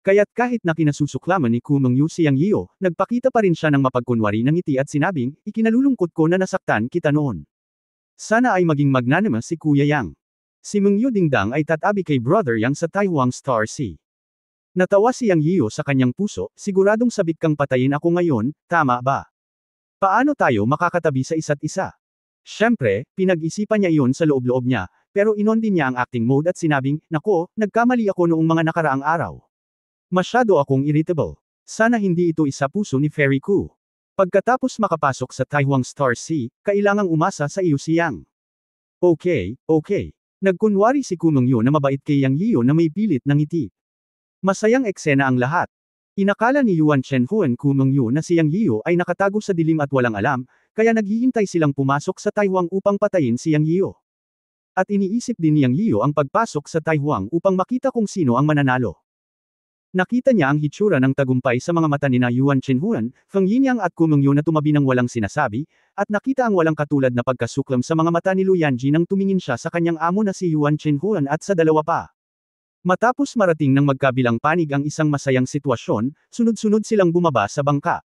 Kaya't kahit na kinasusuklaman ni Kumengyo si Yang Yiyo, nagpakita pa rin siya ng mapagkunwari ng ngiti at sinabing, ikinalulungkot ko na nasaktan kita noon. Sana ay maging magnanimous si Kuya Yang. Si Mengyu Dingdang ay tatabi kay Brother Yang sa Taiwan Star Sea. Natawa si Yang Yiyo sa kanyang puso, siguradong sabik kang patayin ako ngayon, tama ba? Paano tayo makakatabi sa isa't isa? Siyempre, pinag-isipan niya iyon sa loob-loob niya, pero inon din niya ang acting mode at sinabing, nako, nagkamali ako noong mga nakaraang araw. Masyado akong irritable. Sana hindi ito isa puso ni Fairy Ku. Pagkatapos makapasok sa Taiwan Star Sea, kailangang umasa sa iyo si Yang. Okay. Nagkunwari si Kumengyo na mabait kay Yang Yiyo na may pilit ng ngiti. Masayang eksena ang lahat. Inakala ni Yuan Chenhuan Kumengyo na si Yang Yiyo ay nakatago sa dilim at walang alam, kaya naghihintay silang pumasok sa Taiwan upang patayin si Yang Yiyo. At iniisip din ni Yang Yiyo ang pagpasok sa Taiwan upang makita kung sino ang mananalo. Nakita niya ang hitsura ng tagumpay sa mga mata ni Yuan Chenhuan, Feng Yinyang at Kumengyo na tumabi ng walang sinasabi, at nakita ang walang katulad na pagkasuklam sa mga mata ni Lu Yanji nang tumingin siya sa kanyang amo na si Yuan Chenhuan at sa dalawa pa. Matapos marating ng magkabilang panig ang isang masayang sitwasyon, sunod-sunod silang bumaba sa bangka.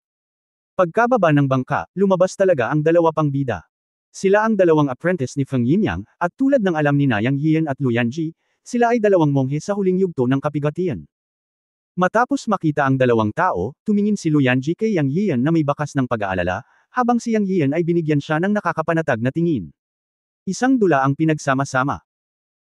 Pagkababa ng bangka, lumabas talaga ang dalawa pang bida. Sila ang dalawang apprentice ni Feng Yinyang, at tulad ng alam ni Yang Yiyan at Lu Yanji, sila ay dalawang monghe sa huling yugto ng kapigatian. Matapos makita ang dalawang tao, tumingin si Lu Yanji kay Yang Yiyan na may bakas ng pag-aalala, habang si Yang Yiyan ay binigyan siya ng nakakapanatag na tingin. Isang dula ang pinagsama-sama.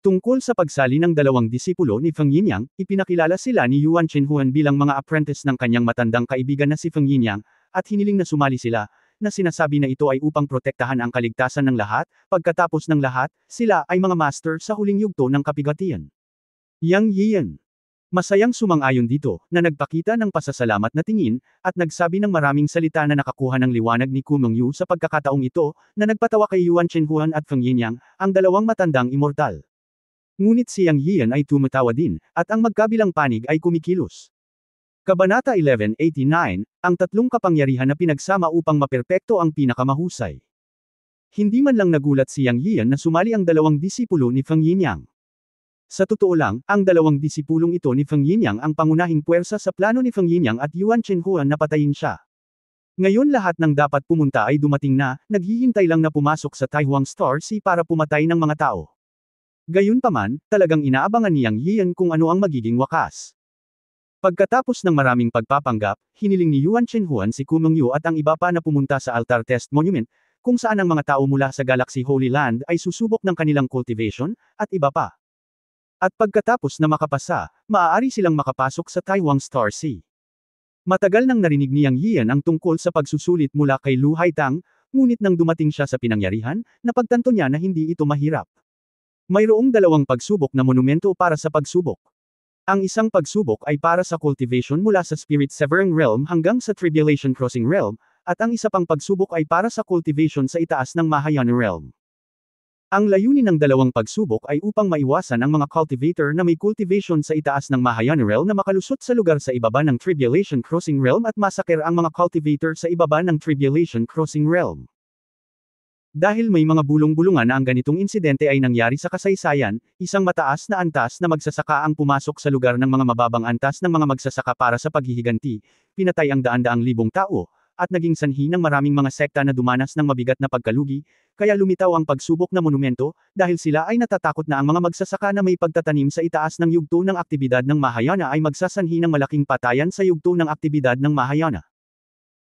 Tungkol sa pagsali ng dalawang disipulo ni Feng Yinyang, ipinakilala sila ni Yuan Chenhuan bilang mga apprentice ng kanyang matandang kaibigan na si Feng Yinyang, at hiniling na sumali sila, na sinasabi na ito ay upang protektahan ang kaligtasan ng lahat, pagkatapos ng lahat, sila ay mga master sa huling yugto ng kapigatian. Yang Yiyan. Masayang sumang-ayon dito, na nagpakita ng pasasalamat na tingin, at nagsabi ng maraming salita na nakakuha ng liwanag ni Kumengyo sa pagkakataong ito, na nagpatawa kay Yuan Chenhuan at Feng Yinyang, ang dalawang matandang immortal. Ngunit si Yang Yiyan ay tumatawa din, at ang magkabilang panig ay kumikilos. Kabanata 1189, ang tatlong kapangyarihan na pinagsama upang maperpekto ang pinakamahusay. Hindi man lang nagulat si Yang Yiyan na sumali ang dalawang disipulo ni Feng Yinyang. Sa totoo lang, ang dalawang disipulong ito ni Feng Yinyang ang pangunahing puwersa sa plano ni Feng Yinyang at Yuan Chenhuan na patayin siya. Ngayon lahat ng dapat pumunta ay dumating na, naghihintay lang na pumasok sa Taiwan Star Sea para pumatay ng mga tao. Gayunpaman, talagang inaabangan ni Yang Yiyan kung ano ang magiging wakas. Pagkatapos ng maraming pagpapanggap, hiniling ni Yuan Chenhuan si Kumengyo at ang iba pa na pumunta sa Altar Test Monument, kung saan ang mga tao mula sa Galaxy Holy Land ay susubok ng kanilang cultivation, at iba pa. At pagkatapos na makapasa, maaari silang makapasok sa Taiwan Star Sea. Matagal nang narinig ni Yang Yiyan ang tungkol sa pagsusulit mula kay Lu Haitang, ngunit nang dumating siya sa pinangyarihan, napagtanto niya na hindi ito mahirap. Mayroong dalawang pagsubok na monumento para sa pagsubok. Ang isang pagsubok ay para sa cultivation mula sa Spirit Severing Realm hanggang sa Tribulation Crossing Realm, at ang isa pang pagsubok ay para sa cultivation sa itaas ng Mahayana Realm. Ang layunin ng dalawang pagsubok ay upang maiwasan ang mga cultivator na may cultivation sa itaas ng Mahayana Realm na makalusot sa lugar sa ibaba ng Tribulation Crossing Realm at masaker ang mga cultivator sa ibaba ng Tribulation Crossing Realm. Dahil may mga bulong-bulungan na ang ganitong insidente ay nangyari sa kasaysayan, isang mataas na antas na magsasaka ang pumasok sa lugar ng mga mababang antas ng mga magsasaka para sa paghihiganti, pinatay ang daan-daang libong tao, at naging sanhi ng maraming mga sekta na dumanas ng mabigat na pagkalugi, kaya lumitaw ang pagsubok na monumento, dahil sila ay natatakot na ang mga magsasaka na may pagtatanim sa itaas ng yugto ng aktibidad ng Mahayana ay magsasanhi ng malaking patayan sa yugto ng aktibidad ng Mahayana.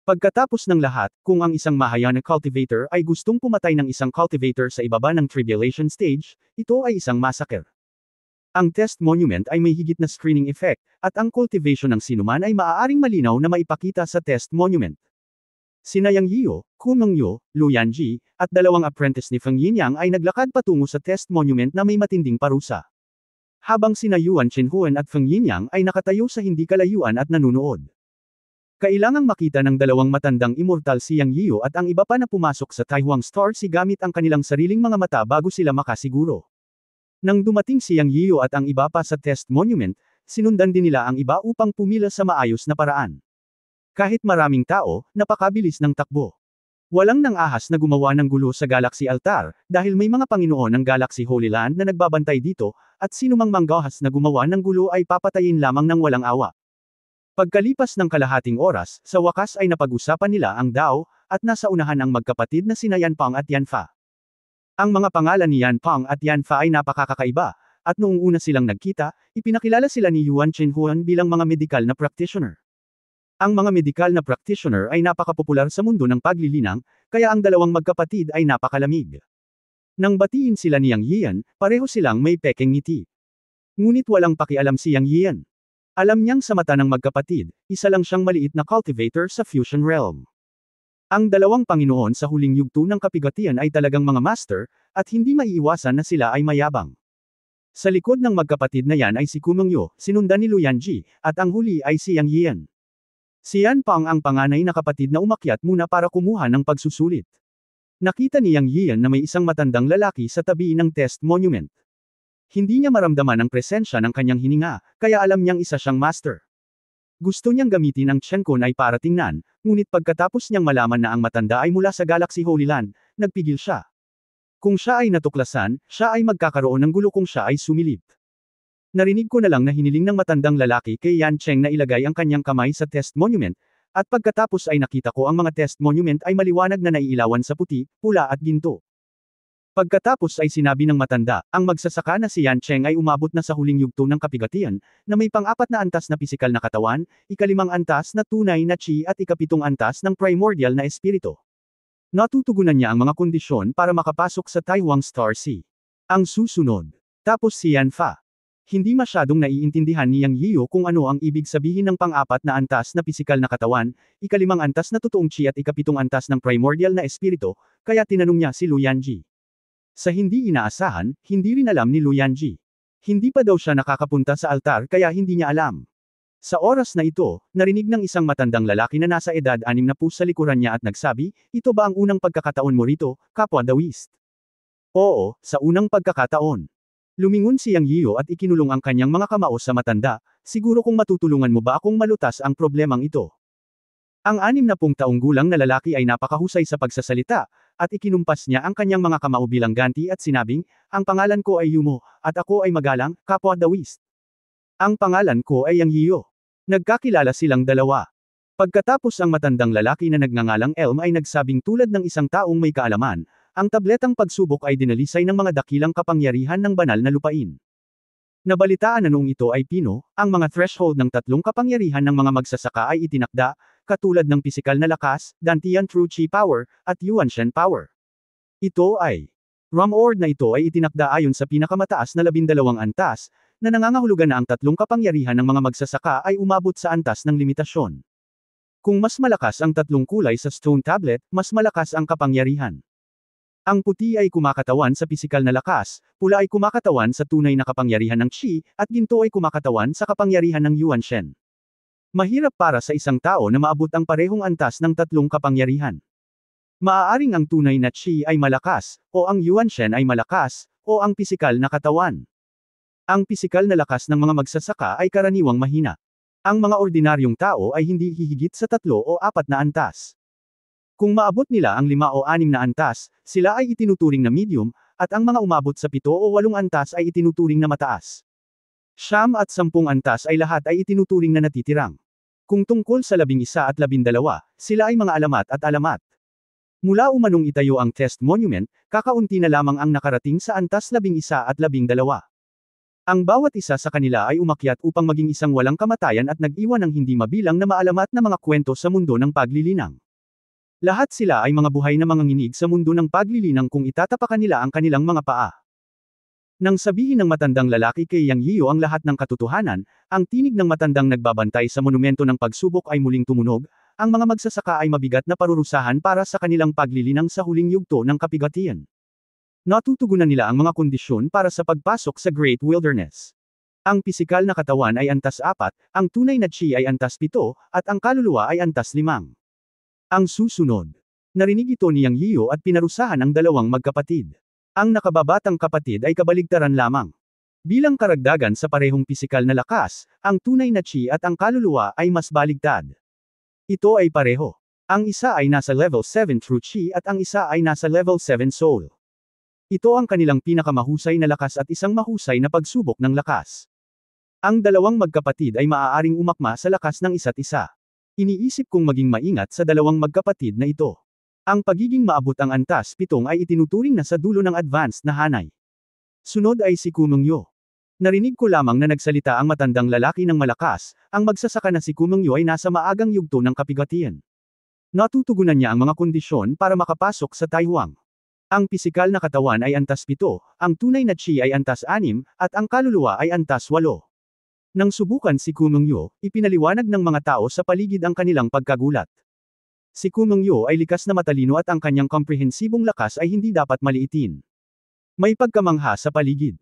Pagkatapos ng lahat, kung ang isang Mahayana cultivator ay gustong pumatay ng isang cultivator sa ibaba ng Tribulation Stage, ito ay isang massacre. Ang test monument ay may higit na screening effect, at ang cultivation ng sinuman ay maaaring malinaw na maipakita sa test monument. Sina Yang Yiyo, Ku Mengyo, Lu Yanji, at dalawang apprentice ni Feng Yinyang ay naglakad patungo sa test monument na may matinding parusa. Habang sina Yuan Chenhuan at Feng Yinyang ay nakatayo sa hindi kalayuan at nanunood. Kailangang makita ng dalawang matandang immortal si Yang Yiyo at ang iba pa na pumasok sa Taihuang Star Sea gamit ang kanilang sariling mga mata bago sila makasiguro. Nang dumating si Yang Yiyo at ang iba pa sa test monument, sinundan din nila ang iba upang pumila sa maayos na paraan. Kahit maraming tao, napakabilis ng takbo. Walang nang-ahas na gumawa ng gulo sa Galaxy Altar, dahil may mga Panginoon ng Galaxy Holy Land na nagbabantay dito, at sinumang manggahas na gumawa ng gulo ay papatayin lamang ng walang awa. Pagkalipas ng kalahating oras, sa wakas ay napag-usapan nila ang Dao, at nasa unahan ang magkapatid na sina Yan Pang at Yan Fa. Ang mga pangalan ni Yan Pang at Yan Fa ay napakakakaiba, at noong una silang nagkita, ipinakilala sila ni Yuan Chenhuan bilang mga medikal na practitioner. Ang mga medikal na practitioner ay napakapopular sa mundo ng paglilinang, kaya ang dalawang magkapatid ay napakalamig. Nang batiin sila ni Yang Yian, pareho silang may pekeng ngiti. Ngunit walang pakialam si Yang Yian. Alam niyang sa mata ng magkapatid, isa lang siyang maliit na cultivator sa Fusion Realm. Ang dalawang Panginoon sa huling yugto ng kapigatian ay talagang mga master, at hindi maiiwasan na sila ay mayabang. Sa likod ng magkapatid na yan ay si Ku Mengyo, sinundan ni Lu Yanji, at ang huli ay si Yang Yian. Si Yan Pang ang panganay na kapatid na umakyat muna para kumuha ng pagsusulit. Nakita ni Yang Yian na may isang matandang lalaki sa tabi ng test monument. Hindi niya maramdaman ang presensya ng kanyang hininga, kaya alam niyang isa siyang master. Gusto niyang gamitin ang Chenkon ay para tingnan, ngunit pagkatapos niyang malaman na ang matanda ay mula sa Galaxy Holy Land, nagpigil siya. Kung siya ay natuklasan, siya ay magkakaroon ng gulo kung siya ay sumilip. Narinig ko na lang na hiniling ng matandang lalaki kay Yan Cheng na ilagay ang kanyang kamay sa test monument, at pagkatapos ay nakita ko ang mga test monument ay maliwanag na naiilawan sa puti, pula at ginto. Pagkatapos ay sinabi ng matanda, ang magsasaka na si Yan Cheng ay umabot na sa huling yugto ng kapigatian, na may pang-apat na antas na pisikal na katawan, ikalimang antas na tunay na chi at ikapitong antas ng primordial na espiritu. Natutugunan niya ang mga kondisyon para makapasok sa Taihuang Star Sea. Ang susunod. Tapos si Yan Fa. Hindi masyadong naiintindihan ni Yang Yiyo kung ano ang ibig sabihin ng pang-apat na antas na pisikal na katawan, ikalimang antas na totoong chi at ikapitong antas ng primordial na espiritu, kaya tinanong niya si Lu Yanji. Sa hindi inaasahan, hindi rin alam ni Lu Yanji. Hindi pa daw siya nakakapunta sa altar kaya hindi niya alam. Sa oras na ito, narinig ng isang matandang lalaki na nasa edad 60 sa likuran niya at nagsabi, ito ba ang unang pagkakataon mo rito, kapwa Daoist? Oo, sa unang pagkakataon. Lumingon si Yang Yiyo at ikinulong ang kanyang mga kamao sa matanda, siguro kung matutulungan mo ba akong malutas ang problemang ito. Ang 60 taong gulang na lalaki ay napakahusay sa pagsasalita, at ikinumpas niya ang kanyang mga kamao bilang ganti at sinabing, ang pangalan ko ay Yumo, at ako ay magalang, kapwa Daoist. Ang pangalan ko ay Yang Yiyo. Nagkakilala silang dalawa. Pagkatapos ang matandang lalaki na nagngangalang Elm ay nagsabing tulad ng isang taong may kaalaman, ang tabletang pagsubok ay dinalisay ng mga dakilang kapangyarihan ng banal na lupain. Nabalitaan na noong ito ay pino, ang mga threshold ng tatlong kapangyarihan ng mga magsasaka ay itinakda, katulad ng pisikal na lakas, Dantian True Chi Power, at Yuan Shen Power. Ito ay Ram-Ord na ito ay itinakda ayon sa pinakamataas na 12 antas, na nangangahulugan na ang tatlong kapangyarihan ng mga magsasaka ay umabot sa antas ng limitasyon. Kung mas malakas ang tatlong kulay sa stone tablet, mas malakas ang kapangyarihan. Ang puti ay kumakatawan sa pisikal na lakas, pula ay kumakatawan sa tunay na kapangyarihan ng Qi, at ginto ay kumakatawan sa kapangyarihan ng Yuan Shen. Mahirap para sa isang tao na maabot ang parehong antas ng tatlong kapangyarihan. Maaaring ang tunay na Qi ay malakas, o ang Yuanshen ay malakas, o ang pisikal na katawan. Ang pisikal na lakas ng mga magsasaka ay karaniwang mahina. Ang mga ordinaryong tao ay hindi hihigit sa 3 o 4 na antas. Kung maabot nila ang 5 o 6 na antas, sila ay itinuturing na medium, at ang mga umabot sa 7 o 8 antas ay itinuturing na mataas. 9 at 10 antas ay lahat ay itinuturing na natitirang. Kung tungkol sa 11 at 12, sila ay mga alamat at alamat. Mula umanong itayo ang test monument, kakaunti na lamang ang nakarating sa antas 11 at 12. Ang bawat isa sa kanila ay umakyat upang maging isang walang kamatayan at nag-iwan ng hindi mabilang na maalamat na mga kwento sa mundo ng paglilinang. Lahat sila ay mga buhay na manganginig sa mundo ng paglilinang kung itatapakan nila ang kanilang mga paa. Nang sabihin ng matandang lalaki kay Yang Yiyo ang lahat ng katotohanan, ang tinig ng matandang nagbabantay sa monumento ng pagsubok ay muling tumunog, ang mga magsasaka ay mabigat na parurusahan para sa kanilang paglilinang sa huling yugto ng kapigatian. Natutugunan nila ang mga kondisyon para sa pagpasok sa Great Wilderness. Ang pisikal na katawan ay antas 4, ang tunay na Qi ay antas 7, at ang kaluluwa ay antas 5. Ang susunod. Narinig ito ni Yang Yiyo at pinarusahan ang dalawang magkapatid. Ang nakababatang kapatid ay kabaligtaran lamang. Bilang karagdagan sa parehong pisikal na lakas, ang tunay na Qi at ang kaluluwa ay mas baligtad. Ito ay pareho. Ang isa ay nasa level 7 true Qi at ang isa ay nasa level 7 soul. Ito ang kanilang pinakamahusay na lakas at isang mahusay na pagsubok ng lakas. Ang dalawang magkapatid ay maaaring umakma sa lakas ng isa't isa. Iniisip kong maging maingat sa dalawang magkapatid na ito. Ang pagiging maabot ang antas 7 ay itinuturing na sa dulo ng advanced na hanay. Sunod ay si Kumengyo. Narinig ko lamang na nagsalita ang matandang lalaki ng malakas, ang magsasaka na si Kumengyo ay nasa maagang yugto ng kapigatian. Natutugunan niya ang mga kondisyon para makapasok sa Taiwan. Ang pisikal na katawan ay antas 7, ang tunay na Qi ay antas 6, at ang kaluluwa ay antas 8. Nang subukan si Kumengyo, ipinaliwanag ng mga tao sa paligid ang kanilang pagkagulat. Si Kumengyo ay likas na matalino at ang kanyang komprehensibong lakas ay hindi dapat maliitin. May pagkamangha sa paligid.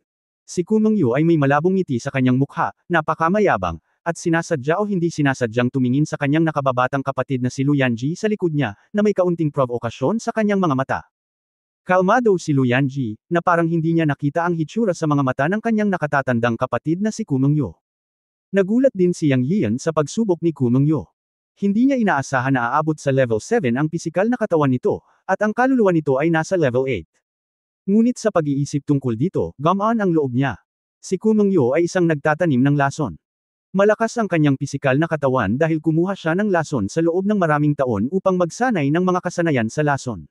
Si Kumengyo ay may malabong ngiti sa kanyang mukha, napakamayabang, at sinasadya o hindi sinasadyang tumingin sa kanyang nakababatang kapatid na si Luyanji sa likod niya, na may kaunting provokasyon sa kanyang mga mata. Kalmado si Luyanji, na parang hindi niya nakita ang hitsura sa mga mata ng kanyang nakatatandang kapatid na si Kumengyo. Nagulat din si Yang Yiyan sa pagsubok ni Kumengyo. Hindi niya inaasahan na aabot sa level 7 ang pisikal na katawan nito, at ang kaluluwa nito ay nasa level 8. Ngunit sa pag-iisip tungkol dito, gumaan ang loob niya. Si Kumengyo ay isang nagtatanim ng lason. Malakas ang kanyang pisikal na katawan dahil kumuha siya ng lason sa loob ng maraming taon upang magsanay ng mga kasanayan sa lason.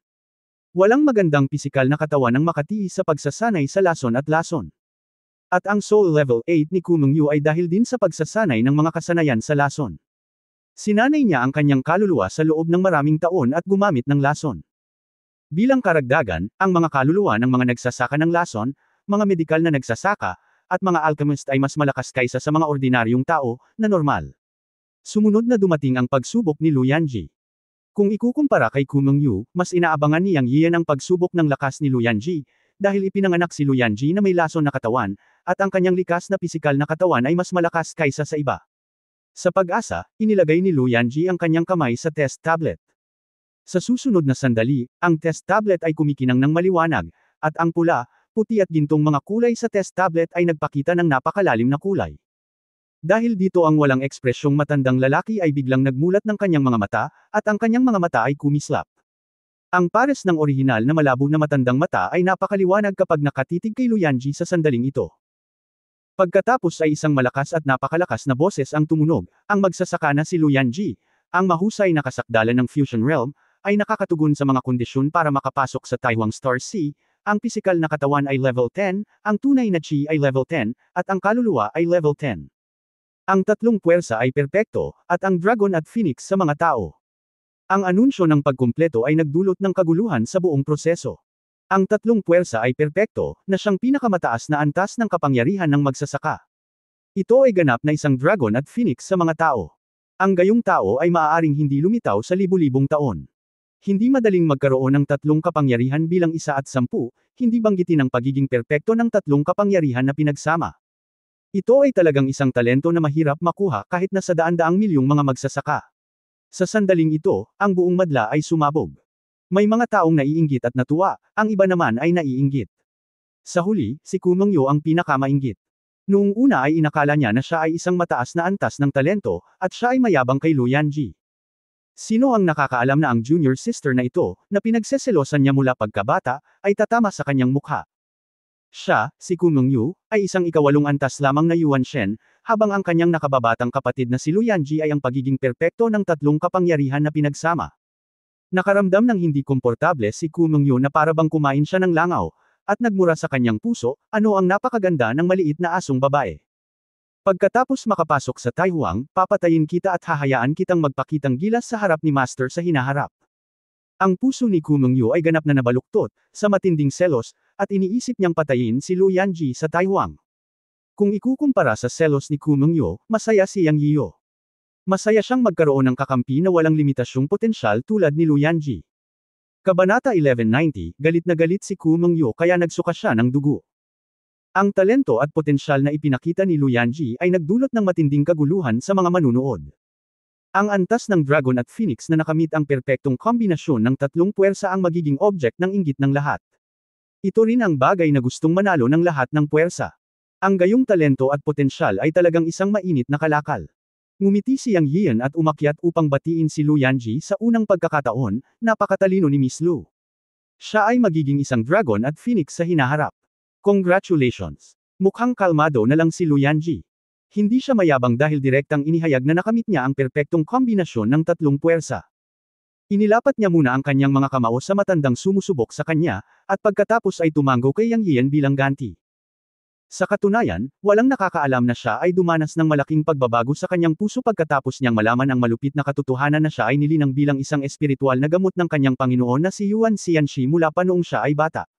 Walang magandang pisikal na katawan ang makatiis sa pagsasanay sa lason at lason. At ang soul level 8 ni Kumengyo ay dahil din sa pagsasanay ng mga kasanayan sa lason. Sinanay niya ang kanyang kaluluwa sa loob ng maraming taon at gumamit ng lason. Bilang karagdagan, ang mga kaluluwa ng mga nagsasaka ng lason, mga medikal na nagsasaka, at mga alchemist ay mas malakas kaysa sa mga ordinaryong tao, na normal. Sumunod na dumating ang pagsubok ni Luyanji. Kung ikukumpara kay Kumengyo, mas inaabangan ni Yang Yiyan ang pagsubok ng lakas ni Luyanji, dahil ipinanganak si Luyanji na may lason na katawan, at ang kanyang likas na pisikal na katawan ay mas malakas kaysa sa iba. Sa pag-asa, inilagay ni Luyanji ang kanyang kamay sa test tablet. Sa susunod na sandali, ang test tablet ay kumikinang ng maliwanag, at ang pula, puti at gintong mga kulay sa test tablet ay nagpakita ng napakalalim na kulay. Dahil dito ang walang ekspresyong matandang lalaki ay biglang nagmulat ng kanyang mga mata, at ang kanyang mga mata ay kumislap. Ang pares ng orihinal na malabo na matandang mata ay napakaliwanag kapag nakatitig kay Luyanji sa sandaling ito. Pagkatapos ay isang malakas at napakalakas na boses ang tumunog, ang magsasaka na si Luyanji, ang mahusay na kasakdalan ng Fusion Realm, ay nakakatugon sa mga kondisyon para makapasok sa Taiwan Star Sea, ang pisikal na katawan ay level 10, ang tunay na Qi ay level 10, at ang kaluluwa ay level 10. Ang tatlong puwersa ay perpekto, at ang dragon at phoenix sa mga tao. Ang anunsyo ng pagkumpleto ay nagdulot ng kaguluhan sa buong proseso. Ang tatlong puwersa ay perpekto, na siyang pinakamataas na antas ng kapangyarihan ng magsasaka. Ito ay ganap na isang dragon at phoenix sa mga tao. Ang gayong tao ay maaaring hindi lumitaw sa libu-libong taon. Hindi madaling magkaroon ng tatlong kapangyarihan bilang 1 at 10, hindi banggitin ang pagiging perpekto ng tatlong kapangyarihan na pinagsama. Ito ay talagang isang talento na mahirap makuha kahit na sa daan-daang milyong mga magsasaka. Sa sandaling ito, ang buong madla ay sumabog. May mga taong naiinggit at natuwa, ang iba naman ay naiinggit. Sa huli, si Kumongyo ang pinakamainggit. Noong una ay inakala niya na siya ay isang mataas na antas ng talento, at siya ay mayabang kay Lu Yanji. Sino ang nakakaalam na ang junior sister na ito, na pinagseselosan niya mula pagkabata, ay tatama sa kanyang mukha. Siya, si Kumongyo, ay isang ikawalong antas lamang na Yuan Shen, habang ang kanyang nakababatang kapatid na si Lu Yanji ay ang pagiging perpekto ng tatlong kapangyarihan na pinagsama. Nakaramdam ng hindi komportable si Kumongyo na parabang kumain siya ng langaw, at nagmura sa kanyang puso, ano ang napakaganda ng maliit na asong babae. Pagkatapos makapasok sa Taihuang, papatayin kita at hahayaan kitang magpakitang gilas sa harap ni Master sa hinaharap. Ang puso ni Kumongyo ay ganap na nabaluktot, sa matinding selos, at iniisip niyang patayin si Lu Yanji sa Taihuang. Kung ikukumpara sa selos ni Kumongyo, masaya si Yang Yiyo. Masaya siyang magkaroon ng kakampi na walang limitasyong potensyal tulad ni Lu Yanji. Kabanata 1190, galit na galit si Kumongyo kaya nagsuka siya ng dugo. Ang talento at potensyal na ipinakita ni Lu Yanji ay nagdulot ng matinding kaguluhan sa mga manunood. Ang antas ng Dragon at Phoenix na nakamit ang perpektong kombinasyon ng tatlong puwersa ang magiging object ng inggit ng lahat. Ito rin ang bagay na gustong manalo ng lahat ng puwersa. Ang gayong talento at potensyal ay talagang isang mainit na kalakal. Ngumiti si Yang Yian at umakyat upang batiin si Lu Yanji sa unang pagkakataon, napakatalino ni Miss Lu. Siya ay magiging isang Dragon at Phoenix sa hinaharap. Congratulations! Mukhang kalmado na lang si Lu Yanji. Hindi siya mayabang dahil direktang inihayag na nakamit niya ang perpektong kombinasyon ng tatlong puwersa. Inilapat niya muna ang kanyang mga kamao sa matandang sumusubok sa kanya, at pagkatapos ay tumango kay Yang Yian bilang ganti. Sa katunayan, walang nakakaalam na siya ay dumanas ng malaking pagbabago sa kanyang puso pagkatapos niyang malaman ang malupit na katotohanan na siya ay nilinang bilang isang espiritual na gamot ng kanyang Panginoon na si Yuan Xianxi mula pa noong siya ay bata.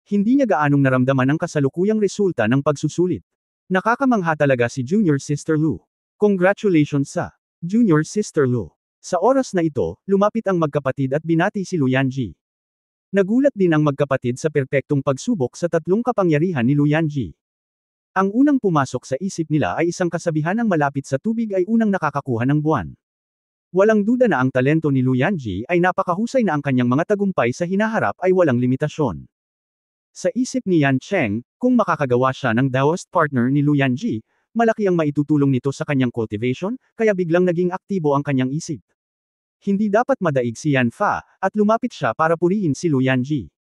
Hindi niya gaanong naramdaman ang kasalukuyang resulta ng pagsusulit. Nakakamangha talaga si Junior Sister Lu. Congratulations sa Junior Sister Lu. Sa oras na ito, lumapit ang magkapatid at binati si Lu Yanji. Nagulat din ang magkapatid sa perpektong pagsubok sa tatlong kapangyarihan ni Lu Yanji. Ang unang pumasok sa isip nila ay isang kasabihan ng malapit sa tubig ay unang nakakakuha ng buwan. Walang duda na ang talento ni Lu Yanji ay napakahusay na ang kanyang mga tagumpay sa hinaharap ay walang limitasyon. Sa isip ni Yan Cheng, kung makakagawa siya ng Daoist partner ni Lu Yanji, malaki ang maitutulong nito sa kanyang cultivation, kaya biglang naging aktibo ang kanyang isip. Hindi dapat madaig si Yan Fa, at lumapit siya para purihin si Lu Yanji.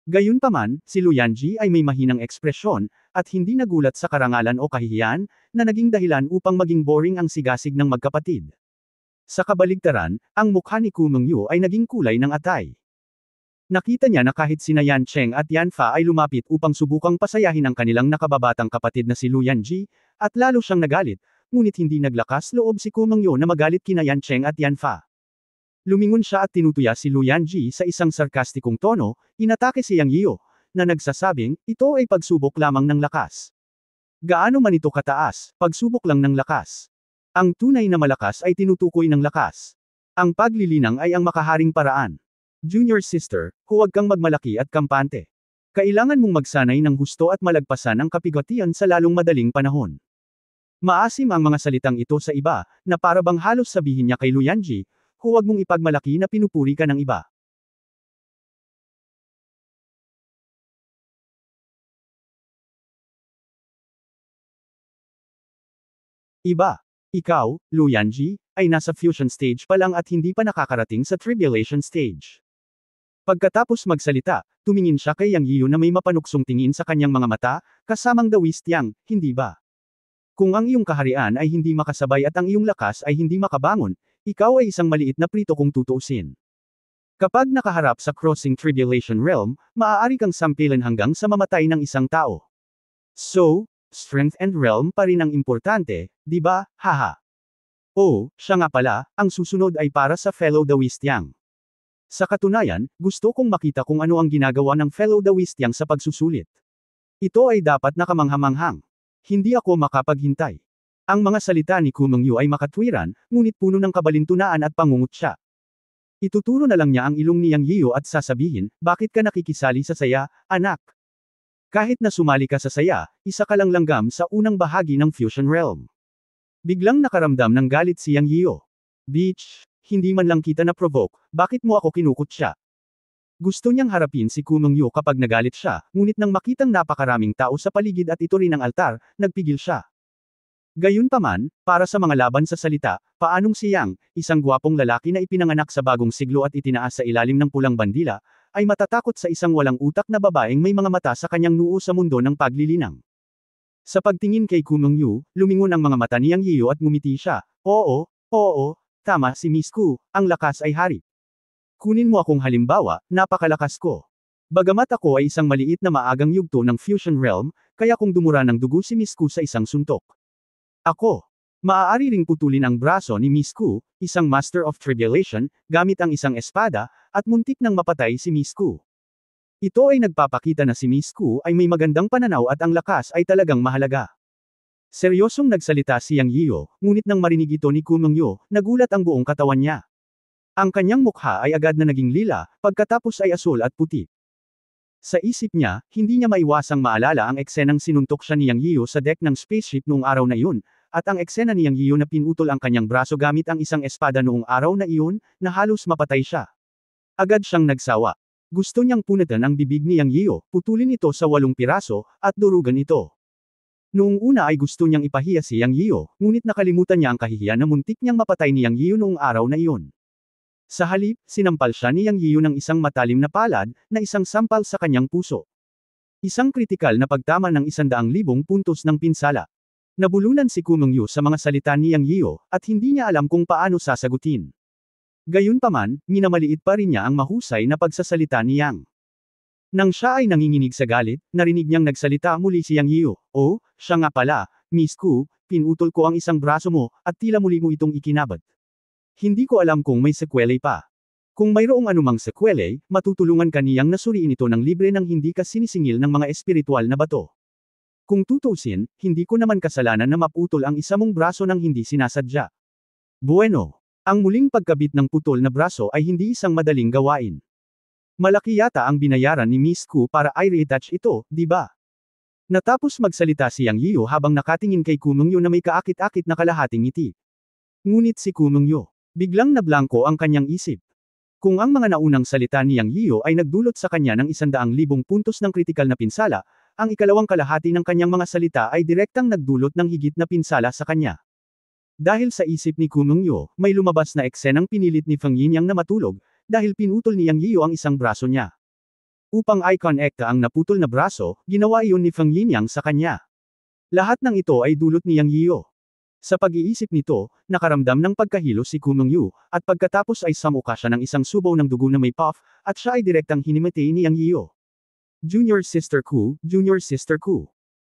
Gayunpaman, si Lu Yanji ay may mahinang ekspresyon, at hindi nagulat sa karangalan o kahihiyan, na naging dahilan upang maging boring ang sigasig ng magkapatid. Sa kabaligtaran, ang mukha ni Kumongyo ay naging kulay ng atay. Nakita niya na kahit sina Yan Cheng at Yan Fa ay lumapit upang subukang pasayahin ang kanilang nakababatang kapatid na si Lu Yanji, at lalo siyang nagalit, ngunit hindi naglakas loob si Kumongyo na magalit kina Yan Cheng at Yan Fa. Lumingon siya at tinutuya si Lu Yanji sa isang sarkastikong tono, inatake si Yang Yiyo, na nagsasabing, ito ay pagsubok lamang ng lakas. Gaano man ito kataas, pagsubok lang ng lakas. Ang tunay na malakas ay tinutukoy ng lakas. Ang paglilinang ay ang makaharing paraan. Junior sister, huwag kang magmalaki at kampante. Kailangan mong magsanay ng husto at malagpasan ang kapigatian sa lalong madaling panahon. Maasim ang mga salitang ito sa iba, na parabang halos sabihin niya kay Lu Yanji, huwag mong ipagmalaki na pinupuri ka ng iba. Iba. Ikaw, Lu Yanji, ay nasa fusion stage pa lang at hindi pa nakakarating sa tribulation stage. Pagkatapos magsalita, tumingin siya kay Yang Yiyo na may mapanuksong tingin sa kanyang mga mata, kasamang Daoist Yang, hindi ba? Kung ang iyong kaharian ay hindi makasabay at ang iyong lakas ay hindi makabangon, ikaw ay isang maliit na prito kung tutuusin. Kapag nakaharap sa crossing tribulation realm, maaari kang sampilan hanggang sa mamatay ng isang tao. So, strength and realm pa rin ang importante, di ba, haha. Oh, siya nga pala, ang susunod ay para sa fellow Daoist Yang. Sa katunayan, gusto kong makita kung ano ang ginagawa ng fellow Daoist Yang sa pagsusulit. Ito ay dapat na kamanghamanghang. Hindi ako makapaghintay. Ang mga salita ni Kumongyo ay makatwiran, ngunit puno ng kabalintunaan at pangungutya. Ituturo na lang niya ang ilong ni Yang Yiyo at sasabihin, bakit ka nakikisali sa saya, anak? Kahit na sumali ka sa saya, isa ka lang langgam sa unang bahagi ng fusion realm. Biglang nakaramdam ng galit si Yang Yiyo. Bitch, hindi man lang kita na-provoke, bakit mo ako kinukutya? Gusto niyang harapin si Kumongyo kapag nagalit siya, ngunit nang makitang napakaraming tao sa paligid at ito rin ang altar, nagpigil siya. Gayunpaman, para sa mga laban sa salita, paanong si Yang, isang gwapong lalaki na ipinanganak sa bagong siglo at itinaas sa ilalim ng pulang bandila, ay matatakot sa isang walang utak na babaeng may mga mata sa kanyang noo sa mundo ng paglilinang. Sa pagtingin kay Kumongyo, lumingon ang mga mata ni Yang Yiyo at ngumiti siya. Oo, tama si Miss Ku, ang lakas ay hari. Kunin mo akong halimbawa, napakalakas ko. Bagamat ako ay isang maliit na maagang yugto ng Fusion Realm, kaya kung dumura ng dugo si Miss Ku sa isang suntok. Ako. Maaari ring putulin ang braso ni Miss Ku, isang Master of Tribulation, gamit ang isang espada, at muntik nang mapatay si Miss Ku. Ito ay nagpapakita na si Miss Ku ay may magandang pananaw at ang lakas ay talagang mahalaga. Seryosong nagsalita si Yang Yiyo, ngunit nang marinig ito ni Kumongyo, nagulat ang buong katawan niya. Ang kanyang mukha ay agad na naging lila, pagkatapos ay asul at puti. Sa isip niya, hindi niya maiwasang maalala ang eksenang sinuntok siya ni Yang Yiyo sa deck ng spaceship noong araw na iyon, at ang eksena ni Yang Yiyo na pinutol ang kanyang braso gamit ang isang espada noong araw na iyon, na halos mapatay siya. Agad siyang nagsawa. Gusto niyang punatan ang bibig ni Yang Yiyo, putulin ito sa 8 piraso, at durugan ito. Noong una ay gusto niyang ipahiya si Yang Yiyo, ngunit nakalimutan niya ang kahihiyan na muntik niyang mapatay ni Yang Yiyo noong araw na iyon. Sa halip, sinampal siya ni Yang Yiyo ng isang matalim na palad, na isang sampal sa kanyang puso. Isang kritikal na pagtama ng 100,000 puntos ng pinsala. Nabulunan si Kumongyo sa mga salita ni Yang Yiyo, at hindi niya alam kung paano sasagutin. Gayunpaman, minamaliit pa rin niya ang mahusay na pagsasalita ni Yang. Nang siya ay nanginginig sa galit, narinig niyang nagsalita muli si Yang Yiyo. Oh, siya nga pala, Miss Ku, pinutol ko ang isang braso mo, at tila muli mo itong ikinabat. Hindi ko alam kung may sekwelay pa. Kung mayroong anumang sekwelay, matutulungan ka niyang nasuriin ito ng libre nang hindi ka sinisingil ng mga espiritual na bato. Kung tutusin, hindi ko naman kasalanan na maputol ang isa mong braso nang hindi sinasadya. Bueno. Ang muling pagkabit ng putol na braso ay hindi isang madaling gawain. Malaki yata ang binayaran ni Miss Ku para i-retouch ito, di ba? Natapos magsalita si Yang Yiyo habang nakatingin kay Kumongyo na may kaakit-akit na kalahating ngiti. Ngunit si Kumongyo, biglang nablangko ang kanyang isip. Kung ang mga naunang salita ni Yang Yiyo ay nagdulot sa kanya ng 100,000 puntos ng kritikal na pinsala, ang ikalawang kalahati ng kanyang mga salita ay direktang nagdulot ng higit na pinsala sa kanya. Dahil sa isip ni Kumongyo, may lumabas na eksenang pinilit ni Feng Yinyang na matulog, dahil pinutol ni Yang Yiyo ang isang braso niya. Upang i-connecta ang naputol na braso, ginawa iyon ni Feng Yinyang sa kanya. Lahat ng ito ay dulot ni Yang Yiyo. Sa pag-iisip nito, nakaramdam ng pagkahilo si Kumongyo, at pagkatapos ay samuka siya ng isang subaw ng dugo na may puff, at siya ay direktang hinimatay ni Yang Yiyo. Junior Sister Ku, Junior Sister Ku.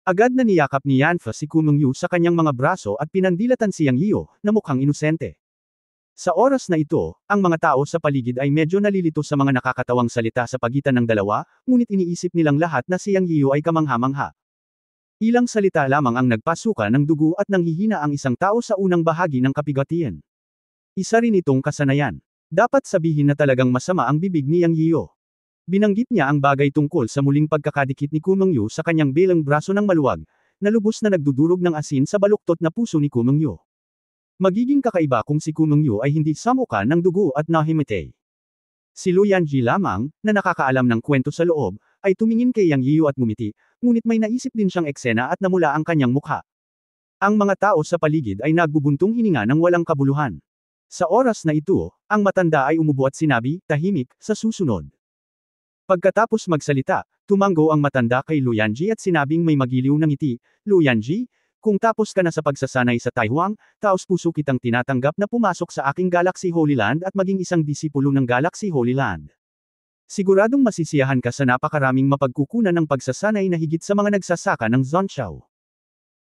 Agad na niyakap ni Yanfa si Kumongyo sa kanyang mga braso at pinandilatan si Yang Yiyo, na mukhang inosente. Sa oras na ito, ang mga tao sa paligid ay medyo nalilito sa mga nakakatawang salita sa pagitan ng dalawa, ngunit iniisip nilang lahat na si Yang Yiyo ay kamangha-mangha. Ilang salita lamang ang nagpasuka ng dugo at nanghihina ang isang tao sa unang bahagi ng kapigatian. Isa rin itong kasanayan. Dapat sabihin na talagang masama ang bibig ni Yang Yiyo. Binanggit niya ang bagay tungkol sa muling pagkakadikit ni Kumongyo sa kanyang belang braso ng maluwag, na lubos na nagdudurog ng asin sa baluktot na puso ni Kumongyo. Magiging kakaiba kung si Kumongyo ay hindi samuka ng dugo at nahimatay. Si Luyanji lamang, na nakakaalam ng kwento sa loob, ay tumingin kay Yang Yiyo at ngumiti, ngunit may naisip din siyang eksena at namula ang kanyang mukha. Ang mga tao sa paligid ay nagbubuntong hininga ng walang kabuluhan. Sa oras na ito, ang matanda ay umubo at sinabi, tahimik, sa susunod. Pagkatapos magsalita, tumanggo ang matanda kay Luyanji at sinabing may magiliw na ngiti, Luyanji, kung tapos ka na sa pagsasanay sa Taihuang, taos puso kitang tinatanggap na pumasok sa aking Galaxy Holy Land at maging isang disipulo ng Galaxy Holy Land. Siguradong masisiyahan ka sa napakaraming mapagkukunan ng pagsasanay na higit sa mga nagsasaka ng Zonshao.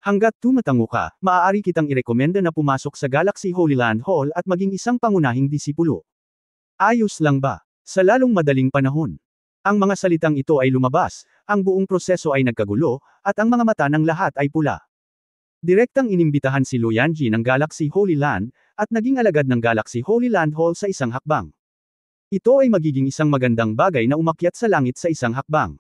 Hanggat tumatango ka, maaari kitang irekomenda na pumasok sa Galaxy Holy Land Hall at maging isang pangunahing disipulo. Ayos lang ba? Sa lalong madaling panahon. Ang mga salitang ito ay lumabas, ang buong proseso ay nagkagulo, at ang mga mata ng lahat ay pula. Direktang inimbitahan si Luyanji ng Galaxy Holy Land, at naging alagad ng Galaxy Holy Land Hall sa isang hakbang. Ito ay magiging isang magandang bagay na umakyat sa langit sa isang hakbang.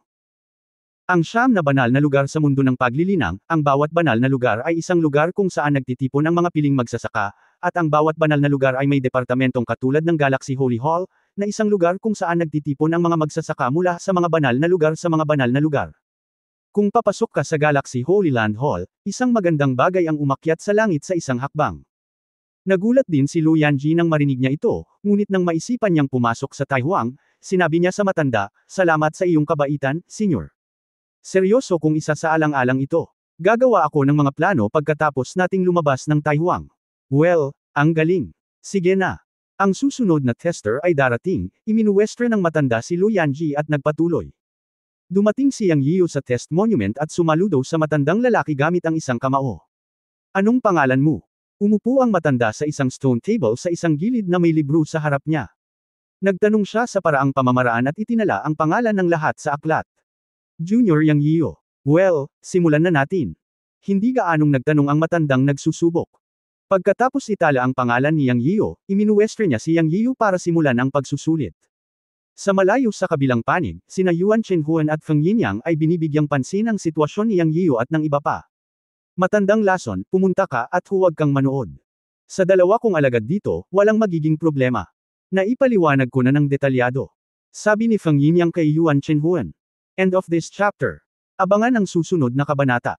Ang 9 na banal na lugar sa mundo ng paglilinang, ang bawat banal na lugar ay isang lugar kung saan nagtitipon ang mga piling magsasaka, at ang bawat banal na lugar ay may departamentong katulad ng Galaxy Holy Hall, na isang lugar kung saan nagtitipon ang mga magsasaka mula sa mga banal na lugar sa mga banal na lugar. Kung papasok ka sa Galaxy Holy Land Hall, isang magandang bagay ang umakyat sa langit sa isang hakbang. Nagulat din si Lu Yanji nang marinig niya ito, ngunit nang maisipan niyang pumasok sa Tai Huang, sinabi niya sa matanda, "Salamat sa iyong kabaitan, senyor. Seryoso kung isa sa alang-alang ito. Gagawa ako ng mga plano pagkatapos nating lumabas ng Tai Huang." Well, ang galing. Sige na. Ang susunod na tester ay darating, iminuwestre ng matanda si Lu Yanji at nagpatuloy. Dumating si Yang Yiu sa test monument at sumaludo sa matandang lalaki gamit ang isang kamao. "Anong pangalan mo?" Umupo ang matanda sa isang stone table sa isang gilid na may libro sa harap niya. Nagtanong siya sa paraang pamamaraan at itinala ang pangalan ng lahat sa aklat. Junior Yang Yiu. "Well, simulan na natin." Hindi gaanong nagtanong ang matandang nagsusubok. Pagkatapos itala ang pangalan ni Yang Yiu, iminuwestre niya si Yang Yiu para simulan ang pagsusulit. Sa malayo sa kabilang panig, sina Yuan Chenhuan at Feng Yinyang ay binibigyang pansin ang sitwasyon ni Yang Yiu at ng iba pa. "Matandang lason, pumunta ka at huwag kang manood. Sa dalawa kong alagad dito, walang magiging problema. Naipaliwanag ko na ng detalyado," sabi ni Feng Yinyang kay Yuan Chenhuan. End of this chapter. Abangan ang susunod na kabanata.